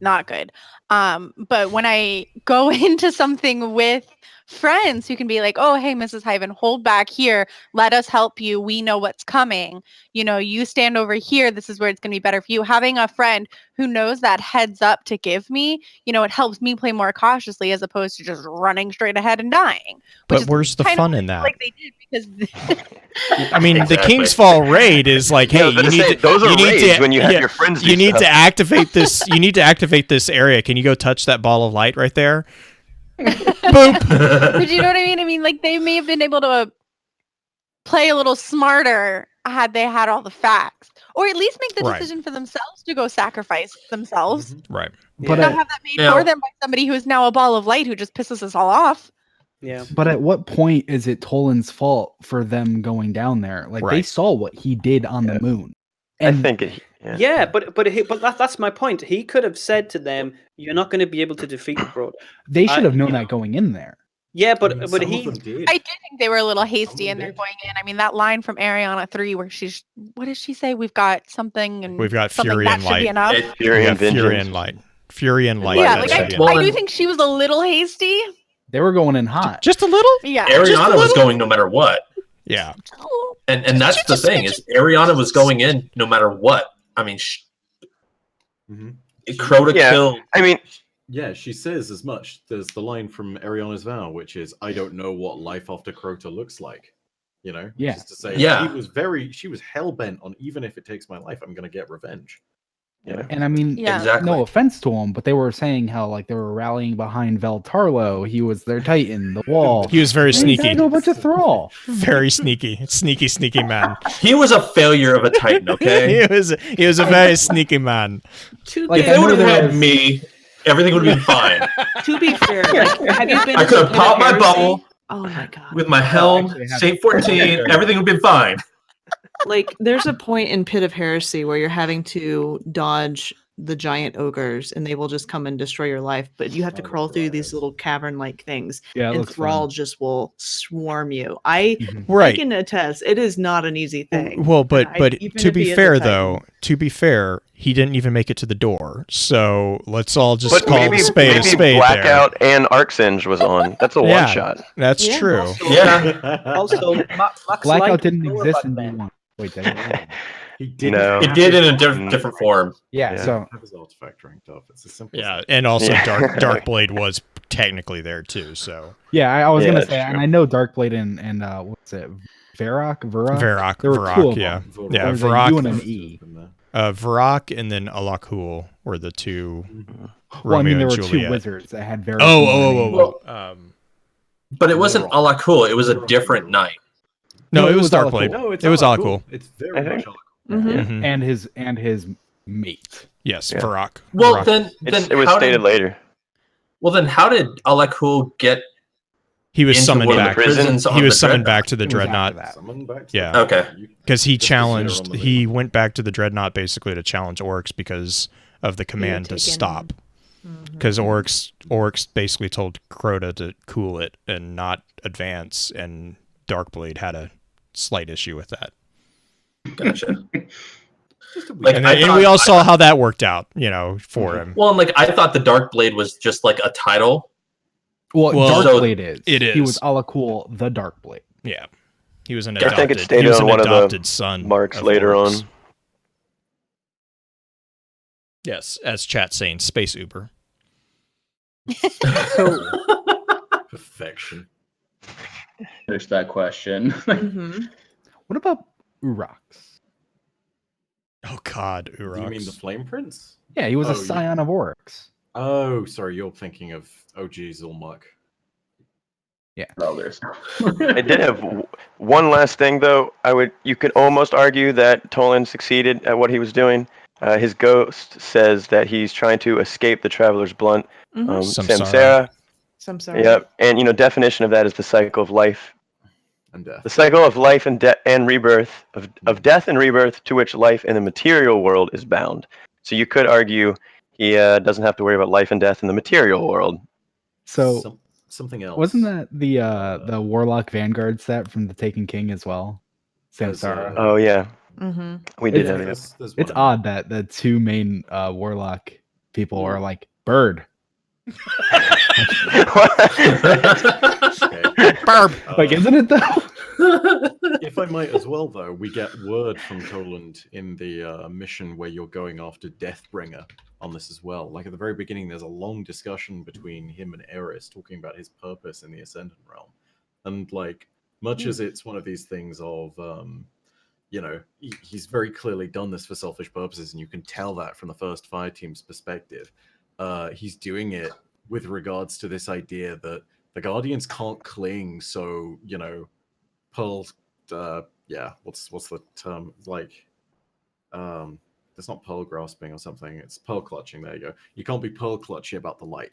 not good. But when I go into something with friends who can be like, "Oh, hey, Mrs. Hyven, hold back here. Let us help you. We know what's coming. You stand over here. This is where it's going to be better for you." Having a friend who knows that heads up to give me, it helps me play more cautiously as opposed to just running straight ahead and dying. But where's the fun in that? Like they did because I mean, Exactly. the King's Fall raid is like, hey, you need to. Those are you need raids to, when you have your friends do You need stuff. to activate this. You need to activate this area. Can you go touch that ball of light right there? Boop. But you know what I mean? I mean, like they may have been able to play a little smarter had they had all the facts, or at least make the Right. decision for themselves to go sacrifice themselves. Right. But Not have that made for them by somebody who is now a ball of light who just pisses us all off. Yeah. But at what point is it Toland's fault for them going down there? Like they Right. saw what he did on the moon. I And think Yeah, but that's my point. He could have said to them, "You're not going to be able to defeat Crota." they should have known that going in there. Yeah, but some of he. them did. I do think they were a little hasty in their going in. I mean, that line from Ariana 3 where she's, what does she say? We've got something and We've got something fury that and should be light. enough. Fury and Fury vengeance. and light. Fury and light. Yeah, that like should be I enough. do think she was a little hasty. They were going in hot. Just a little. Yeah. Ariana was going no matter what. Yeah. And that's the thing is Ariana was going in no matter what. I mean, Crota killed. I mean, yeah, she says as much. There's the line from Ariana's vow, which is, "I don't know what life after Crota looks like." You know, Yeah. just to say, Yeah. she was hell bent on, even if it takes my life, I'm going to get revenge. You know? And I mean, Exactly. no offense to him, but they were saying how like they were rallying behind Veltarlo. He was their titan, the wall. He was very And he's sneaky. got a bunch of thrall. Very sneaky. Sneaky man. He was a failure of a Titan, okay? he was a very sneaky man. Like, If they would have had me, everything would have been fine. To be fair, like, have you been? I could have popped my bubble Oh my god! with my helm, Saint 14, everything would have been fine. Like, there's a point in Pit of Heresy where you're having to dodge the giant ogres, and they will just come and destroy your life. But you have to crawl through these little cavern-like things, and thrall just will swarm you. I can attest, it is not an easy thing. Well, but to be fair though, he didn't even make it to the door. So let's all just call a spade a spade. Blackout and Arcsinge was on. That's a one shot. That's true. Also, Blackout didn't exist in D1. Wait, he did. No. It did in a different form. Yeah. So have his artifact ranked up. It's as simple. Yeah, and also Darkblade was technically there too. So yeah, I was gonna say, and I know Darkblade and what's it, Varrock. There were two of them. Yeah, There's Varrock. a U and an E. Varrock and then Alakul were the two. Well, I mean, there were Juliet. two wizards that had very. But it wasn't Alakul. It was a different knight. No, it was Darkblade. No, it was Alakul. It's very much Alakul. And his mate. Yes, Varrock. Well, Varrock. then it was stated later. Well, then how did Alakul get? He was summoned back. He was summoned back to the It was Dreadnought. after that. Yeah. Okay. Because he challenged. He went back to the Dreadnought basically to challenge Oryx because of the command to stop. Because Oryx basically told Crota to cool it and not advance, and Darkblade had a slight issue with that. Gotcha. And we all saw how that worked out, for him. Well, and I thought the Darkblade was just like a title. Well, Darkblade is. It is. He was Alakul, the Darkblade. Yeah. He was an I think it's stated on one of the son marks later Oryx. on. Yes, as chat saying, Space Uber. Perfection. There's that question. What about Urox? Oh God, Urox. Do you mean the Flame Prince? Yeah, he was a scion of Oryx. Oh, sorry, you're thinking of OG Zulmuk. Yeah. I did have one last thing though. You could almost argue that Toland succeeded at what he was doing. His ghost says that he's trying to escape the Traveler's Blunt. Samsara. Yep. And definition of that is the cycle of life and death. The cycle of life and and rebirth, of death and rebirth, to which life in the material world is bound. So you could argue he doesn't have to worry about life and death in the material world. So something else. Wasn't that the Warlock Vanguard set from the Taken King as well? Samsara. Oh yeah. We did have it. It's odd that the two main Warlock people are like bird. Like, isn't it though? If I might as well, though, we get word from Toland in the mission where you're going after Deathbringer on this as well. Like at the very beginning, there's a long discussion between him and Eris talking about his purpose in the Ascendant Realm, and like much as it's one of these things of he's very clearly done this for selfish purposes, and you can tell that from the first fire team's perspective. He's doing it with regards to this idea that the Guardians can't cling, so Pearl, what's the term? Like, it's not pearl grasping or something. It's pearl clutching. There you go. You can't be pearl clutchy about the light.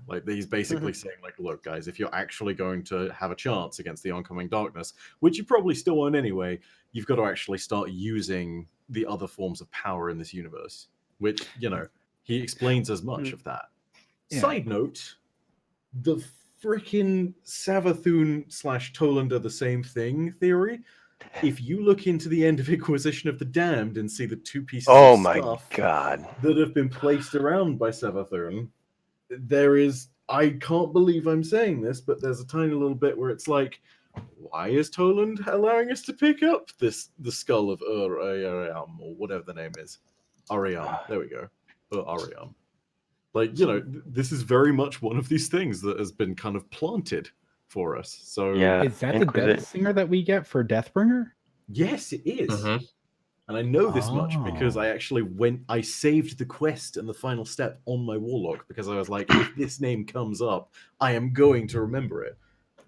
Like he's basically saying, like, look, guys, if you're actually going to have a chance against the oncoming darkness, which you probably still won't anyway, you've got to actually start using the other forms of power in this universe. Which he explains as much of that. Yeah. Side note, the freaking Savathun / Toland are the same thing theory. If you look into the end of Inquisition of the Damned and see the two pieces of stuff that have been placed around by Savathun, there is, I can't believe I'm saying this, but there's a tiny little bit where it's like, why is Toland allowing us to pick up the skull of Ariam, or whatever the name is? Ariam, there we go. Ariam. Like, this is very much one of these things that has been kind of planted for us. So Is that the Death Singer that we get for Deathbringer? Yes, it is. And I know this much because I saved the quest and the final step on my Warlock because I was like, if this name comes up, I am going to remember it.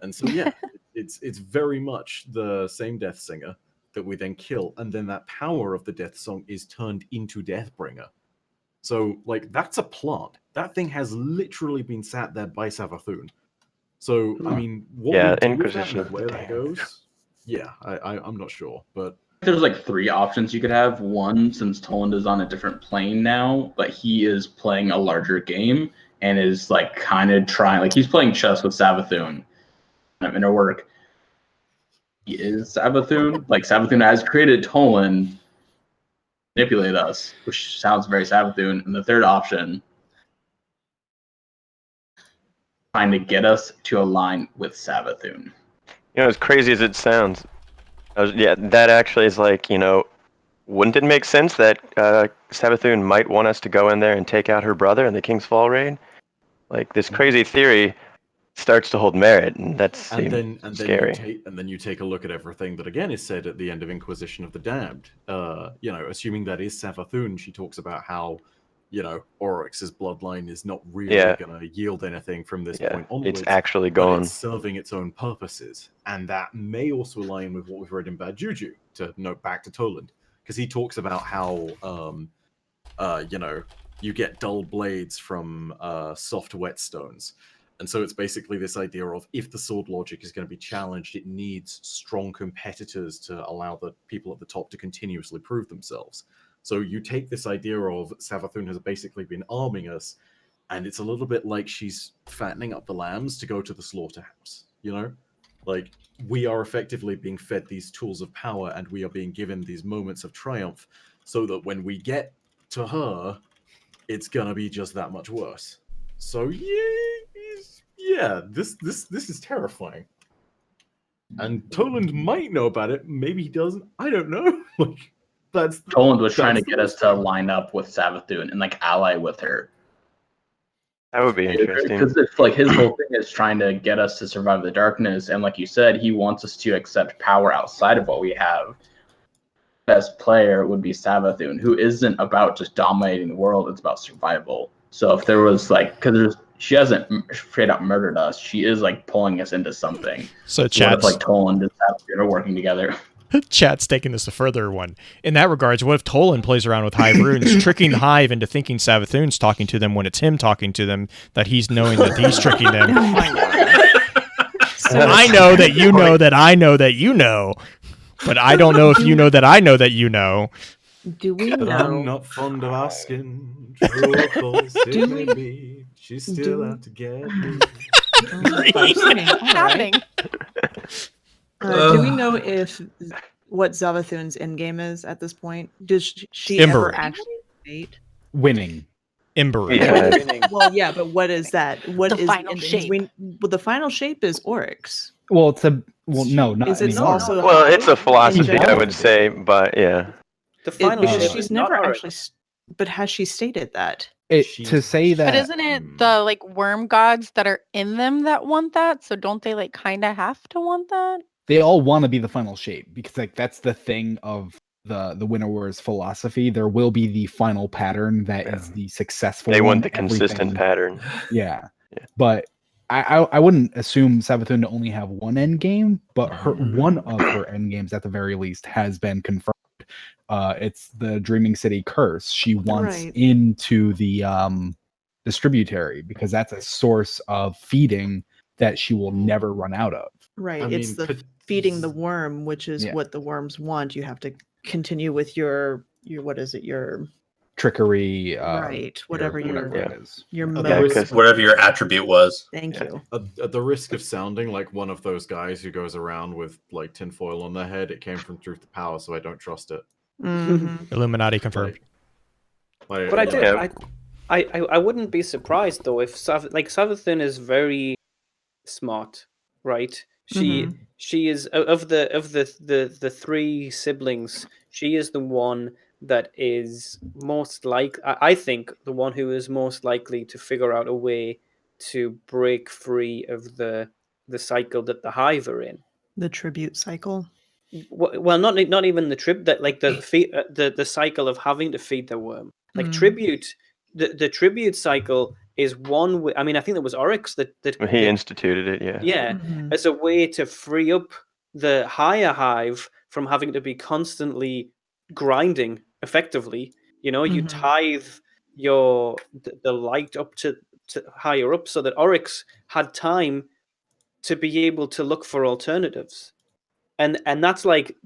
And so yeah, it's very much the same Death Singer that we then kill, and then that power of the Death Song is turned into Deathbringer. So like that's a plant. That thing has literally been sat there by Savathun. So I mean, what we do with that and where that goes, yeah, I'm not sure, but there's like 3 options you could have. One, since Toland is on a different plane now, but he is playing a larger game and is like kind of trying, like he's playing chess with Savathun. Inner work. He is Savathun. Like Savathun has created Toland, manipulate us, which sounds very Savathun. And the third option, trying to get us to align with Savathun. You know, as crazy as it sounds, that actually is like, wouldn't it make sense that Savathun might want us to go in there and take out her brother in the King's Fall raid? Like, this crazy theory starts to hold merit, and that's scary. Then you take a look at everything that again is said at the end of Inquisition of the Damned. Assuming that is Savathun, she talks about how, Oryx's bloodline is not really going to yield anything from this point onwards. It's actually gone. But it's serving its own purposes, and that may also align with what we've read in Bad Juju. To note back to Toland, because he talks about how, you get dull blades from soft whetstones. And so it's basically this idea of if the sword logic is going to be challenged, it needs strong competitors to allow the people at the top to continuously prove themselves. So you take this idea of Savathun has basically been arming us, and it's a little bit like she's fattening up the lambs to go to the slaughterhouse, Like, we are effectively being fed these tools of power, and we are being given these moments of triumph, so that when we get to her, it's gonna be just that much worse. So yeah, this is terrifying. And Toland might know about it. Maybe he doesn't. I don't know. Toland was trying to get us to line up with Savathun and like ally with her. That would be interesting. Because it's like his whole thing is trying to get us to survive the darkness, and like you said, he wants us to accept power outside of what we have. Best player would be Savathun, who isn't about just dominating the world; it's about survival. So if there was she hasn't straight up murdered us; she is like pulling us into something. So chat's what if Toland and Savathun are working together? Chat's taking this a further one. In that regards, what if Toland plays around with Hive runes, tricking the Hive into thinking Savathun's talking to them when it's him talking to them, that he's knowing that he's tricking them? Oh my God. I know that you know that I know that you know, but I don't know if you know that I know that you know. Do we know? But I'm not fond of asking. True or false, it may be. She's still out to get me. Happening. Do we know if what Savathun's endgame is at this point? Does she ever actually state? Winning. Ember. Yeah. Well, yeah, but what is that? What The is final the shape. the final shape is Oryx. Well, no, not Is it anymore. also? Well, it's a philosophy, I general? would say, but yeah. The final Because shape she's is not never Oryx. actually. But has she stated that? To say that. But isn't it the like worm gods that are in them that want that? So don't they like kind of have to want that? They all want to be the final shape because like that's the thing of the Winnower's philosophy. There will be the final pattern that is the successful. They one. want the consistent pattern. Yeah. But I wouldn't assume Savathun to only have one end game, but one of her end games at the very least has been confirmed. It's the Dreaming City curse. She wants into the distributary because that's a source of feeding that she will never run out of. Right. It's the feeding the worm, which is what the worms want. You have to continue with your what is it? Your trickery. Right. Whatever it is. Your whatever your attribute was. Thank you. At the risk of sounding like one of those guys who goes around with like tinfoil on their head, it came from Truth to Power, so I don't trust it. Mm-hmm. Illuminati confirmed. But I wouldn't be surprised though if Savathun is very smart, right? She is of the 3 siblings. She is the one that is most I think the one who is most likely to figure out a way to break free of the the cycle that the Hive are in. The tribute cycle. Well, not even the that like the cycle of having to feed the worm. Like tribute, the tribute cycle is one way. I mean, I think it was Oryx that he instituted it. Yeah. Yeah, as a way to free up the higher Hive from having to be constantly grinding effectively. You know, you tithe the light up to higher up so that Oryx had time to be able to look for alternatives. And that's like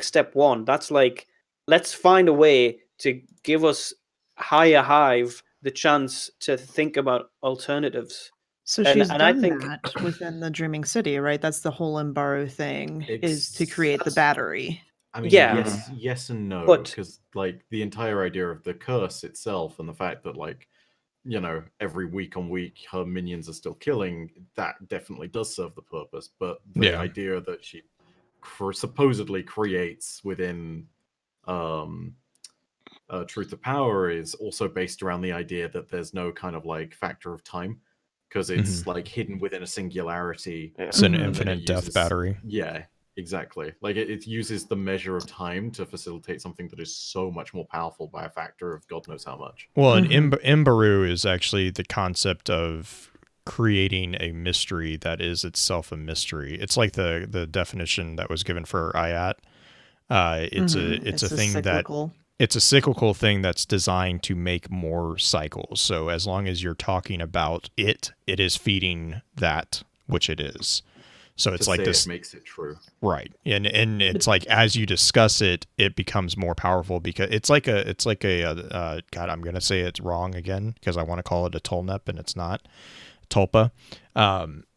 step one. That's like, let's find a way to give us higher Hive the chance to think about alternatives. So she's done that within the Dreaming City, right? That's the whole Imbaru thing, is to create the battery. I mean, Yeah. yes and no, But- because like the entire idea of the curse itself and the fact that like, you know, every week on week her minions are still killing, that definitely does serve the purpose. But the Yeah. idea that she supposedly creates within Truth to Power is also based around the idea that there's no kind of like factor of time, because it's like hidden within a singularity. It's an and then it infinite death uses- battery. Yeah, exactly. Like it uses the measure of time to facilitate something that is so much more powerful by a factor of God knows how much. Well, and Imbaru is actually the concept of creating a mystery that is itself a mystery. It's like the definition that was given for Ayat. It's a thing cyclical. it's a cyclical thing that's designed to make more cycles. So as long as you're talking about it is feeding that which it is. So it's like this makes it true, right? And it's like as you discuss it, it becomes more powerful because it's like a God, I'm gonna say it's wrong again because I want to call it a Tolnep and it's not Tulpa.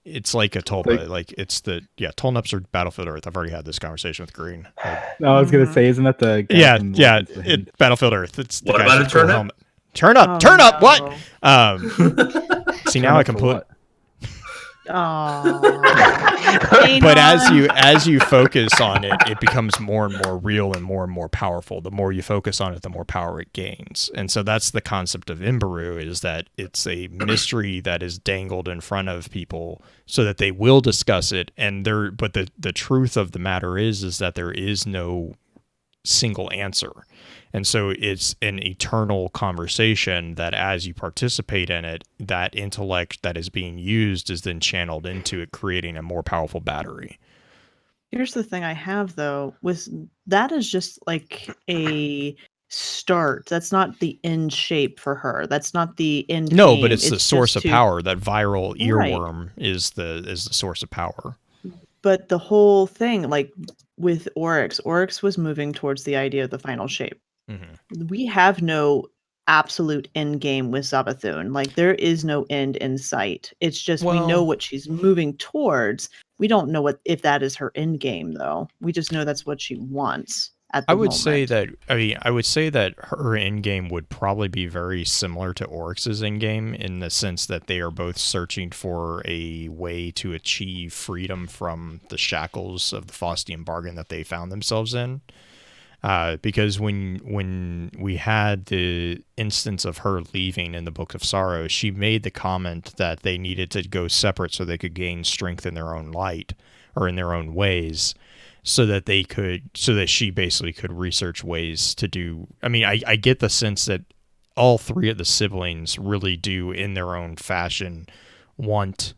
It's like a Tulpa, like it's the Tolneps are Battlefield Earth. I've already had this conversation with Green. No, I was gonna say, isn't that the guy from Battlefield Earth. It's the What guy about with a the cool turnip? helmet. Turn up, turn up. What? See, now I can put. But as you focus on it, it becomes more and more real and more powerful. The more you focus on it, the more power it gains. And so that's the concept of Imbaru, is that it's a mystery that is dangled in front of people so that they will discuss it. But the truth of the matter is that there is no single answer. And so it's an eternal conversation that as you participate in it, that intellect that is being used is then channeled into it, creating a more powerful battery. Here's the thing I have though, with that is just like a start. That's not the end shape for her. That's not the end. No, game. but it's the source of power. That viral Right. earworm is the source of power. But the whole thing, like with Oryx was moving towards the idea of the final shape. We have no absolute end game with Savathun. Like there is no end in sight. It's just we know what she's moving towards. We don't know if that is her end game though. We just know that's what she wants at the moment. I would say that her end game would probably be very similar to Oryx's end game in the sense that they are both searching for a way to achieve freedom from the shackles of the Faustian bargain that they found themselves in. Because when we had the instance of her leaving in the Book of Sorrow, she made the comment that they needed to go separate so they could gain strength in their own light or in their own ways, so that she basically could research ways to do. I mean, I get the sense that all three of the siblings really do, in their own fashion, want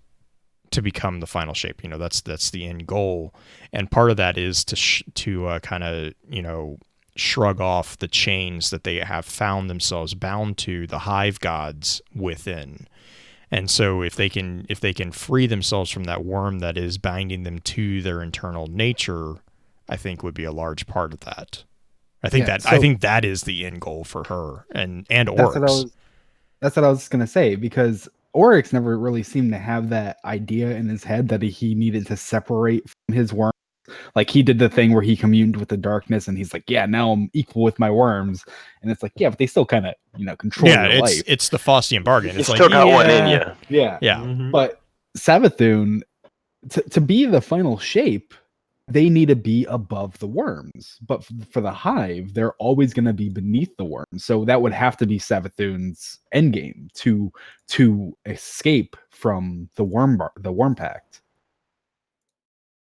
to become the final shape. You know, that's the end goal, and part of that is to kind of, you know, shrug off the chains that they have found themselves bound to, the hive gods within. And so if they can free themselves from that worm that is binding them to their internal nature, I think would be a large part of that. I think that is the end goal for her and Oryx. That's what I was gonna say, because Oryx never really seemed to have that idea in his head that he needed to separate from his worms. Like he did the thing where he communed with the darkness and he's like, yeah, now I'm equal with my worms. And it's like, yeah, but they still kind of, you know, control your life. It's the Faustian bargain. It's you still got one in you. Yeah. But Savathun, to be the final shape, they need to be above the worms. But for the hive, they're always going to be beneath the worms. So that would have to be Savathun's endgame to escape from the worm pact.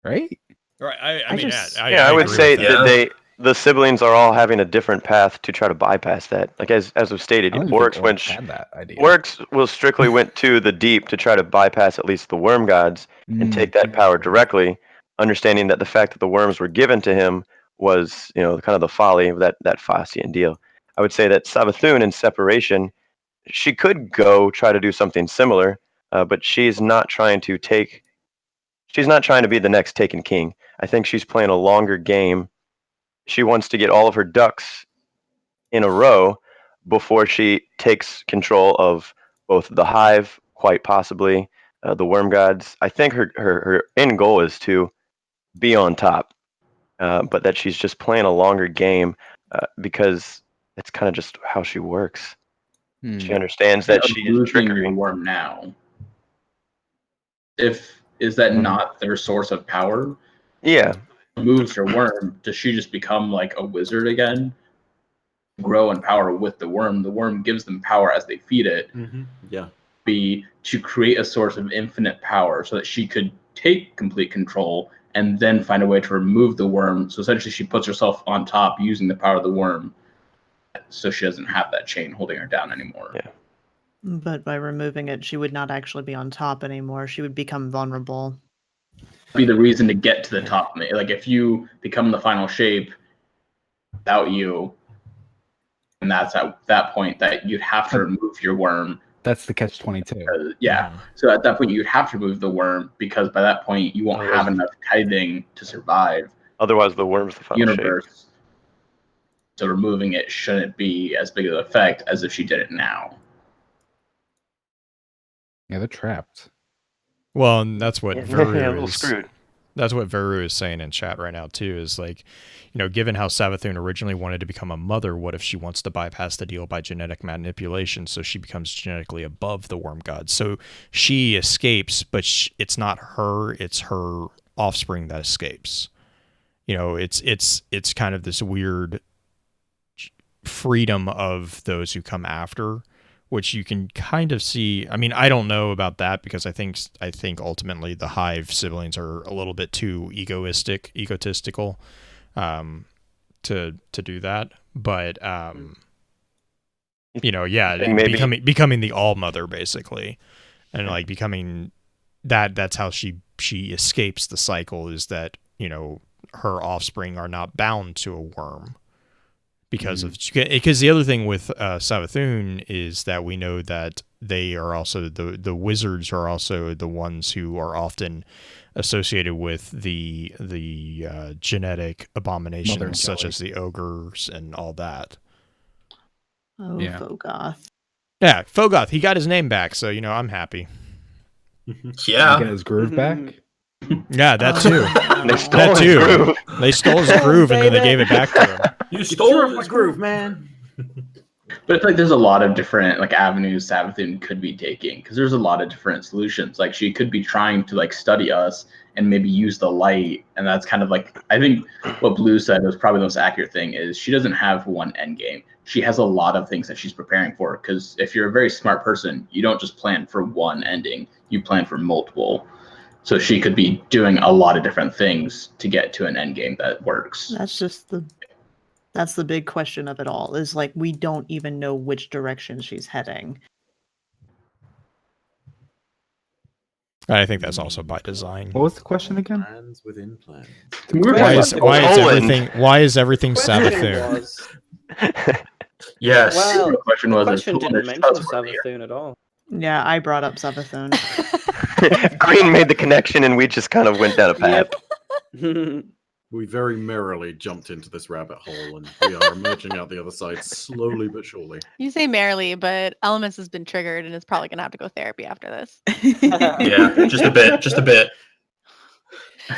right? Right. I mean, just- I would agree say with that. that the siblings are all having a different path to try to bypass that. Like as was stated, I don't even think Oryx Oryx had that idea. Oryx will strictly went to the deep to try to bypass at least the worm gods and take that power directly, understanding that the fact that the worms were given to him was, kind of the folly of that Faustian deal. I would say that Savathun in separation, she could go try to do something similar, but she's not trying to be the next Taken King. I think she's playing a longer game. She wants to get all of her ducks in a row before she takes control of both the hive, quite possibly, the worm gods. I think her end goal is to be on top, but that she's just playing a longer game because it's kind of just how she works. She understands that she is trickery. The worm now. Is that not their source of power? Yeah. Moves her worm, does she just become like a wizard again? Grow in power with the worm. The worm gives them power as they feed it. Yeah. Be to create a source of infinite power so that she could take complete control and then find a way to remove the worm. So essentially she puts herself on top using the power of the worm so she doesn't have that chain holding her down anymore. Yeah. But by removing it, she would not actually be on top anymore. She would become vulnerable. Be the reason to get to the top. Like if you become the final shape without you, and that's at that point that you'd have to remove your worm. That's the catch-22. Yeah. So at that point, you'd have to remove the worm because by that point you won't have enough tithing to survive. Otherwise, the worm's the final universe. Shape. So removing it shouldn't be as big of an effect as if she did it now. Yeah, they're trapped. Well, and that's what Veru a little screwed. That's what Veru is saying in chat right now too. Is like, given how Savathun originally wanted to become a mother, what if she wants to bypass the deal by genetic manipulation, so she becomes genetically above the worm god? So she escapes, but it's not her; it's her offspring that escapes. It's kind of this weird freedom of those who come after, which you can kind of see. I mean, I don't know about that because I think ultimately the hive siblings are a little bit too egotistical to do that. But becoming the all mother basically, and like becoming that's how she escapes the cycle, is that her offspring are not bound to a worm. Because the other thing with Savathun is that we know that they are also the wizards are also the ones who are often associated with the genetic abominations such as the ogres and all that. Oh, yeah. Fogoth. Yeah, Fogoth. He got his name back, so I'm happy. Yeah, get his groove back. Yeah, that too. They stole his groove. They stole his groove and then they gave it back to him. You stole my groove, man. But it's like there's a lot of different avenues Savathun could be taking, because there's a lot of different solutions. Like she could be trying to study us and maybe use the light, and that's kind of I think what Blue said was probably the most accurate thing is she doesn't have one end game. She has a lot of things that she's preparing for, because if you're a very smart person, you don't just plan for one ending, you plan for multiple. So she could be doing a lot of different things to get to an end game that works. That's the big question of it all, is we don't even know which direction she's heading. I think that's also by design. What was the question again? Plans within plans. Why is everything Savathun? Yes. Well, the question didn't mention Savathun at all. Yeah, I brought up Savathun. Green made the connection, and we just kind of went down a path. Yep. We very merrily jumped into this rabbit hole, and we are emerging out the other side slowly but surely. You say merrily, but Elemis has been triggered and is probably going to have to go therapy after this. Yeah, just a bit. She's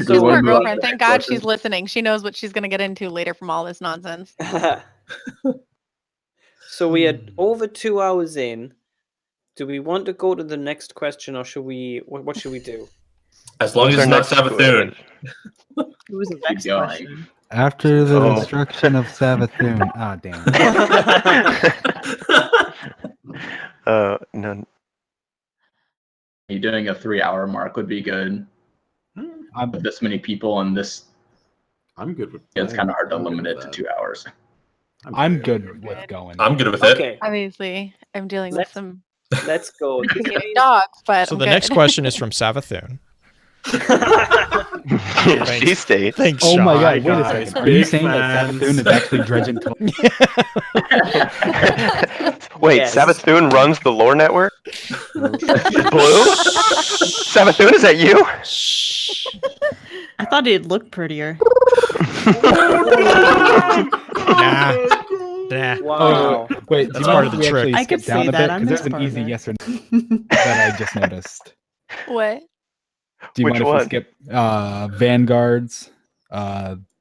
poor girlfriend. Thank God she's listening. She knows what she's going to get into later from all this nonsense. So we are over 2 hours in. Do we want to go to the next question, or should we? What should we do? As long as it's not Savathun. Who was the next question? After the destruction of Savathun. Ah, damn. None. You doing a 3-hour mark would be good. this many people and this. I'm good with. It's kind of hard to I'm good limit with it to that. 2 hours. I'm good with going. I'm good with it. Okay, Obviously, I'm dealing with some let's go. competing dogs, but So I'm the good. next question is from Savathun. She states. Thanks, Oh my Hi, god! Wait a guys, second. Are you big saying fans. that Savathun is actually dredging? Wait, Yes. Savathun runs the lore network? Blue? Savathun, is that you? I thought he'd look prettier. Nah. Nah. Wow. Wait, do That's you part mind of if the we trick. actually I could skip down say a that. bit? I'm Because there's an Miss easy Barber. yes or no that I just noticed. What? Do you Which mind if one? we skip Vanguards?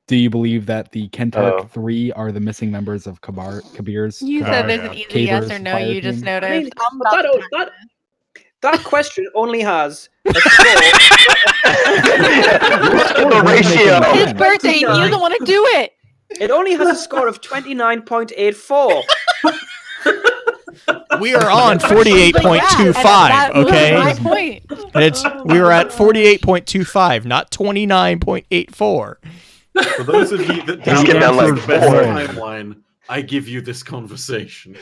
Do you believe that the Kentark Oh. 3 are the missing members of Kabir's? You said there's an easy yes or Caber's no. fire You just team? I noticed. mean, I'm but about to talk. that question only has a score. The ratio. His birthday. He doesn't want to do it. It only has a score of 29.84. We are on 48.25, That was okay? my point. We were at 48.25, not 29.84. For those of you that He's getting down like the best 4. timeline, I give you this conversation.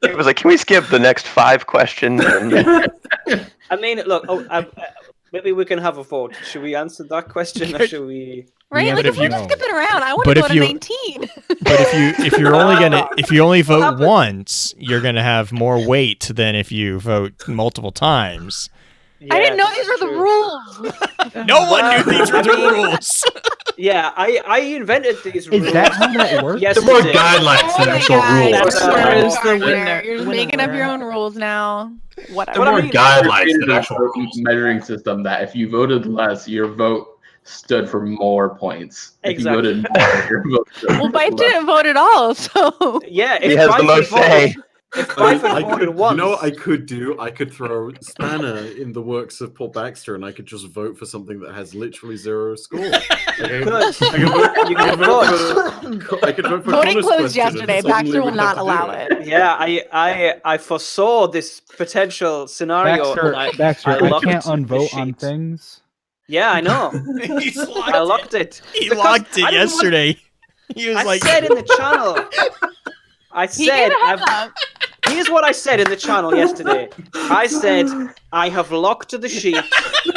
It was like, can we skip the next 5 questions? I mean, look, maybe we can have a vote. Should we answer that question or should we? Right? Yeah, Like but if if we're you- just skipping around, I want but to go if to you- 19. But if you only vote once, you're gonna have more weight than if you vote multiple times. I didn't know Yes, these were the true. rules. No one Well, knew these were I the mean- rules. Yeah, I invented these rules. Is that how that works? Yes, They're more it did. guidelines than my actual God. rules. That's where is the Sorry, winner. You're just making up your own rules now. Whatever. They're But I more mean- guidelines than There's actual a rules. measuring system that if you voted less, your vote stood for more points. If Exactly. you voted more, your vote stood Well, for Bife less. didn't vote at all, so Yeah, He if has the Byford most voted, say. if I mean, Byford I voted could, once, you know what I could do? I could throw Spanner in the works of Paul Baxter, and I could just vote for something that has literally 0 score. Okay? I could vote for voting Connor's closed question, and yesterday. suddenly Baxter will we'd have not to do allow it. it. yeah, I foresaw this potential scenario. and Baxter, I locked can't the unvote on sheet. things. Yeah, I know. He's locked I locked it. He Because locked it I didn't want- yesterday. He was I like, said in the channel. I He said. gave a heads up. Here's what I said in the channel yesterday. I said I have locked the sheet.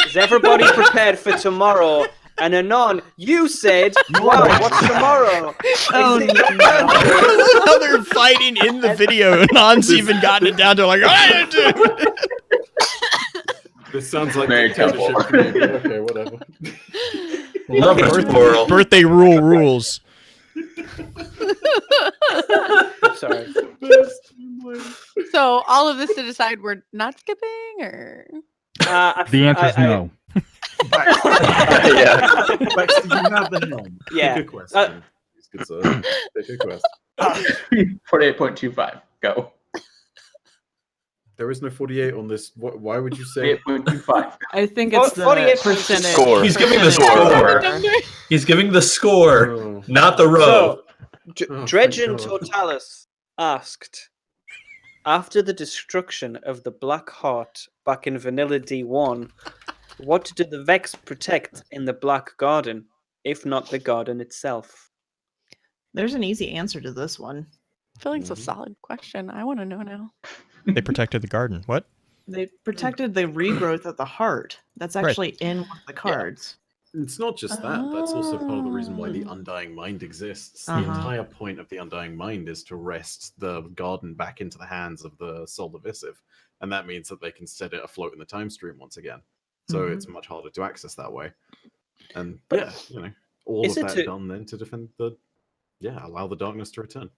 Is everybody prepared for tomorrow? And Anon, you said, "Wow, what's tomorrow?" Oh, Is it- how they're fighting in the video, and Han's even gotten it down to like, "Ah, dude." This sounds like Very dictatorship to me, but okay, whatever. Love it, Squirrel. Birthday rules. Sorry. So all of this to decide we're not skipping, or The answer is no. Yeah. Baxter, you have the helm. Yeah. Pick a question. Please, good sir. Pick a question. 48.25. Go. There is no 48 on this. Why would you say? 48.25. I think it's the 48 percentage. Score. He's giving the percentage. score. He's giving the score, Oh. not the row. So, Oh, Dredgen thank God. Totalis asked, after the destruction of the Black Heart back in Vanilla D1, what did the Vex protect in the Black Garden, if not the garden itself? There's an easy answer to this one. I feel like it's a solid question. I want to know now. They protected the garden. What? They protected the regrowth of the heart. That's Right. actually in one of the cards. It's not just that. That's also part of the reason why the Undying Mind exists. The entire point of the Undying Mind is to wrest the garden back into the hands of the Soul Divisive. And that means that they can set it afloat in the time stream once again. So it's much harder to access that way. And yeah, all Is of it that to- done then to defend allow the darkness to return.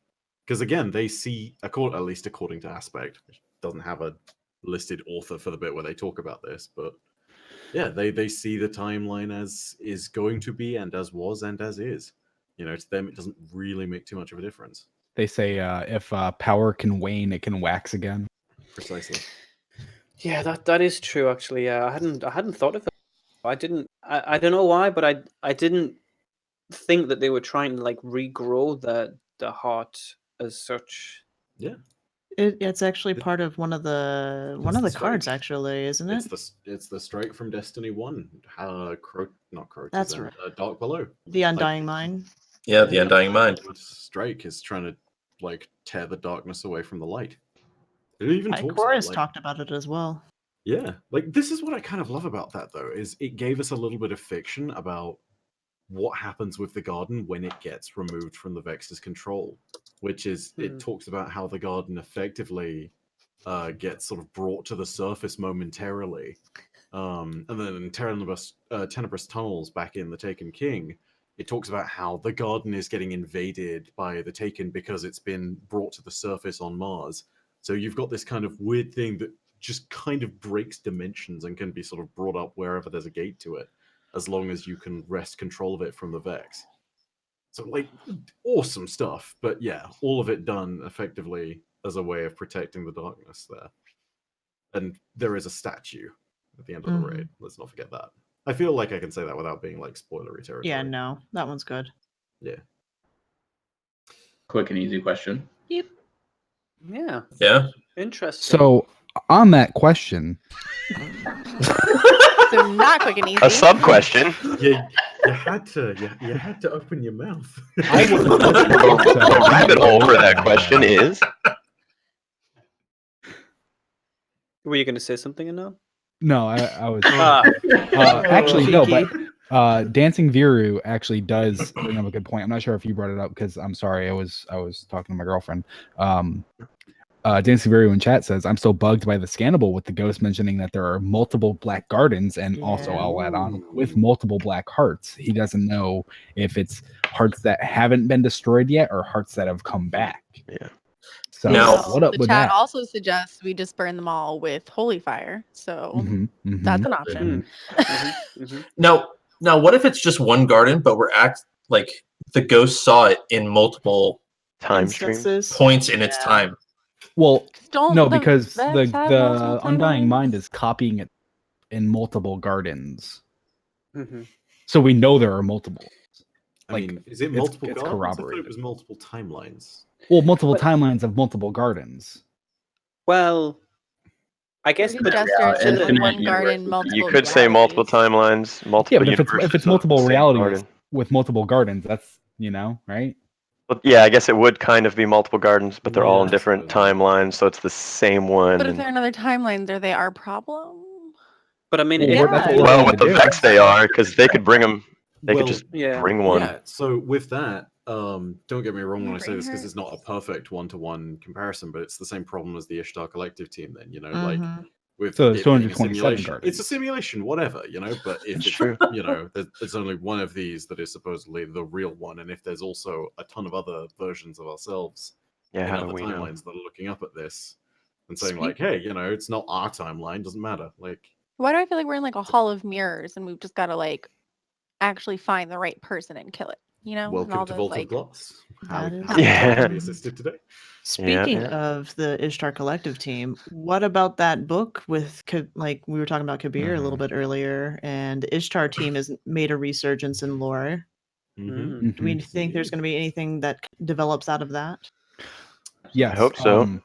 Because again, they see, at least according to Aspect, which doesn't have a listed author for the bit where they talk about this, but yeah, they see the timeline as is going to be, and as was, and as is. To them, it doesn't really make too much of a difference. They say if power can wane, it can wax again. Precisely. Yeah, that is true. Actually, yeah, I hadn't thought of it. I didn't. I don't know why, but I didn't think that they were trying to like regrow the heart as such. Yeah. It's actually part of one of the cards, actually, isn't it? It's the strike from Destiny 1. Not Crow. That's right. Dark Below. The Undying Mind. Yeah, the Undying Mind. Strike is trying to tear the darkness away from the light. It even talks Chorus talked about it as well. Yeah, this is what I kind of love about that, though, is it gave us a little bit of fiction about what happens with the garden when it gets removed from the Vex's control, which is it talks about how the garden effectively gets sort of brought to the surface momentarily, and then in Tenebrous Tunnels back in The Taken King, it talks about how the garden is getting invaded by the Taken because it's been brought to the surface on Mars. So you've got this kind of weird thing that just kind of breaks dimensions and can be sort of brought up wherever there's a gate to it, as long as you can wrest control of it from the Vex. So, awesome stuff. But yeah, all of it done effectively as a way of protecting the darkness there. And there is a statue at the end of the raid. Let's not forget that. I feel like I can say that without being spoilery territory. Yeah, no, that one's good. Yeah. Quick and easy question. Yep. Yeah. Yeah. Interesting. So on that question, So not quick and easy. A sub question. Yeah, you had to open your mouth. The rabbit hole for that question is. Were you going to say something, Anil? no, I was actually no, but Dancing Viru actually does bring up a good point. I'm not sure if you brought it up because I'm sorry, I was talking to my girlfriend. Dancing Viru in chat says, I'm so bugged by the scannable with the ghost mentioning that there are multiple black gardens and also I'll add on with multiple black hearts. He doesn't know if it's hearts that haven't been destroyed yet or hearts that have come back. Yeah. So Now, what up the with chat that? also suggests we just burn them all with holy fire. So that's an option. Now, what if it's just one garden, but we're the ghost saw it in multiple time streams points in its time? Well, Don't no, the because Vex have the multiple Undying timelines? Mind is copying it in multiple gardens. Mm-hmm. So we know there are multiple. I mean, is it multiple it's gardens? I thought corroborated. it was multiple timelines. Well, multiple timelines of multiple gardens. Well, I guess, but one garden, multiple. You could say multiple timelines, multiple. Yeah, but universes if it's of multiple the same realities garden. with multiple gardens, that's right. Well, yeah, I guess it would kind of be multiple gardens, but they're all in different timelines, so it's the same one. But if they're in other timelines, are they our problem? But I mean, well, with the Vex they are, because they could bring them. They could just bring one. Yeah. So with that, don't get me wrong when I say this, because it's not a perfect one-to-one comparison, but it's the same problem as the Ishtar Collective team. Then with so it 227 gardens. It's a simulation, whatever, But if it's true. There's only one of these that is supposedly the real one, and if there's also a ton of other versions of ourselves in how do other we timelines that are looking up at this and saying hey, it's not our timeline, doesn't matter. Why do I feel like we're in a hall of mirrors and we've just got to actually find the right person and kill it? Welcome to Vault of Glass. Yeah. Be assisted today. Speaking of the Ishtar Collective team, what about that book with we were talking about Kabir a little bit earlier, and the Ishtar team has made a resurgence in lore. Do we think there's going to be anything that develops out of that? Yes, I hope so.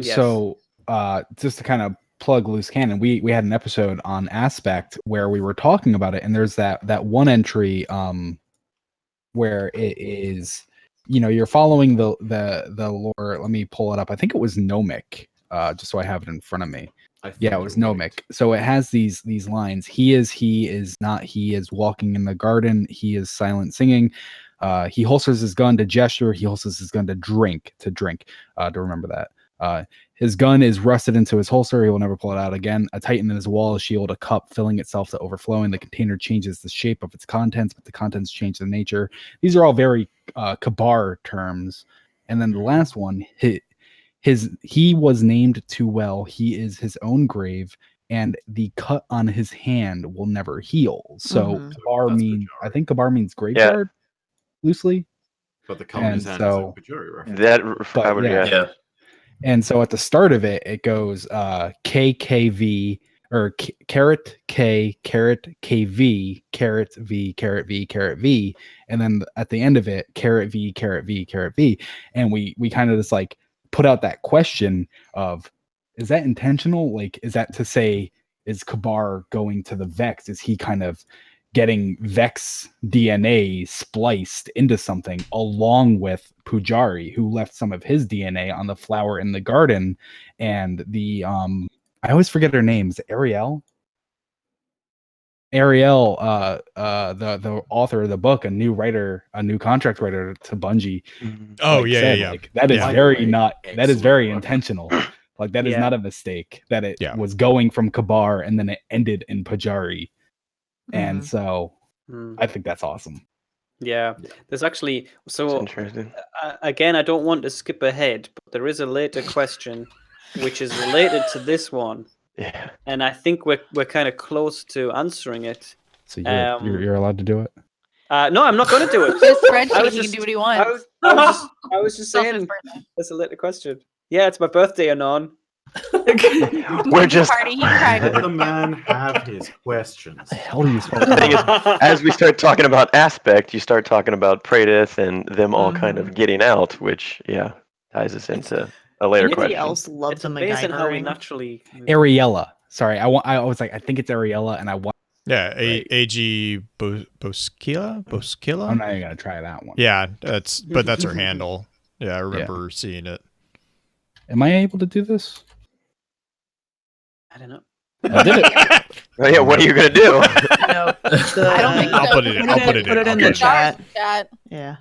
So, just to kind of plug loose cannon, we had an episode on Aspect where we were talking about it, and there's that one entry where it is, you're following the lore. Let me pull it up. I think it was Nomic, just so I have it in front of me. Yeah, it was Nomic. So it has these lines. He is not. He is walking in the garden. He is silent singing. He holsters his gun to gesture. He holsters his gun to drink. To remember that. His gun is rusted into his holster. He will never pull it out again. A titan in his wall, a shield, a cup filling itself to overflowing. The container changes the shape of its contents, but the contents change the nature. These are all very Kabar terms. And then the last one, he was named too well. He is his own grave, and the cut on his hand will never heal. So Kabar I think Kabar means graveyard, loosely. But the cut on his hand is a Pajari reference. And so at the start of it, it goes KKV or caret K caret KV caret V caret V caret V, and then at the end of it caret V caret V caret V, and we kind of just put out that question of, is that intentional? Like, is that to say, is Kabar going to the Vex? Is he kind of getting Vex DNA spliced into something along with Pujari, who left some of his DNA on the flower in the garden? And the I always forget her name. Is it Ariel? Ariel, the author of the book, a new contract writer to Bungie. Oh, like, yeah, said, yeah. like, that is Yeah. very not. That is very Excellent. intentional. Like, that is Yeah. not a mistake. That it was going from Kabar and then it ended in Pujari. And so I think that's awesome. Yeah, there's actually so interesting. Again, I don't want to skip ahead, but there is a later question which is related to this one. Yeah. And I think we're kind of close to answering it. So you're allowed to do it. No, I'm not going to do it. His spreadsheet, he can do what he wants. I was just saying that's a later question. Yeah, it's my birthday, Anon. We're just Let the man have his questions. The thing is, as we start talking about aspect, you start talking about Praedyth and them all kind of getting out, which ties us into a later Anybody question. else love It's the amazing how we MacGyvering? naturally. Ariella. Sorry, I was like, I think it's Ariella, and I want. Yeah, AG Boskila. I'm not even gonna try that one. Yeah, that's her handle. Yeah, I remember seeing it. Am I able to do this? I don't know. I did it. Oh, yeah, what are you gonna do? I don't think so. I'll put it in. Put it in the chat. Chat. Yeah.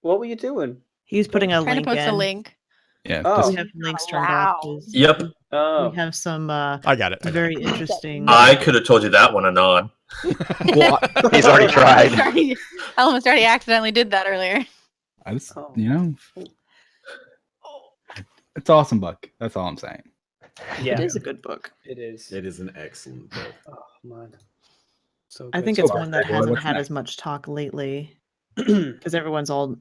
What were you doing? He's putting a Trying link to post in. a link. Yeah. Oh. We have links turned off. 'cause Yep. Oh. We have some I got it. very interesting. I could have told you that one, Anon. Well, he's already tried. Element's already accidentally did that earlier. I just, it's awesome book. That's all I'm saying. Yeah, It is a good book. It is. It is an excellent book. Oh man. So I good. think it's one that hasn't what's had next? as much talk lately because everyone's all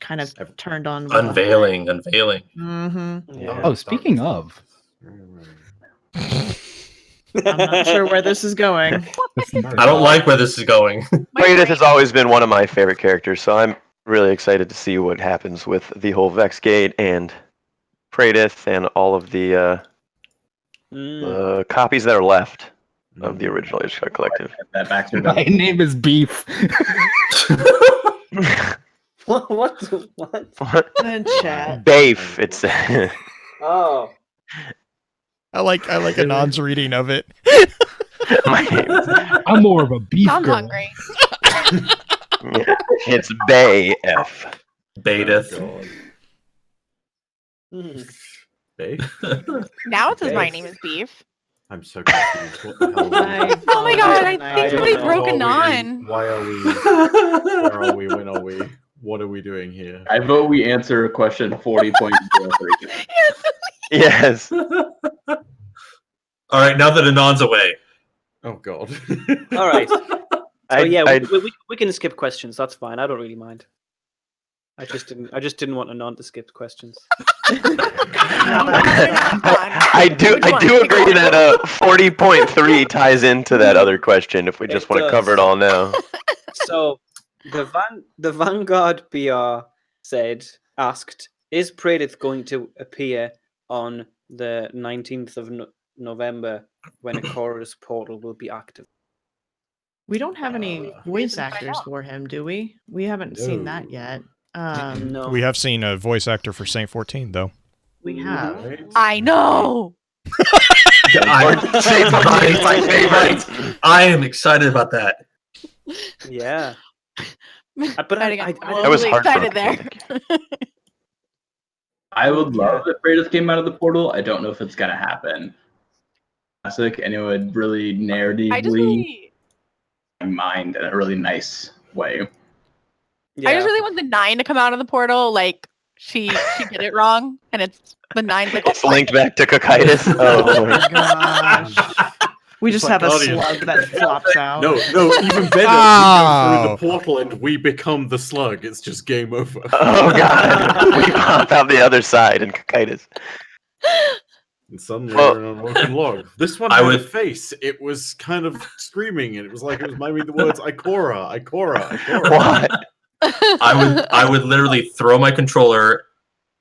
kind of turned on. Unveiling. Mm-hmm. Yeah. Oh, speaking of, I'm not sure where this is going. I don't like where this is going. Praedyth has always been one of my favorite characters, so I'm really excited to see what happens with the whole Vex Gate and Praedyth and all of the copies that are left of the original Ishkar Collective. That Baxter my name is Beef. What? What? In chat. Bafe. It's Oh. I like Anon's reading of it. my name. I'm more of a beef I'm girl. hungry. It's Bay F. Baedith. Bay? Now it says my name is Beef. I'm so confused. What the hell? Oh my god, I think somebody don't know. broke Anon. Why are we? Where are we? When are we? What are we doing here? I vote we answer question 40.03. Yes. All right, now that Anon's away. Oh God. All right. So I- we can skip questions. That's fine. I don't really mind. I just didn't want Anon to skip questions. I do agree that 40.3 ties into that other question if we just want to cover it all now. So the Vanguard BR asked, is Praedyth going to appear on the 19th of November when Ikora's portal will be active? We don't have any voice actors for him, do we? We haven't seen that yet. No. We have seen a voice actor for Saint 14 though. We have. I know. My favorite. I am excited about that. Yeah. But I was really excited there. I would love if Praedyth came out of the portal. I don't know if it's gonna happen. Classic, and it would really narratively my mind in a really nice way. I just really want the 9 to come out of the portal. Like she did it wrong, and it's the 9's like It's linked back to Cocytus. Oh my gosh. We just have a Guardian. slug that flops out. No, even better. We go through the portal and we become the slug. It's just game over. Oh god. We pop out the other side in Cocytus. And suddenly we're in an unwoken log. This one had a face. It was kind of screaming, and it was like it was miming the words Ikora, Ikora, Ikora. What? I would literally throw my controller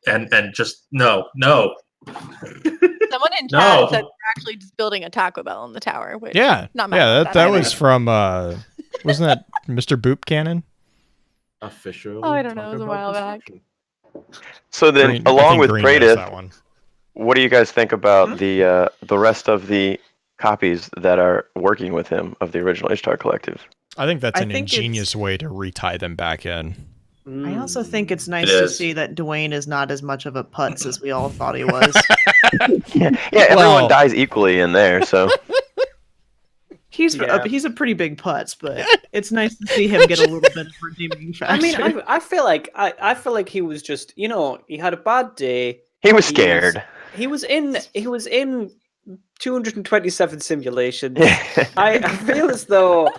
and just no. Someone in chat said we're actually just building a Taco Bell in the tower. Which not mad at that was from wasn't that Mr. Boop Cannon? Official. Oh, I don't know. It was a while back. So then, along with Praedith, what do you guys think about the rest of the copies that are working with him of the original Ishtar Collective? I think that's an ingenious way to retie them back in. I also think it's nice to see that Dwayne is not as much of a putz as we all thought he was. yeah, everyone dies equally in there, so. He's a pretty big putz, but it's nice to see him get a little bit of redeeming factor. I mean, I feel like he was just, he had a bad day. He was scared. He was in 227 simulations. I feel as though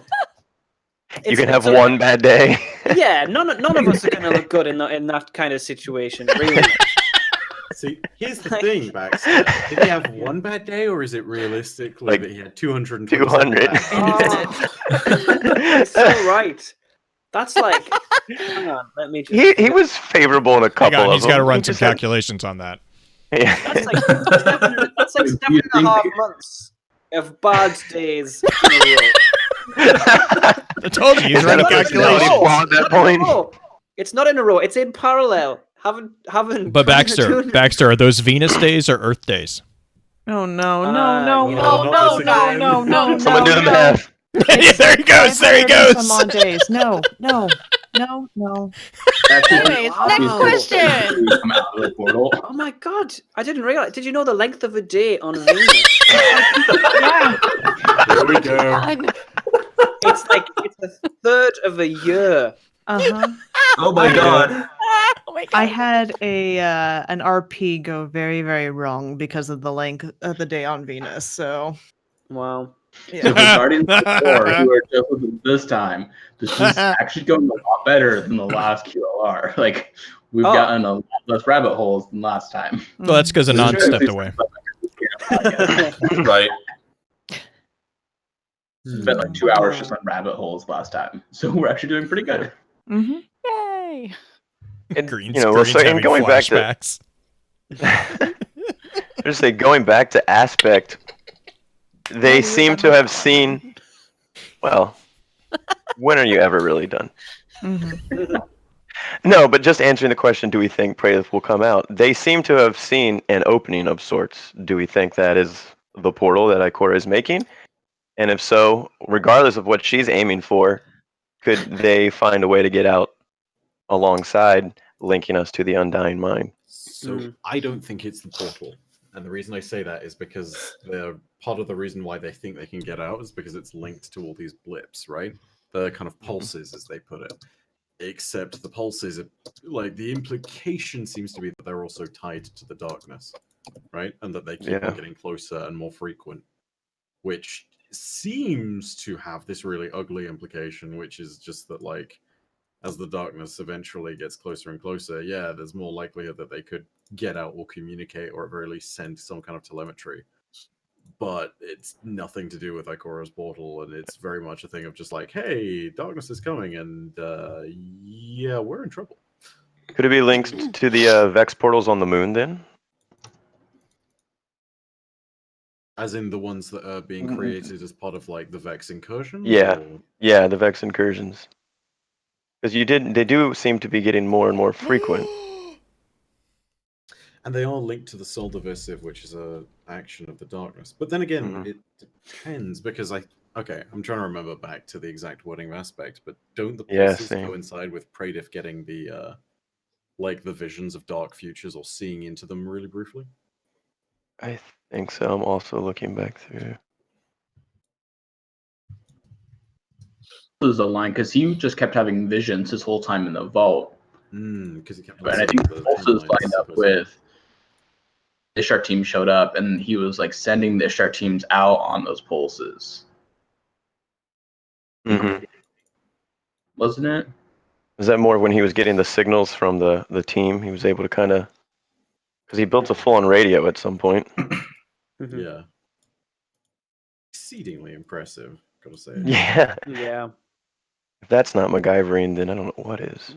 you can have one bad day. Yeah, none of us are going to look good in that kind of situation, really. See, here's the thing, Baxter. Did he have one bad day, or is it realistically that he had 200? 200. It's so right. That's like, hang on, let me just... He was favorable in a couple of them. He's got to run some calculations on that. Yeah. That's like 7.5 months of bad days in a row. I told you, he's running calculations. At that point. It's not in a row. It's in parallel. Haven't. But Baxter, are those Venus days or Earth days? Oh no! Someone do the math. There he goes. Some on days. No. Anyways, next question. Come out of the portal. Oh my god! I didn't realize. Did you know the length of a day on Venus? Yeah. Here we go. It's a third of a year. Oh my god! I had an RP go very, very wrong because of the length of the day on Venus. So, wow. Yeah. So for Guardians of the War, who are chosen this time, this is actually going a lot better than the last QLR. Like, we've gotten a lot less rabbit holes than last time. Well, that's because Anand stepped away. Right. Spent like 2 hours just on rabbit holes last time, so we're actually doing pretty good. Yay! And, Green's and going flashbacks. Just say going back to Aspect, they seem to have seen. Well, when are you ever really done? No, but just answering the question, do we think Praedith will come out? They seem to have seen an opening of sorts. Do we think that is the portal that Ikora is making? And if so, regardless of what she's aiming for, could they find a way to get out alongside linking us to the Undying Mind? So I don't think it's the portal. And the reason I say that is because part of the reason why they think they can get out is because it's linked to all these blips, right? The kind of pulses, as they put it. Except the pulses, like, the implication seems to be that they're also tied to the darkness, right? And that they keep on getting closer and more frequent, which seems to have this really ugly implication, which is just that, like, as the darkness eventually gets closer and closer, there's more likelihood that they could get out or communicate, or at very least send some kind of telemetry. But it's nothing to do with Ikora's portal, and it's very much a thing of just like, hey, darkness is coming, and we're in trouble. Could it be linked to the Vex portals on the moon then? As in the ones that are being created as part of, like, the Vex incursions? Yeah, the Vex incursions. Because they do seem to be getting more and more frequent. And they are linked to the Soul Diversive, which is a action of the darkness. But then again, it depends, because I'm trying to remember back to the exact wording of Aspect, but don't the pulses coincide with Praedith getting the the visions of dark futures, or seeing into them really briefly? I think so. I'm also looking back through. This is a line because he just kept having visions his whole time in the vault. Because he kept. And I think the pulses lined up with the Ishtar team showed up, and he was like sending the Ishtar teams out on those pulses. Wasn't it? Is that more when he was getting the signals from the team? He was able to kind of, because he built a full-on radio at some point. Yeah. Exceedingly impressive, gotta say. Yeah. Yeah. If that's not MacGyvering, then I don't know what is.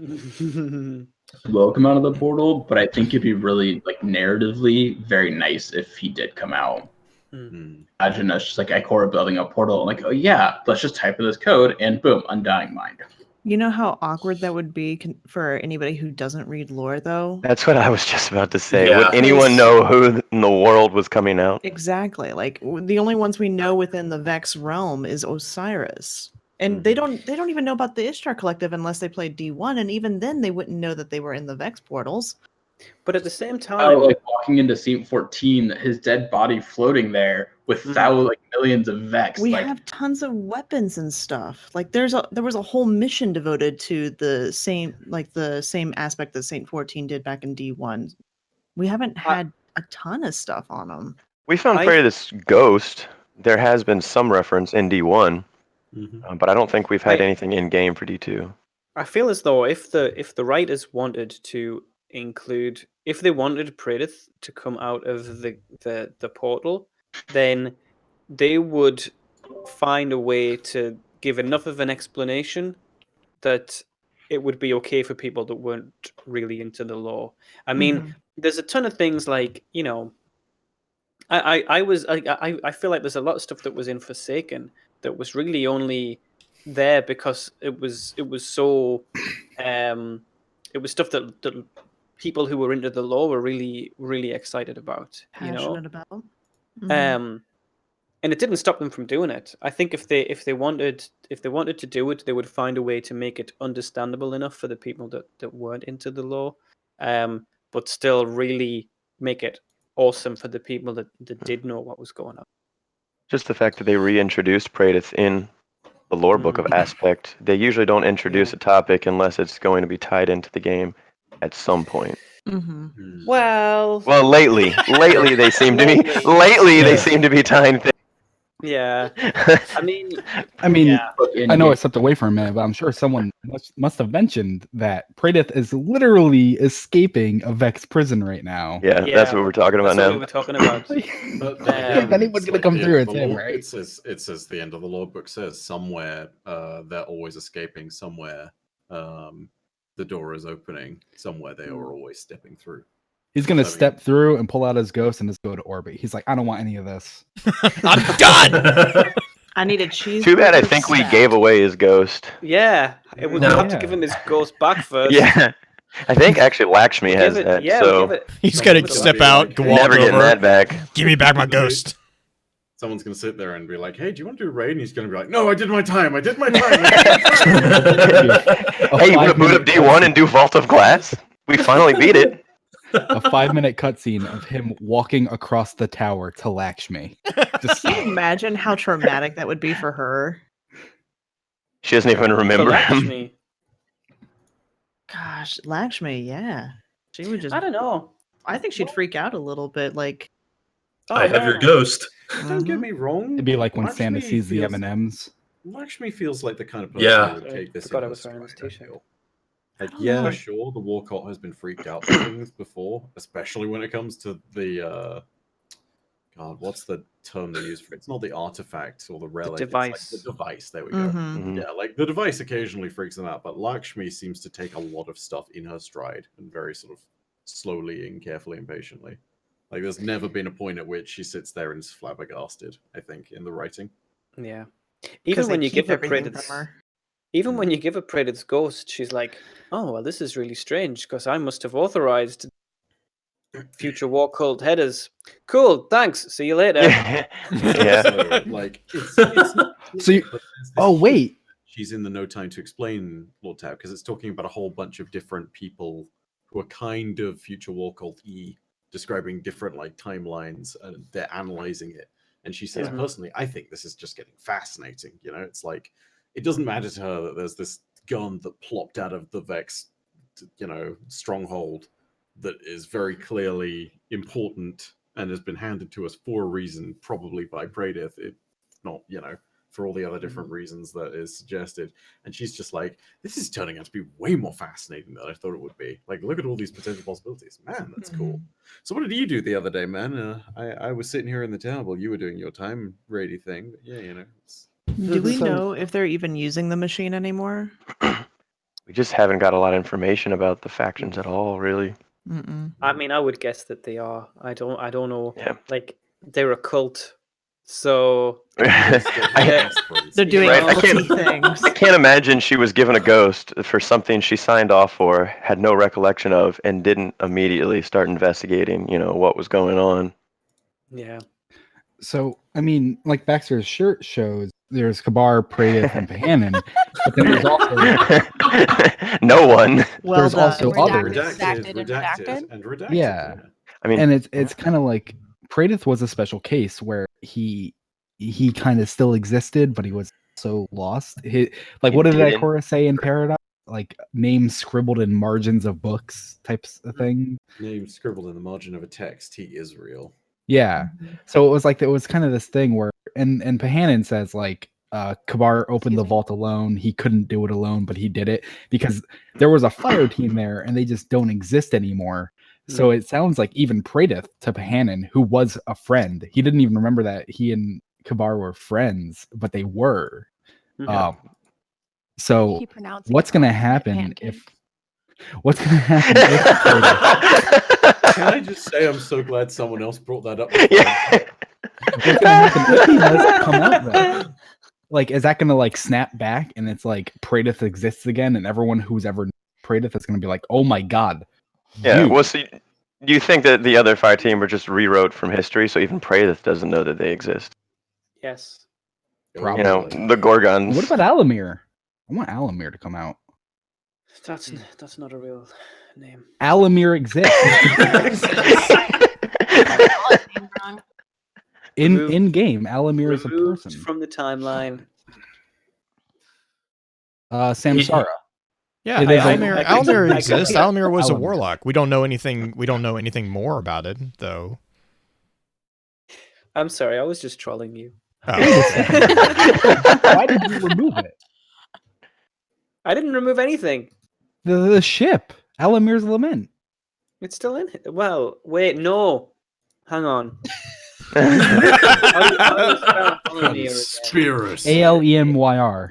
will come out of the portal, but I think it'd be really like narratively very nice if he did come out. Imagine us just like Ikora building a portal, like, oh yeah, let's just type in this code and boom, Undying Mind. You know how awkward that would be for anybody who doesn't read lore, though? That's what I was just about to say. Yeah. Would anyone know who in the world was coming out? Exactly. Like the only ones we know within the Vex realm is Osiris. And they don't even know about the Ishtar Collective unless they played D1, and even then they wouldn't know that they were in the Vex portals. But at the same Oh, time, like walking into Saint 14, his dead body floating there with like millions of Vex. We like, have tons of weapons and stuff. Like there was a whole mission devoted to the same aspect that Saint 14 did back in D1. We haven't had a ton of stuff on them. We found Praedyth's ghost. There has been some reference in D1, but I don't think we've had anything in game for D2. I feel as though if the writers wanted to include, if they wanted Praedyth to come out of the portal, then they would find a way to give enough of an explanation that it would be okay for people that weren't really into the lore. I mean, there's a ton of things like, you know, I feel like there's a lot of stuff that was in Forsaken that was really only there because it was so it was stuff that people who were into the lore were really excited about, you know. Passionate about. And it didn't stop them from doing it. I think if they wanted to do it, they would find a way to make it understandable enough for the people that weren't into the lore, but still really make it awesome for the people that did know what was going on. Just the fact that they reintroduced Praedyth in the lore book of Aspect. They usually don't introduce a topic unless it's going to be tied into the game at some point. Well, lately they seem to be they seem to be tying things. Yeah, I mean, I know I stepped away for a minute, but I'm sure someone must have mentioned that Praedyth is literally escaping a Vex prison right now. Yeah, that's what we're talking about now. We were talking about. If anyone's gonna come through, it's him, right? It says the end of the lore book says somewhere they're always escaping. Somewhere the door is opening. Somewhere they are always stepping through. He's gonna step through and pull out his ghost and just go to orbit. He's like, I don't want any of this. I'm done. I need a cheese. Too bad. I think we gave away his ghost. Yeah, we'll have to give him his ghost back first. Yeah, I think actually Lakshmi has that. So he's got to step out, go never getting that back. Give me back my ghost. Someone's going to sit there and be like, hey, do you want to do a raid? And he's going to be like, no, I did my time. I did my time. Hey, you want to boot up D1 and do Vault of Glass? We finally beat it. A 5-minute cutscene of him walking across the tower to Lakshmi. Just Can you imagine how traumatic that would be for her? She doesn't even remember him. Gosh, Lakshmi, yeah. She would just. I don't know. I think she'd freak out a little bit. Like, I have your ghost. Don't get me wrong. It'd be like when Lakshmi Santa sees the feels- M&Ms. Lakshmi feels like the kind of person who would take this in her stride, I feel. Like, yeah, sure, the war cult has been freaked out by things before, especially when it comes to the God, what's the term they use for it? It's not the artifact or the relic. device. It's like the device. There we go. Yeah, like the device occasionally freaks them out, but Lakshmi seems to take a lot of stuff in her stride and very sort of slowly and carefully and patiently. Like, there's never been a point at which she sits there and is flabbergasted, I think, in the writing. Yeah. Even when you give her Praedyth's, even when you give her Praedyth's ghost, she's like, oh, well, this is really strange because I must have authorized future war cult headers. Cool, thanks. See you later. Yeah. So, like, it's not. So you, oh, wait. She's in the No Time to Explain Lord Tab because it's talking about a whole bunch of different people who are kind of future war cult-y, describing different like timelines, and they're analyzing it. And she says, personally, I think this is just getting fascinating. You know, it's like it doesn't matter to her that there's this gun that plopped out of the Vex, you know, stronghold that is very clearly important and has been handed to us for a reason, probably by Praedyth, if not, you know, for all the other different reasons that is suggested. And she's just like, this is turning out to be way more fascinating than I thought it would be. Like, look at all these potential possibilities. Man, that's cool. So what did you do the other day, man? I was sitting here in the town while you were doing your time raidy thing. But yeah, you know. Do we know if they're even using the machine anymore? We just haven't got a lot of information about the factions at all, really. I mean, I would guess that they are. I don't know. Yeah. Like they're a cult, so They're doing Right, I culty can't- things. I can't imagine she was given a ghost for something she signed off for, had no recollection of, and didn't immediately start investigating, what was going on. yeah. So, I mean, like Baxter's shirt shows, there's Kabar, Praedyth, and Pahanin, but then there's also No one. Well there's done. also others. Redacted. Yeah, I mean, and it's kind of like Praedyth was a special case where he kind of still existed, but he was so lost. Like, what did that didn't. chorus say in Paradox? Like names scribbled in margins of books, types of thing. Name scribbled in the margin of a text. He is real. Yeah. So it was kind of this thing where and Pahanin says like Kabar opened the vault alone. He couldn't do it alone, but he did it because there was a fire team there and they just don't exist anymore. So it sounds like even Praedyth to Pahanin, who was a friend, he didn't even remember that he and Kabar were friends, but they were. So what's gonna happen if What's gonna happen if Can I just say I'm so glad someone else brought that up? What's gonna happen if he does come out though? Like, is that gonna like snap back and it's like Praedyth exists again, and everyone who's ever known Praedyth is gonna be like, oh my god. Yeah. Well, so do you think that the other fire team were just rewrote from history, so even Praedyth doesn't know that they exist? Yes. Probably. The Gorgons. What about Alamir? I want Alamir to come out. That's not a real name. Alamir exists. in game, Alamir is a person. From the timeline. Samsara. Yeah, It is Alamir exists. Alamir was a warlock. We don't know anything. We don't know anything more about it, though. I'm sorry, I was just trolling you. Why did you remove it? I didn't remove anything. The ship, Alamir's Lament. It's still in here. Well, wait, no. Hang on. Conspiracy. Alemyr.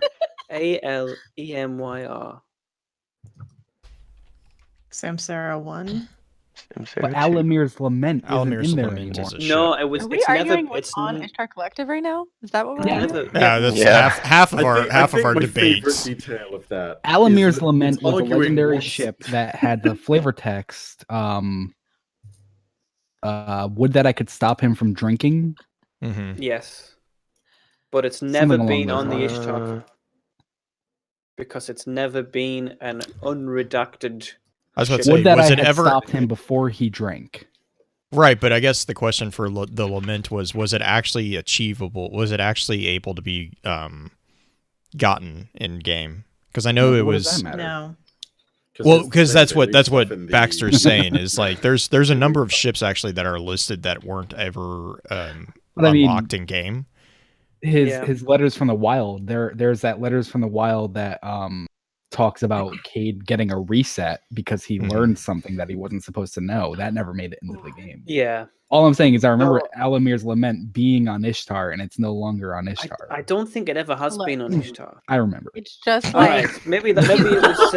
Alemyr. Samsara 1. But Alamir's Lament Alamir's isn't in there Lament anymore. is a No, ship. it was. Are we It's arguing never. what's It's on Ishtar Collective right now? Is that what we're doing? Yeah, that's half of our debates. Detail of that. Alamir's Lament was a arguing legendary what's- ship that had the flavor text. Would that I could stop him from drinking. Mm-hmm. Yes, but it's never Something along been those on the lines. Ishtar because it's never been an unredacted. I was about to say, Would that was I it had ever stopped him before he drank? Right, but I guess the question for the Lament was it actually achievable? Was it actually able to be gotten in game? Because I know it What was. does that matter? No. Well, because that's what in the- Baxter's saying is like there's a number of ships actually that are listed that weren't ever But I mean, unlocked in game. His letters from the wild. There's that letters from the wild that talks about Cade getting a reset because he learned something that he wasn't supposed to know. That never made it into the game. Yeah. All I'm saying is I remember Alamir's Lament being on Ishtar and it's no longer on Ishtar. I don't think it ever has been on Ishtar. I remember. It's just All like right, maybe it was.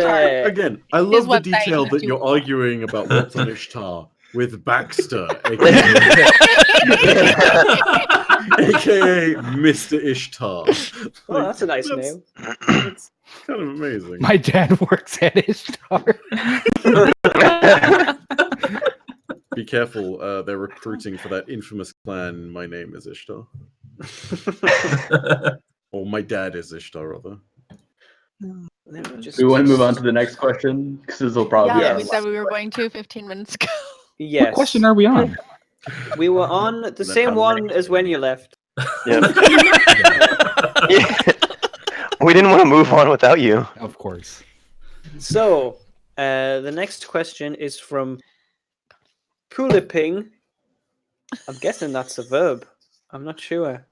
Again, I love the website detail that do- you're arguing about what's on Ishtar with Baxter, aka Mr. Ishtar. Oh, that's a nice name. That's kind of amazing. My dad works at Ishtar. Be careful, they're recruiting for that infamous clan. My name is Ishtar. Or my dad is Ishtar, rather. Just, We want to move on to the next question because this will probably be yeah, our we said we were going to 15 minutes ago. Yes. What question are we on? We were on the same one as when you left. Yeah. We didn't want to move on without you. Of course. So, the next question is from Puliping. I'm guessing that's a verb. I'm not sure.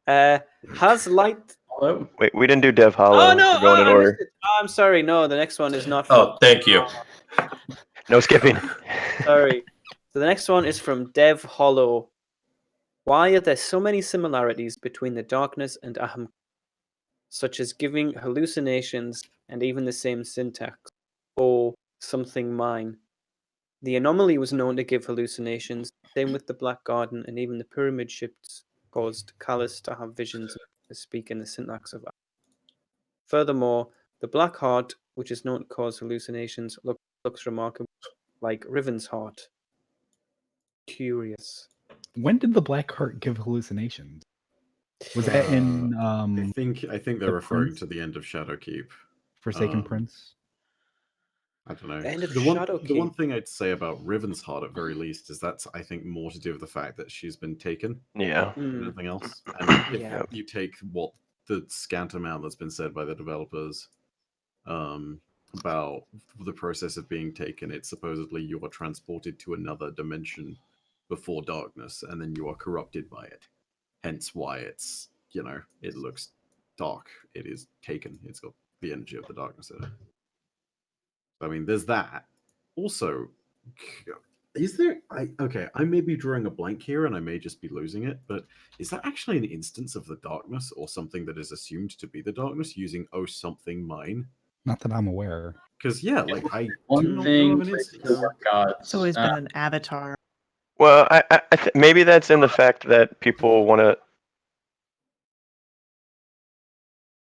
Has light. Hello? Wait, we didn't do Dev Hollow. Oh no! We're going in I order. missed it. Oh, I'm sorry. No, the next one is not. Oh, thank you. No skipping. Sorry. So the next one is from Dev Hollow. Why are there so many similarities between the darkness and Aham, such as giving hallucinations and even the same syntax, or something mine. The anomaly was known to give hallucinations, same with the Black Garden, and even the pyramid shifts caused Callus to have visions to speak in the syntax of. Furthermore, the Black Heart, which is known to cause hallucinations, looks remarkably like Riven's heart. Curious. When did the Black Heart give hallucinations? Was that in I think they're referring Prince? to the end of Shadowkeep. Forsaken Prince? I don't know. The end of The one Shadowkeep. thing I'd say about Riven's heart, at very least, is that's, I think, more to do with the fact that she's been taken. Yeah. Than anything else. And if you take what the scant amount that's been said by the developers about the process of being taken, it's supposedly you are transported to another dimension before darkness, and then you are corrupted by it. Hence why it's, it looks dark. It is taken. It's got the energy of the darkness in it. I mean, there's that. Also, is there... I may be drawing a blank here, and I may just be losing it, but is that actually an instance of the darkness, or something that is assumed to be the darkness, using something mine? Not that I'm aware. Because, I One do not thing know of an instance. It's always been an avatar. Well, maybe that's in the fact that people want to...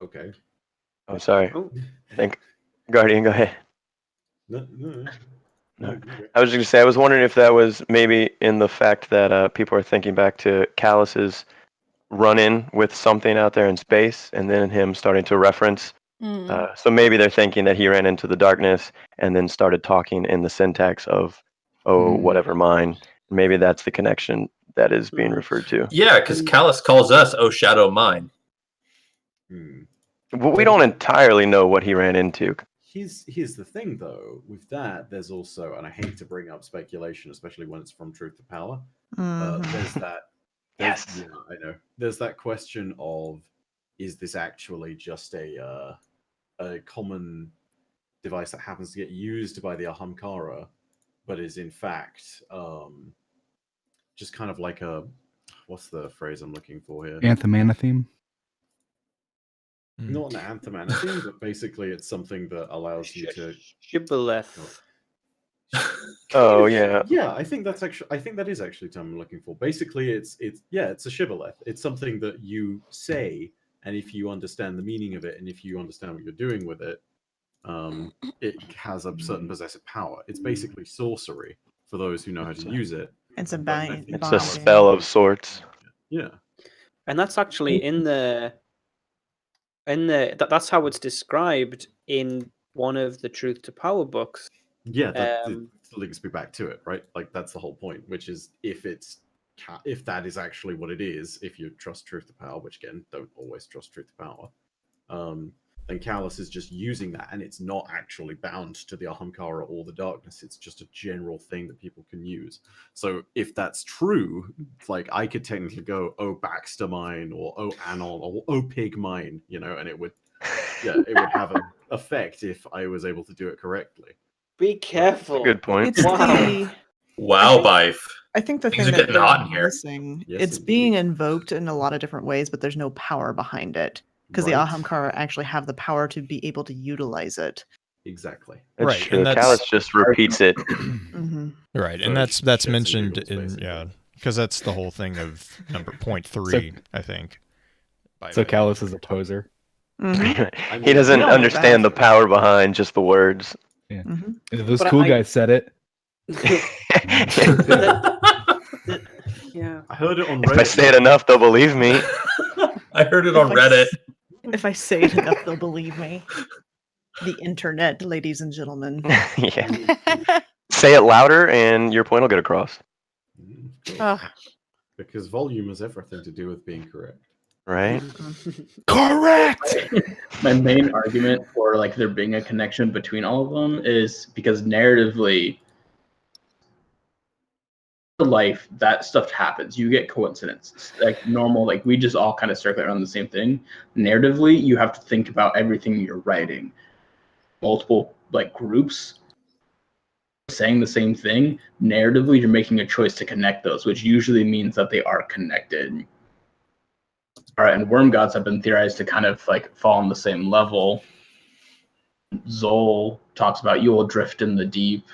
Okay. Oh, sorry. Guardian, go ahead. No. I was just going to say, I was wondering if that was maybe in the fact that people are thinking back to Callus's run-in with something out there in space, and then him starting to reference. So maybe they're thinking that he ran into the darkness and then started talking in the syntax of, whatever mine. Maybe that's the connection that is being referred to. Yeah, because Callus calls us, "Oh, shadow mine." But we don't entirely know what he ran into. Here's the thing, though. With that, there's also, and I hate to bring up speculation, especially when it's from Truth to Power. There's that. Yes. Yeah, I know. There's that question of, is this actually just a common device that happens to get used by the Ahamkara, but is in fact just kind of like a... What's the phrase I'm looking for here? Anthematheme? Not an anthematheme, but basically it's something that allows you to... Shibboleth. Oh, yeah. Yeah, I think that is actually the term I'm looking for. Basically, it's a shibboleth. It's something that you say, and if you understand the meaning of it, and if you understand what you're doing with it, it has a certain possessive power. It's basically sorcery for those who know how to use it. It's a It's a spell of sorts. Yeah, and that's actually that's how it's described in one of the Truth to Power books. Yeah, that links me back to it, right? Like, that's the whole point, which is if that is actually what it is, if you trust Truth to Power, which again, don't always trust Truth to Power, then Callus is just using that, and it's not actually bound to the Ahamkara or the darkness. It's just a general thing that people can use. So if that's true, like, I could technically go, "Oh, Baxter mine," or "Oh, Anon," or "Oh, Pig mine," and it would have an effect if I was able to do it correctly. Be careful. Good point. It's Wow, Bife. I think the Things thing are that getting they're hot in here. missing, Yes, it's indeed. being invoked in a lot of different ways, but there's no power behind it. Because the Right. Ahamkara actually have the power to be able to utilize it. Exactly. That's Right, true. and that's- Callus just repeats it. Right, So and it's that's shits and mentioned giggles, in basically. because that's the whole thing of number 0.3, I think. So Callus is a poser. He doesn't We all know understand that. the power behind just the words. Yeah. Mhm. If those But cool I- guys said it. Yeah. I heard it on If Reddit. I say it enough, they'll believe me. I heard it on Reddit. If I say it enough, they'll believe me. The internet, ladies and gentlemen. Yeah. Say it louder, and your point will get across. Ugh. Because volume has everything to do with being correct. Right? Correct. My main argument for like there being a connection between all of them is because narratively, life, that stuff happens. You get coincidences, like normal, like we just all kind of circle around the same thing. Narratively, you have to think about everything you're writing. Multiple like groups saying the same thing. Narratively, you're making a choice to connect those, which usually means that they are connected. All right, and worm gods have been theorized to kind of like fall on the same level. Zol talks about you will drift in the deep,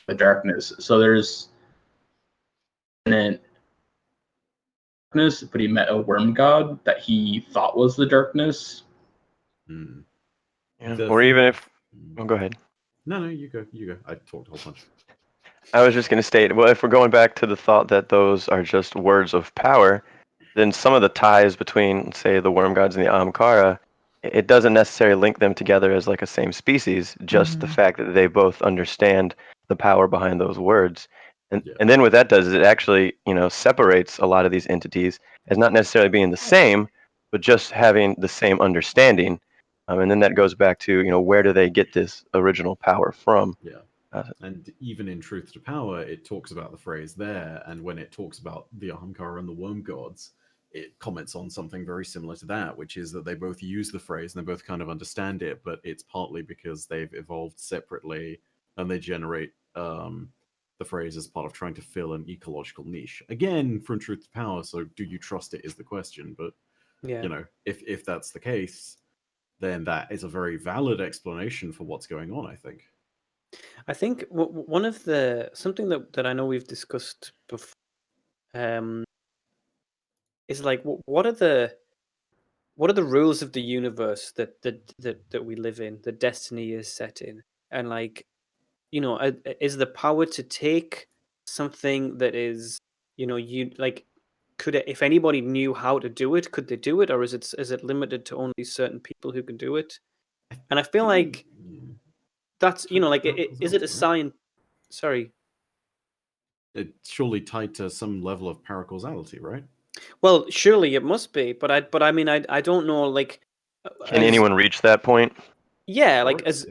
the darkness. So there's an darkness, but he met a worm god that he thought was the darkness. Yeah. Or even if, oh, go ahead. No, you go. I talked a whole bunch. I was just going to state, well, if we're going back to the thought that those are just words of power, then some of the ties between, say, the worm gods and the Ahamkara, it doesn't necessarily link them together as like a same species, just the fact that they both understand the power behind those words. And then what that does is it actually, separates a lot of these entities as not necessarily being the same, but just having the same understanding. And then that goes back to, where do they get this original power from? Yeah. And even in Truth to Power, it talks about the phrase there, and when it talks about the Ahamkara and the worm gods, it comments on something very similar to that, which is that they both use the phrase and they both kind of understand it, but it's partly because they've evolved separately and they generate the phrase as part of trying to fill an ecological niche. Again, from Truth to Power, so do you trust it is the question, but if that's the case, then that is a very valid explanation for what's going on, I think. I think one of something that I know we've discussed before is like what are the rules of the universe that we live in, the destiny is set in, and like is the power to take something that is you like could it, if anybody knew how to do it, could they do it, or is it limited to only certain people who can do it? And I feel like that's like is it a sign? Sorry. It's surely tied to some level of paracausality, right? Well, surely it must be, but I mean I don't know, like Can anyone reach that point? Yeah, like as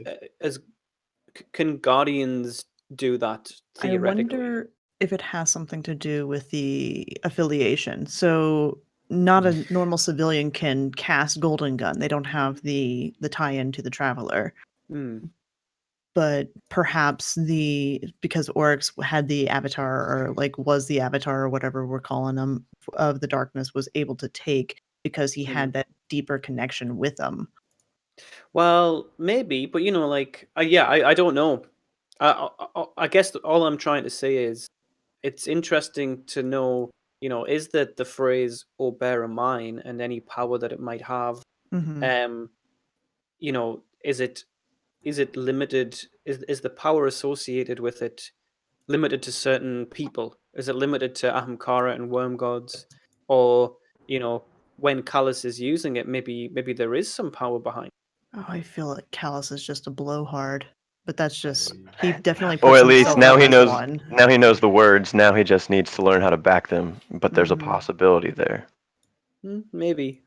can Guardians do that theoretically? I wonder if it has something to do with the affiliation. So not a normal civilian can cast Golden Gun. They don't have the tie-in to the Traveler. But perhaps because Oryx had the avatar, or like was the avatar, or whatever we're calling them, of the darkness, was able to take because he had that deeper connection with them. Well, maybe, but like I don't know. I guess all I'm trying to say is it's interesting to know, is that the phrase "Oh, bear a mine" and any power that it might have, is it limited? Is the power associated with it limited to certain people? Is it limited to Ahamkara and worm gods, or when Callus is using it, maybe there is some power behind? Oh, I feel like Callus is just a blowhard, but that's just he definitely puts Or at least himself now up he as knows. one. Now he knows the words. Now he just needs to learn how to back them. But there's a possibility there. Maybe.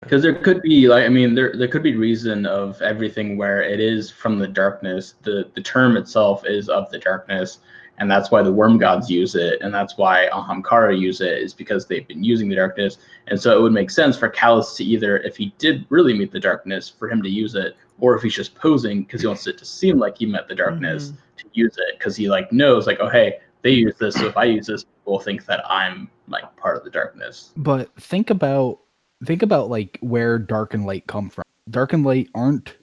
Because there could be there could be reason of everything where it is from the darkness. The term itself is of the darkness, and that's why the worm gods use it, and that's why Ahamkara use it, is because they've been using the darkness. And so it would make sense for Callus to either, if he did really meet the darkness, for him to use it, or if he's just posing because he wants it to seem like he met the darkness, to use it because he knows oh hey, they use this, so if I use this, people will think that I'm part of the darkness. But think about like where dark and light come from. Dark and light aren't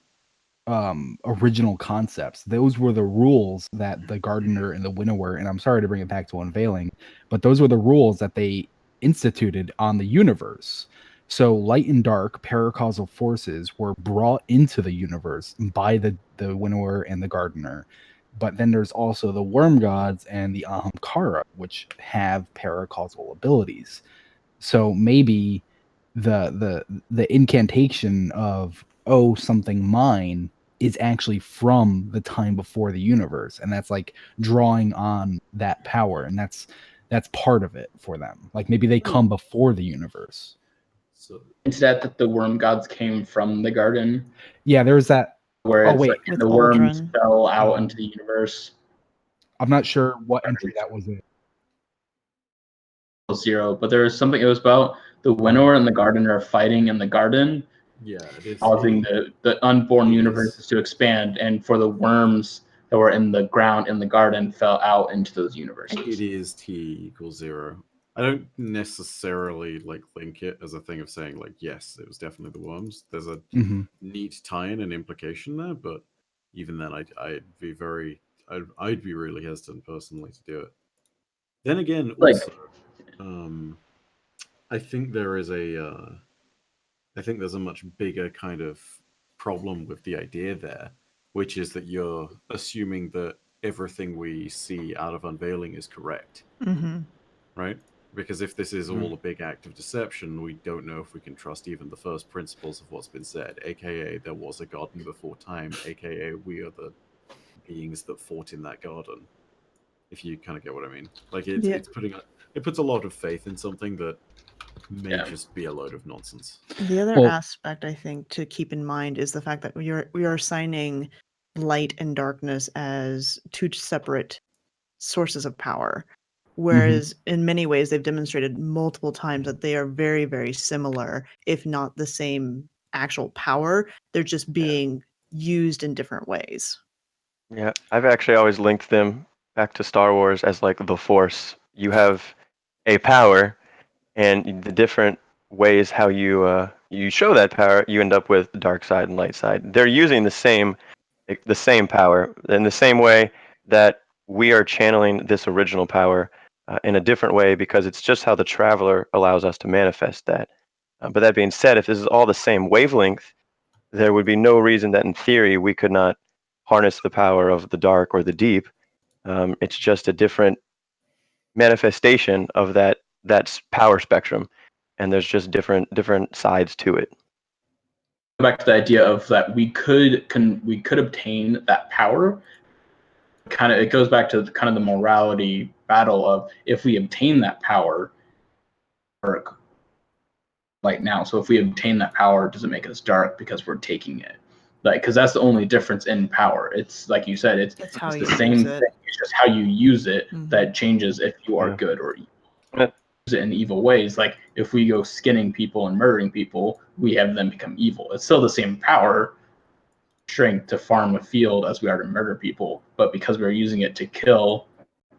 original concepts. Those were the rules that the Gardener and the Winnower, and I'm sorry to bring it back to Unveiling, but those were the rules that they instituted on the universe. So light and dark paracausal forces were brought into the universe by the Winnower and the Gardener. But then there's also the worm gods and the Ahamkara, which have paracausal abilities. So maybe the incantation of something mine is actually from the time before the universe, and that's like drawing on that power, and that's part of it for them. Like maybe they come before the universe. So is that the worm gods came from the garden? Yeah, there's that. Where it's the worms fell out into the universe. I'm not sure what entry that was in. 0, but there was something. It was about the Winnower and the Gardener fighting in the garden. Yeah, it is causing the unborn universes to expand, and for the worms that were in the ground in the garden fell out into those universes. It is T = 0. I don't necessarily like link it as a thing of saying like, yes, it was definitely the worms. There's a neat tie-in and implication there, but even then, I'd be really hesitant personally to do it. Then again, also, I think there's a much bigger kind of problem with the idea there, which is that you're assuming that everything we see out of unveiling is correct, right? Because if this is all a big act of deception, we don't know if we can trust even the first principles of what's been said, aka there was a garden before time, aka we are the beings that fought in that garden. If you kind of get what I mean, like it puts a lot of faith in something that may just be a load of nonsense. The other aspect I think to keep in mind is the fact that we are assigning light and darkness as two separate sources of power. Whereas in many ways they've demonstrated multiple times that they are very, very similar, if not the same actual power. They're just being used in different ways. Yeah, I've actually always linked them back to Star Wars as like the Force. You have a power, and the different ways how you show that power, you end up with dark side and light side. They're using the same power in the same way that we are channeling this original power in a different way, because it's just how the Traveler allows us to manifest that. But that being said, if this is all the same wavelength, there would be no reason that in theory we could not harness the power of the dark or the deep. It's just a different manifestation of that power spectrum, and there's just different sides to it. Back to the idea of that we could obtain that power. It goes back to kind of the morality battle of if we obtain that power, or like now. So if we obtain that power, does it make us dark because we're taking it? Like, because that's the only difference in power. It's like you said, it's the same thing. It's just how you use it that changes if you are good or evil. Use it in evil ways. Like if we go skinning people and murdering people, we have them become evil. It's still the same power strength to farm a field as we are to murder people, but because we're using it to kill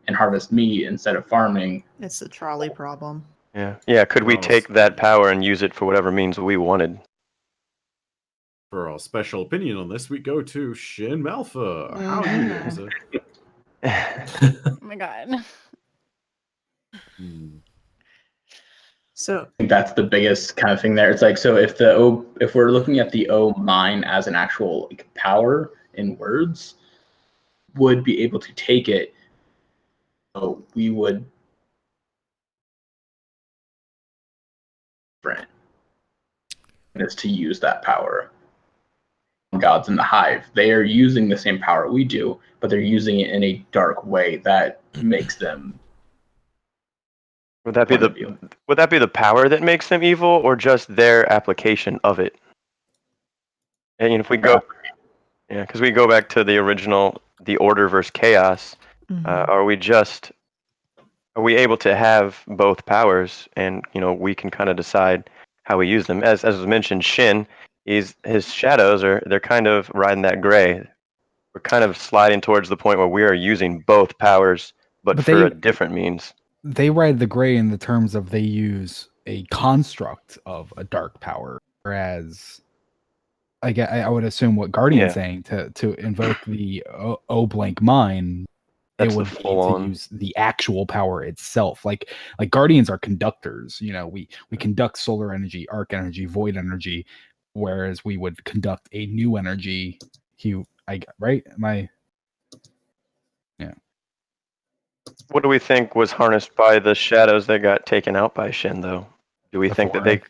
and harvest meat instead of farming, it's the trolley problem. Yeah. Could we take that power and use it for whatever means we wanted? For our special opinion on this, we go to Shin Malfa. How are you doing, sir? Oh my god. So I think that's the biggest kind of thing there. It's like, so if we're looking at the O mine as an actual like power in words, would be able to take it, so we would is to use that power. Gods in the Hive, they are using the same power we do, but they're using it in a dark way that makes them. Would that be the power that makes them evil, or just their application of it? And if we go, because we go back to the original, the order versus chaos, are we able to have both powers, and we can kind of decide how we use them? As was mentioned, Shin, his shadows they're kind of riding that gray. We're kind of sliding towards the point where we are using both powers, but for a different means. They ride the gray in the terms of they use a construct of a dark power, whereas I would assume what Guardian's saying to invoke the O blank mine, it would be to use the actual power itself. Like Guardians are conductors. We conduct solar energy, arc energy, void energy, whereas we would conduct a new energy. Right? Yeah. What do we think was harnessed by the shadows that got taken out by Shin, though? Do we think that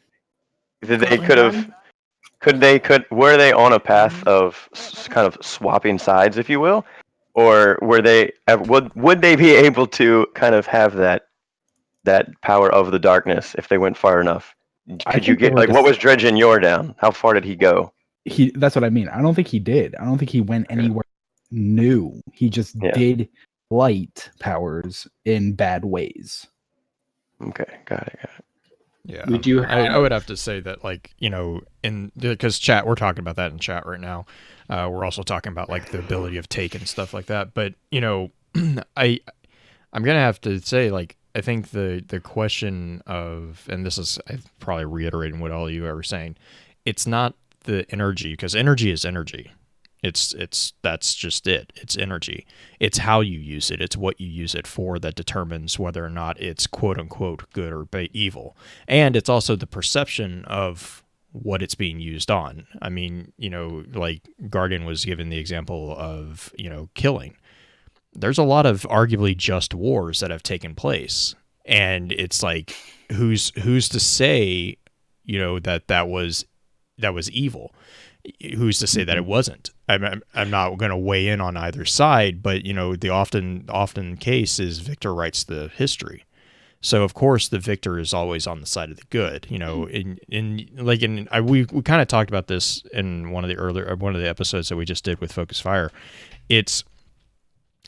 were they on a path of kind of swapping sides, if you will, or would they be able to kind of have that power of the darkness if they went far enough? Could you get what was dredging Yor down? How far did he go? That's what I mean. I don't think he did. I don't think he went anywhere new. He just did light powers in bad ways. Okay, got it. Yeah, we do. I would have to say that, because chat, we're talking about that in chat right now. We're also talking about the ability of take and stuff like that. But I'm gonna have to say I think the question of, and this is I'm probably reiterating what all you are saying, it's not the energy, because energy is energy. It's that's just it. It's energy. It's how you use it. It's what you use it for that determines whether or not it's quote unquote good or evil. And it's also the perception of what it's being used on. I mean, like Guardian was given the example of, killing. There's a lot of arguably just wars that have taken place, and it's like, who's to say, that was evil? Who's to say that it wasn't? I'm not going to weigh in on either side, but the often case is victor writes the history. So of course the victor is always on the side of the good. We kind of talked about this in one of the episodes that we just did with Focus Fire. It's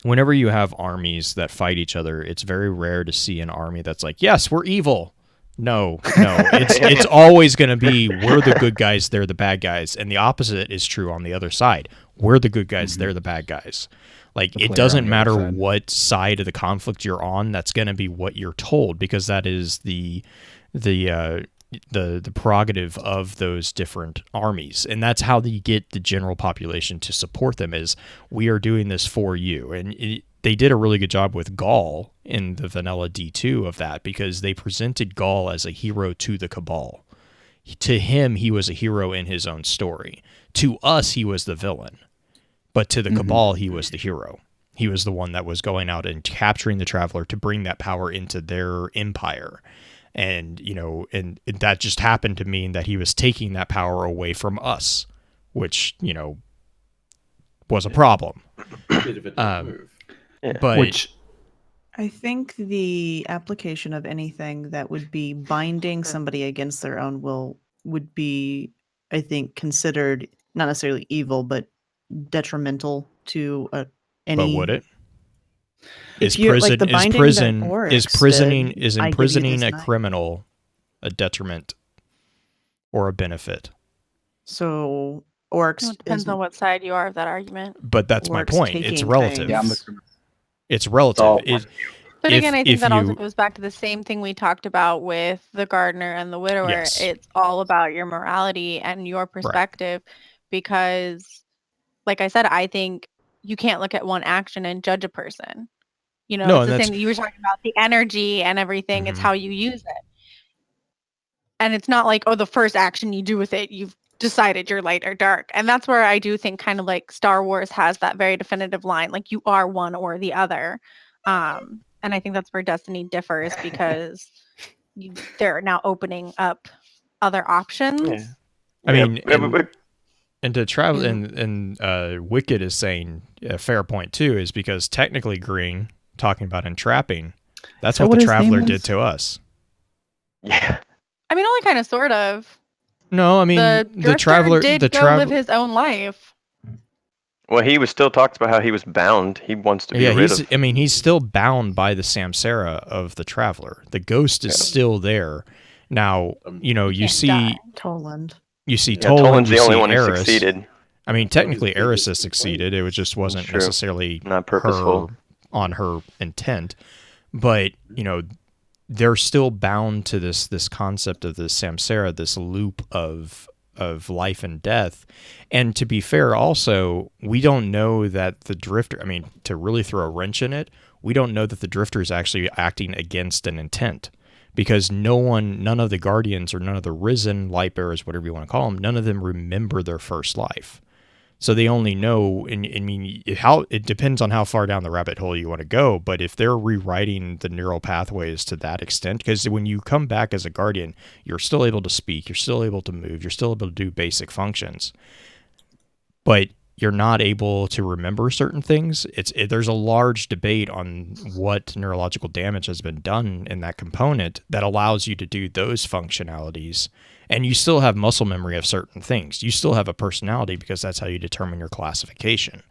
whenever you have armies that fight each other, it's very rare to see an army that's like, yes, we're evil. No, it's always going to be, we're the good guys, they're the bad guys, and the opposite is true on the other side. We're the good guys, they're the bad guys. Like, it doesn't matter what side of the conflict you're on. That's going to be what you're told, because that is the prerogative of those different armies, and that's how you get the general population to support them. Is we are doing this for you, and they did a really good job with Gaul in the vanilla D2 of that, because they presented Gaul as a hero to the Cabal. To him, he was a hero in his own story. To us, he was the villain. But to the Cabal, he was the hero. He was the one that was going out and capturing the Traveler to bring that power into their empire. And, and that just happened to mean that he was taking that power away from us, which, was a problem. Bit of a move. But which I think the application of anything that would be binding somebody against their own will would be, I think, considered not necessarily evil, but detrimental to any. But would it? Is imprisoning a criminal a detriment or a benefit? So orcs depends on what side you are of that argument. But that's my point. It's relative. Yeah, it's relative. But again, I think that also goes back to the same thing we talked about with the gardener and the widower. Yes. It's all about your morality and your perspective, because, like I said, I think you can't look at one action and judge a person. No, it's the same that you were talking about, the energy and everything. Mm-hmm. It's how you use it. And it's not like, the first action you do with it, you've decided you're light or dark. And that's where I do think kind of like Star Wars has that very definitive line, like you are one or the other. And I think that's where Destiny differs, because they're now opening up other options. Yeah. I mean, and to travel, and Wicked is saying a fair point too, is because technically Green, talking about entrapping, that's what the Traveler did to us. Yeah. I mean, only kind of, sort of. No, I mean, the Traveler did go live his own life. Well, he was still talks about how he was bound. He wants to be rid of. I mean, he's still bound by the Samsara of the Traveler. The ghost is still there. Now, you see Toland. You see Toland. Toland's the only one Eris. who succeeded. I mean, technically, Eris has succeeded. It just wasn't necessarily not purposeful on her intent, but they're still bound to this concept of the Samsara, this loop of life and death. And to be fair, also, we don't know that the Drifter, I mean, to really throw a wrench in it, we don't know that the Drifter is actually acting against an intent, because none of the Guardians or none of the Risen Lightbearers, whatever you want to call them, none of them remember their first life. So they only know, and I mean, it depends on how far down the rabbit hole you want to go, but if they're rewriting the neural pathways to that extent, because when you come back as a Guardian, you're still able to speak, you're still able to move, you're still able to do basic functions, but you're not able to remember certain things. There's a large debate on what neurological damage has been done in that component that allows you to do those functionalities. And you still have muscle memory of certain things. You still have a personality, because that's how you determine your classification.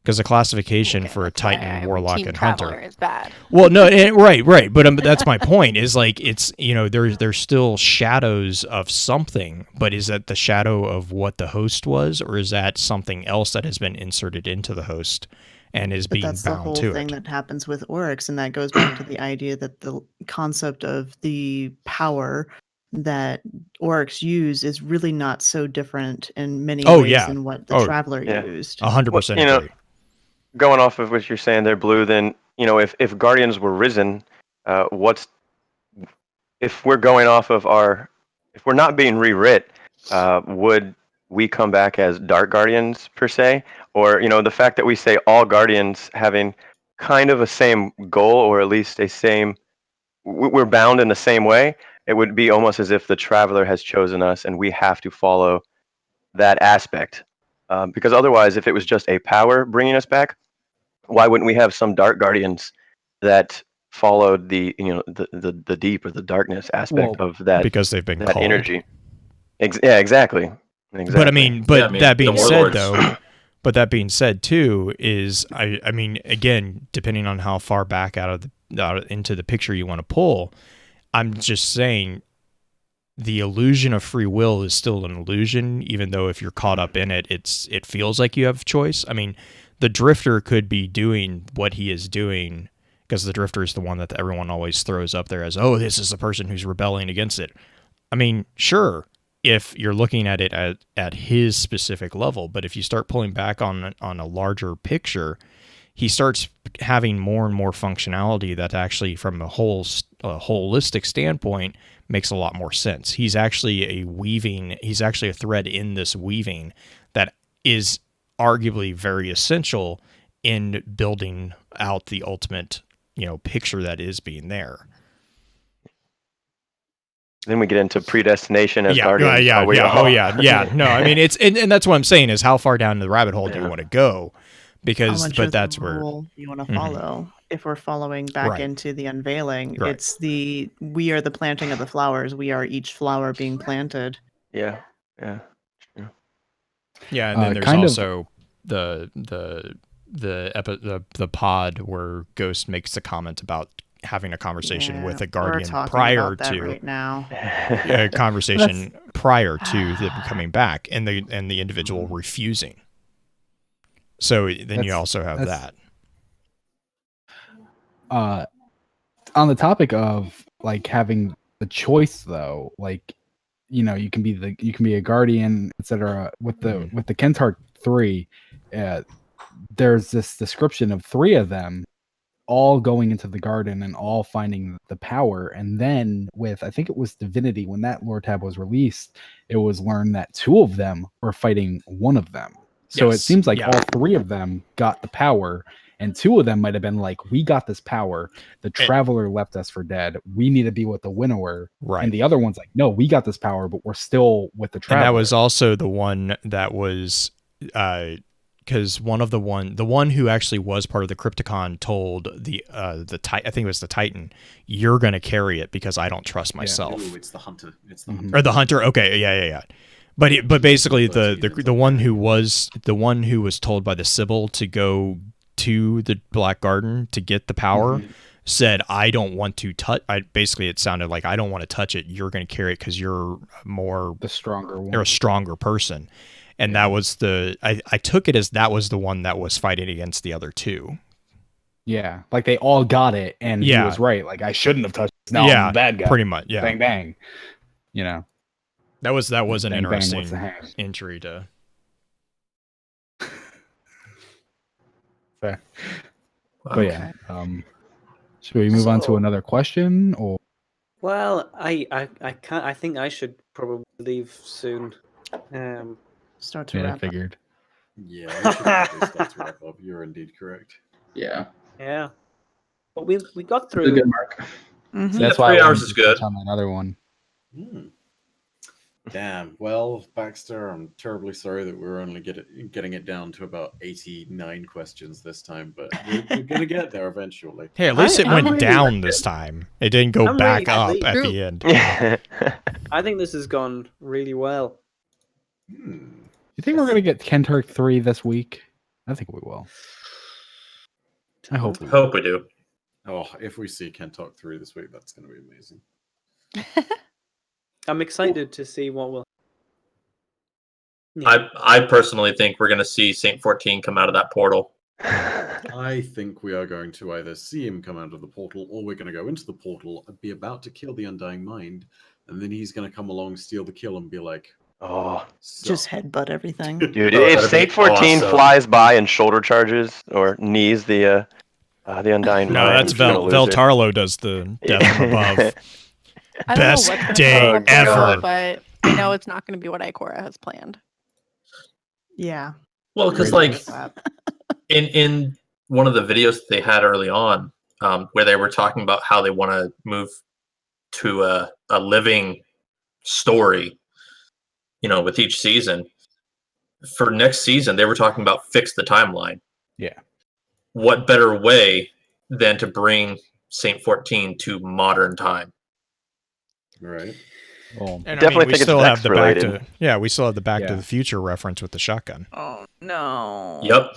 Because the classification for a Titan, Warlock, and Hunter is bad. Well, no, right. But that's my point. Is like it's there's still shadows of something, but is that the shadow of what the host was, or is that something else that has been inserted into the host? and is But being that's the bound whole to thing it. that happens with Oryx, and that goes back to the idea that the concept of the power that Oryx use is really not so different in many Oh, ways yeah. than what the Oh, Traveler yeah. used. 100% You know, agree. going off of what you're saying there, Blue, then, if Guardians were risen, if we're going off of if we're not being rewrit, would we come back as Dark Guardians per se? Or, the fact that we say all Guardians having kind of a same goal, or at least we're bound in the same way, it would be almost as if the Traveler has chosen us and we have to follow that aspect. Because otherwise, if it was just a power bringing us back, why wouldn't we have some Dark Guardians that followed the deep or the darkness aspect of that because they've been that called. energy? Yeah, exactly. But I mean, that being the said, warlords. but that being said too, is I mean, again, depending on how far back out into the picture you want to pull, I'm just saying the illusion of free will is still an illusion, even though if you're caught up in it, it feels like you have choice. I mean, the Drifter could be doing what he is doing because the Drifter is the one that everyone always throws up there as, oh, this is the person who's rebelling against it. I mean, sure, if you're looking at it at his specific level, but if you start pulling back on a larger picture, he starts having more and more functionality that actually, from a holistic standpoint, makes a lot more sense. He's actually a thread in this weaving that is arguably very essential in building out the ultimate, picture that is being there. Then we get into predestination as Guardians. Yeah. No, I mean, it's and that's what I'm saying is how far down the rabbit hole do you want to go? Because, How much but of that's the where rule you want to follow. If we're following back Right. into the unveiling, Right. it's we are the planting of the flowers. We are each flower being planted. Yeah. Yeah, and then there's also the pod where Ghost makes the comment about having a conversation with a Guardian prior to right now. a conversation prior to them coming back, and the individual refusing. So then you also have that. On the topic of like having the choice, though, like you can be a Guardian, etc. With the Kentart 3, there's this description of 3 of them all going into the garden and all finding the power. And then with, I think it was Divinity, when that lore tab was released, it was learned that 2 of them were fighting one of them. So it seems like all 3 of them got the power, and 2 of them might have been like, we got this power, the Traveler left us for dead, we need to be with the Winnower. Right. And the other one's like, no, we got this power, but we're still with the Traveler. And that was also the one that was because the one who actually was part of the Crypticon told I think it was the Titan, you're going to carry it because I don't trust myself. Ooh, it's the Hunter. It's the Hunter. Or the Hunter. Okay, yeah. But basically the one who was told by the Sybil to go to the Black Garden to get the power said, I don't want to touch. Basically, it sounded like, I don't want to touch it. You're going to carry it because you're the stronger one. You're a stronger person. And that was I took it as that was the one that was fighting against the other 2. Yeah, like they all got it, and he was right. Like, I shouldn't have touched it. Now I'm the bad guy. Pretty much, yeah. Bang, bang. That was an bang, interesting bang, entry to... Fair. But yeah, should we move on to another question, or? Well, I can't. I think I should probably leave soon. Start to wrap figured. Yeah, we should probably start to wrap up. You're indeed correct. Yeah. Yeah. But we got through. It's a good mark. That's why 3 hours is good. On another one. Damn. Well, Baxter, I'm terribly sorry that we're only getting it down to about 89 questions this time, but we're gonna get there eventually. Hey, at least it went down this time. It didn't go back up at the end. I think this has gone really well. You think we're gonna get Kentart 3 this week? I think we will. I hope we do. Oh, if we see Kentart 3 this week, that's going to be amazing. I'm excited to see what will. Yeah. I personally think we're going to see Saint 14 come out of that portal. I think we are going to either see him come out of the portal, or we're going to go into the portal and be about to kill the Undying Mind, and then he's going to come along, steal the kill, and be like, Oh, Just headbutt everything. dude! Oh, If that'd be Saint 14 awesome. flies by and shoulder charges or knees the Undying No, Mind, that's he's gonna lose it. Veltarlo does the death from above. I don't know Best what's gonna day come ever. forward, but I know it's not going to be what Ikora has planned. Yeah. Well, because Agree like with that. in one of the videos that they had early on, where they were talking about how they want to move to a living story, with each season. For next season, they were talking about fix the timeline. Yeah. What better way than to bring Saint 14 to modern time? right. And Definitely we think it's still have Vex the related. we still have the Back to Yeah. the Future reference with the shotgun. Oh no. Yep.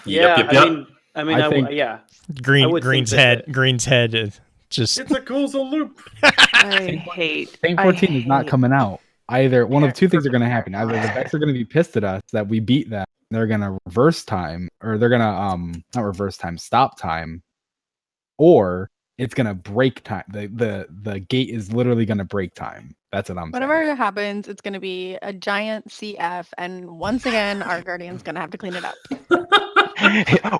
Yeah, Yep. I think- yeah. I Green would think Green's head is just It's a causal loop. I hate. Saint I 14 is not hate- coming out. Either one of two things are going to Perfect. happen. Either the Vex are going to be pissed at us that we beat them. They're going to reverse time, or they're going to not reverse time, stop time, or it's going to break time. The gate is literally going to break time. That's what I'm saying. Whatever happens, it's going to be a giant CF, and once again, our Guardian's going to have to clean it up.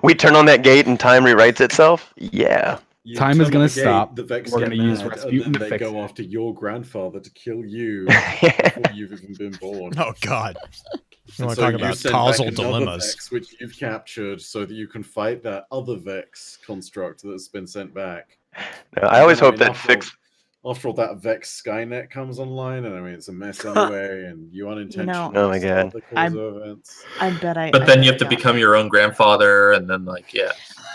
We turn on that gate and time rewrites itself. Yeah. You Time is turn gonna on the gate, stop. The Vex We're get gonna use mad, Rasputin and to then they fix go it. after your grandfather to kill you before you've even been born. oh god. You And want to so talk you about send causal back another dilemmas? Vex, which you've captured, so that you can fight that other Vex construct that's been sent back. I always hope that After all, that Vex Skynet comes online, and I mean it's a mess anyway, and you unintentionally Oh my start God. the causa events. I bet I. But I then bet you I have to got- become your own grandfather, and then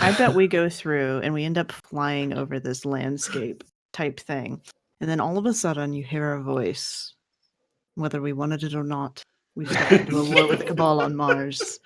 I bet we go through and we end up flying over this landscape type thing. And then all of a sudden you hear a voice. Whether we wanted it or not, we stepped into a war with the Cabal on Mars.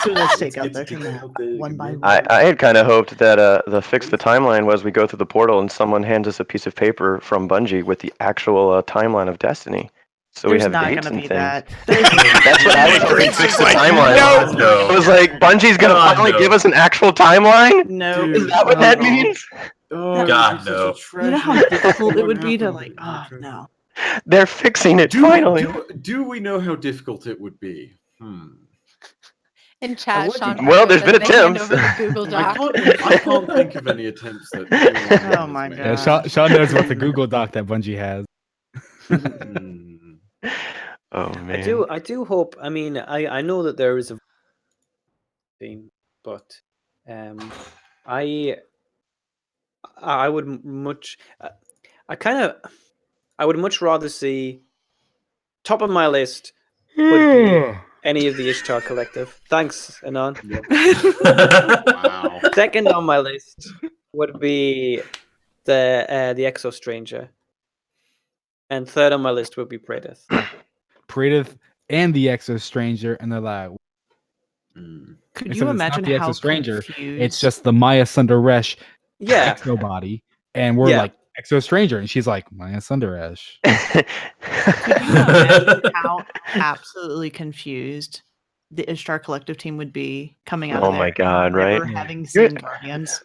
So let's take out their command one by one. I had kind of hoped that the fix the timeline was we go through the portal and someone hands us a piece of paper from Bungie with the actual timeline of Destiny. So There's we have not dates gonna and be things. that. That's what I was hoping. Fix the timeline. no. I was like, Bungie's gonna God, finally no. give us an actual timeline. No. Dude, Is that what that means? Oh, God, it'd be no. such a You know how tragedy. difficult it Won't would be to happen. no. They're fixing it finally. Do we know how difficult it would be? In chat, like Sean. to- Well, Parker there's been says they hand attempts. over the Google I Doc. can't think of any attempts that anyone Oh my has Yeah, God. Sean knows what the Google Doc that Bungie has. made. Hmm. Oh man. I do hope. I mean, I know that there is a thing, but I would much. I would much rather see top of my list would be any of the Ishtar Collective. Thanks, Anon. Wow. Second on my list would be the Exo Stranger, and third on my list would be Praedyth. Praedyth and the Exo Stranger, and they're like, Could except you it's imagine not the how Exo Stranger. confused... It's just the Maya Sundaresh Yeah, Exo body, and we're Yeah. like Exo Stranger, and she's like Maya Sundaresh. Could you imagine how absolutely confused the Ishtar Collective team would be coming out Oh of there my God, never right? having seen Guardians?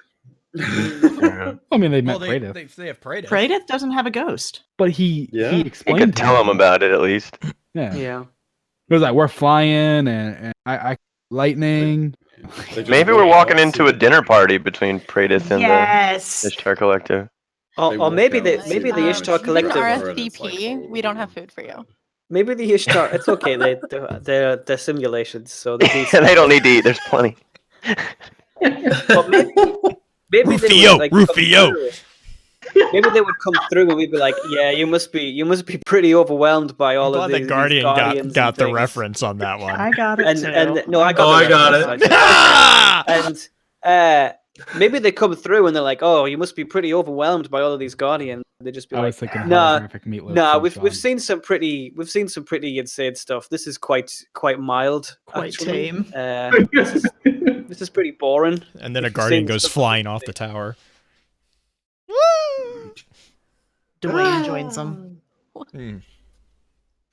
I mean, they met Well, Praedyth, they have Praedyth. Praedyth doesn't have a ghost. but he Yeah? You explained. could to tell them about it at least. Yeah. yeah. It was like we're flying, and I lightning. They just Maybe walk we're walking up into to a dinner party between Praedyth and Yes. the Ishtar Collective. They Or walk maybe out the and see maybe the the Ishtar An Collective. and it's like, RSVP. We don't have oh. food for you. Maybe the Ishtar. It's okay. They're simulations, so they're decent. They don't need to eat. There's plenty. But maybe they Rufio, would, like, come Rufio. through. Maybe they would come through and we'd be like, "Yeah, you must be pretty overwhelmed by all I'm of glad these the Guardian Guardians got and the things." reference on that one. I got it too. And no, I got. Oh, the I got reference, it. And maybe they come through and they're like, "Oh, you must be pretty overwhelmed by all of these Guardians." They just be I like, was thinking "Nah, holographic meatloaf. nah, from we've Sean. seen some pretty insane stuff. This is quite mild, Quite actually. tame. This is pretty boring." And then a If you've Guardian seen goes stuff- flying off the tower. Dwayne joins them. Hmm.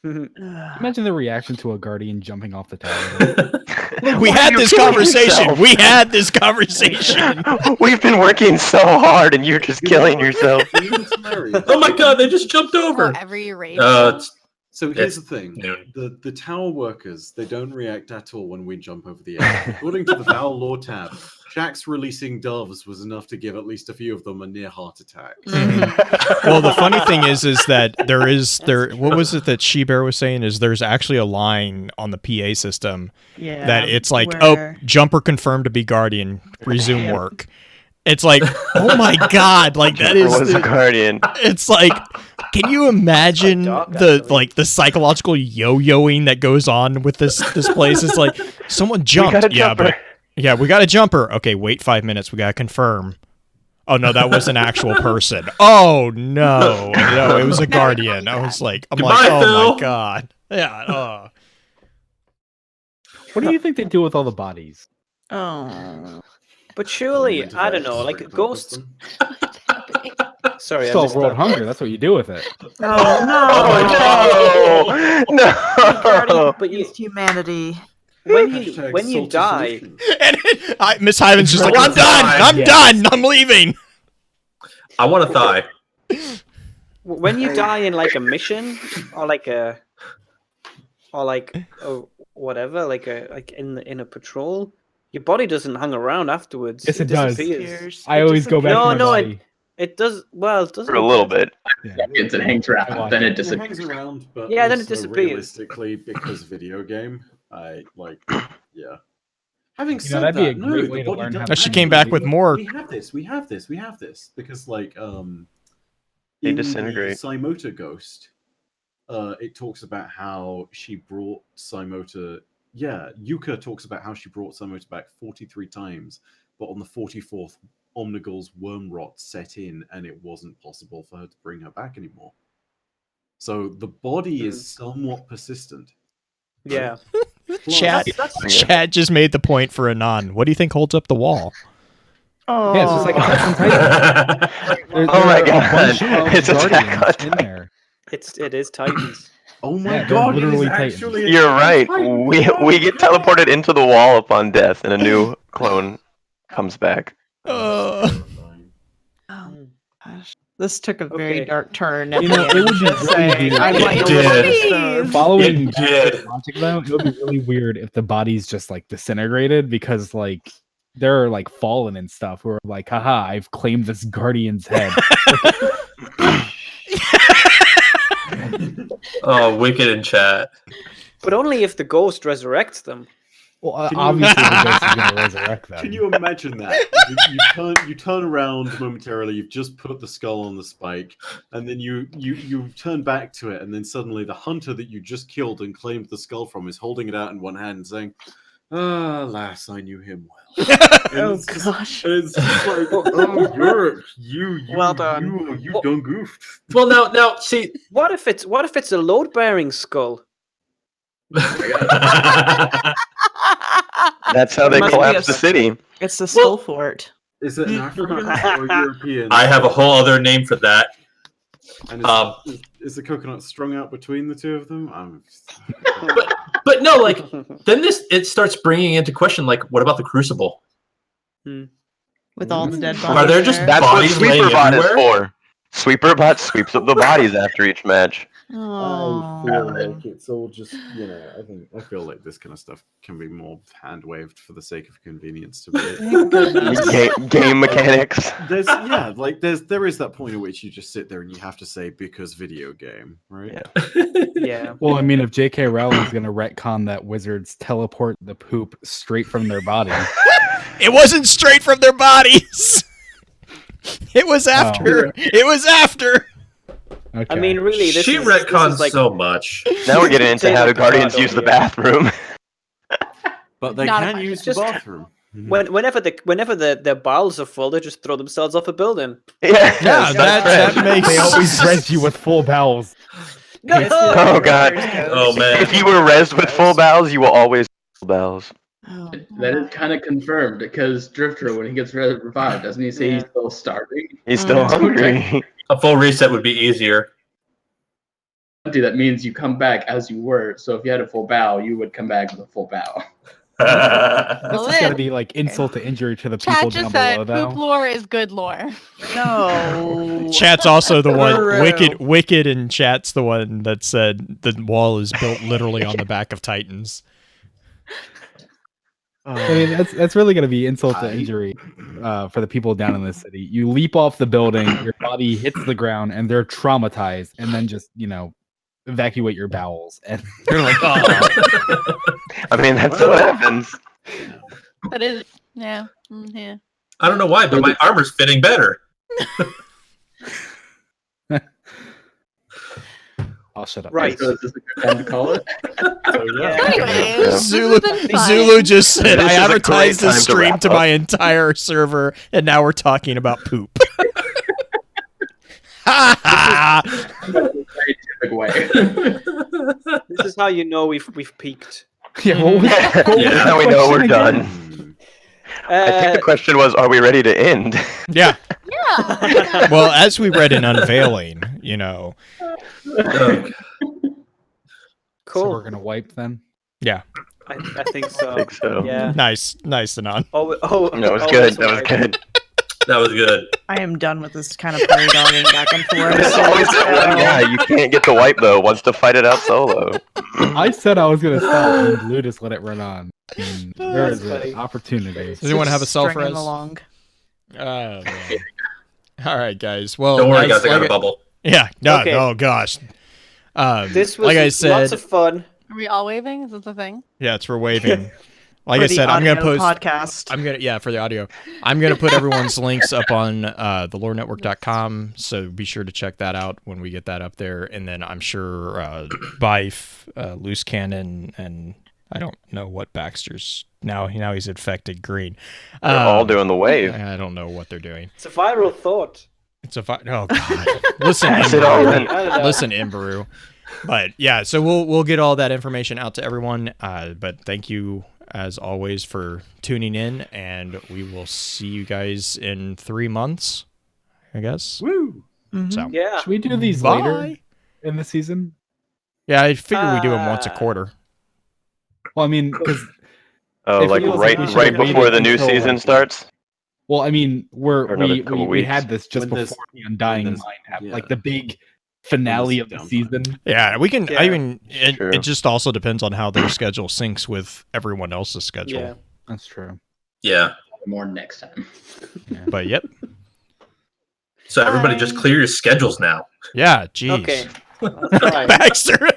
Imagine the reaction to a Guardian jumping off the tower. We had this conversation. We had this conversation. We've been working so hard, and you're just killing yourself. Oh my god, they just jumped over. Every raid. So here's the thing: the tower workers, they don't react at all when we jump over the edge. According to the Val lore tab, Jack's releasing doves was enough to give at least a few of them a near heart attack. Well, the funny thing is that what was it that She-Bear was saying is there's actually a line on the PA system that it's like, oh, jumper confirmed to be Guardian, resume work. It's like, oh my god, like that is a Guardian. It's like, can you imagine the psychological yo-yoing that goes on with this place? It's like someone jumped, yeah, we got a jumper. Okay, wait 5 minutes, we gotta confirm. Oh no, that was an actual person. Oh no, it was a Guardian. I was like, oh my god, yeah. What do you think they do with all the bodies? Oh. But surely, I don't know, like ghosts. Sorry, Solve world hunger. That's what you do with it. Oh no! But used humanity. When you die, and Miss Hyven's just like, I'm done, I'm leaving. I want a thigh. When you die in like a mission or whatever, like in a patrol, your body doesn't hang around afterwards. Yes, it does. Disappears. I always go back to my body. It does. Well, it doesn't. For a little bit. It hangs around, then it disappears. It hangs around, but then it also disappears. Realistically, because video game, yeah. Having said that'd be a that, great way to learn how. She came back with more. We have this, because They in disintegrate. The Saimota Ghost, it talks about how she brought Saimota. Yeah, Yuka talks about how she brought Saimota back 43 times, but on the 44th, Omnigul's worm rot set in, and it wasn't possible for her to bring her back anymore. So the body is somewhat persistent. Yeah. Chad just made the point for Anon. What do you think holds up the wall? Oh, yeah, it's just like Attack on Titan. Oh my god, it's Attack on in there. It is Titans. Oh my god, literally actually You're right. We get teleported into the wall upon death, and a new clone comes back. gosh. This took a very dark turn. You know, it would be really weird. Following logic, though, it would be really weird if the bodies just like disintegrated because like they're like fallen and stuff. Who are like, haha, I've claimed this Guardian's head. Oh, wicked in chat. But only if the ghost resurrects them. Well, obviously the ghost is going to resurrect them. Can you imagine that? You turn around momentarily, you've just put the skull on the spike, and then you turn back to it, and then suddenly the hunter that you just killed and claimed the skull from is holding it out in one hand and saying, "Ah, lass, I knew him well." Oh gosh! And it's just like, oh, you well done. You done goofed. Well, now, see, what if it's a load-bearing skull? That's how they collapse the city. It's the skull fort. Is it an African or European? I have a whole other name for that. And is the coconut strung out between the two of them? But no, like then it starts bringing into question, like, what about the Crucible? With all the dead bodies. Are there just That's what bodies laying Sweeperbot is everywhere? for. Sweeperbot sweeps up the bodies after each match. Oh. I feel like it's all just, I feel like this kind of stuff can be more hand waved for the sake of convenience to be. Game mechanics. There is that point at which you just sit there and you have to say because video game, right? Yeah. Well, I mean, if J.K. Rowling's going to retcon that wizards teleport the poop straight from their body. It wasn't straight from their bodies. It was after. It was after. Okay. I mean, really, she retcons like, so much. Now we're getting into how do Guardians use the bathroom. But they can use the bathroom. Whenever their bowels are full, they just throw themselves off a building. Yeah, that makes. They always res you with full bowels. No. Oh god. Oh man. If you were rezzed with full bowels, you will always full bowels. Oh, that is kind of confirmed because Drifter, when he gets revived, doesn't he say he's still starving? He's still hungry. A full reset would be easier. That means you come back as you were. So if you had a full bow, you would come back with a full bow. This Well, is gonna be like insult to injury to the Chat people just down said below, poop though. lore is good lore. No. Chat's also the one. True. Wicked in chat's the one that said the wall is built literally on the back of Titans. I mean, that's really gonna be insult to injury for the people down in the city. You leap off the building, your body hits the ground, and they're traumatized, and then just evacuate your bowels, and they're like, "Oh." I mean, that's what happens. That is, yeah. Yeah. I don't know why, but my armor's fitting better. I'll shut up. Right. So is this a good time to call it? Anyways, this Zulu, has been fun. Zulu just said, This I is a advertised great this time to stream wrap to up." my entire server, and now we're talking about poop. Ha ha! Scientific way. This is how you know we've peaked. Yeah, what was, what was That's the how we know we're question again? done. I think the question was, are we ready to end? Yeah. Yeah. Well, as we read in Unveiling, Cool. So we're gonna wipe then. yeah. I think so. I think so. Yeah. Nice, Anon. Oh, No, it was always good. That was right. good. That was good. I am done with this kind of party dogging back and forth. There's always that one guy you can't get to wipe though. Wants to fight it out solo. I said I was gonna stop, and Blue just let it run on. And there That's is funny. an opportunity. Does anyone have a Stringing self-res? along. Oh, man. All right, guys. Well, Don't worry, as- guys. I got like a bubble. Yeah. No. Okay. Oh gosh. This was like I said, lots of fun. Are we all waving? Is this a thing? yeah, it's for waving. Like For I the said, I'm gonna audio post. podcast. For the audio. I'm gonna put everyone's links up on thelorenetwork.com, so be sure to check that out when we get that up there. And then I'm sure Bife, Loose Cannon, and I don't know what Baxter's now he's infected green. They're all doing the wave. I don't know what they're doing. It's a viral thought. It's a oh god. Listen, Pass it on. Imbaru. Listen, Imbaru. But yeah, so we'll get all that information out to everyone. But thank you as always for tuning in, and we will see you guys in 3 months, I guess. Woo! So Yeah. Should we do these Bye. later in the season? Yeah, I figure we do them once a quarter. Well, I mean, because Oh, It like feels right like we should've right before waited the new until, season like, starts. well, I mean, Or another couple we weeks. had this just When there's- before the Undying when there's- Mind happened, yeah. like the big finale of the downtime. season. Yeah, we can. Yeah. I mean, True. it just also depends on how their schedule syncs with everyone else's schedule. Yeah. That's true. Yeah. More next time. But yep. So everybody just Bye. clear your schedules now. Yeah. Jeez. Okay. I'll try. Baxter.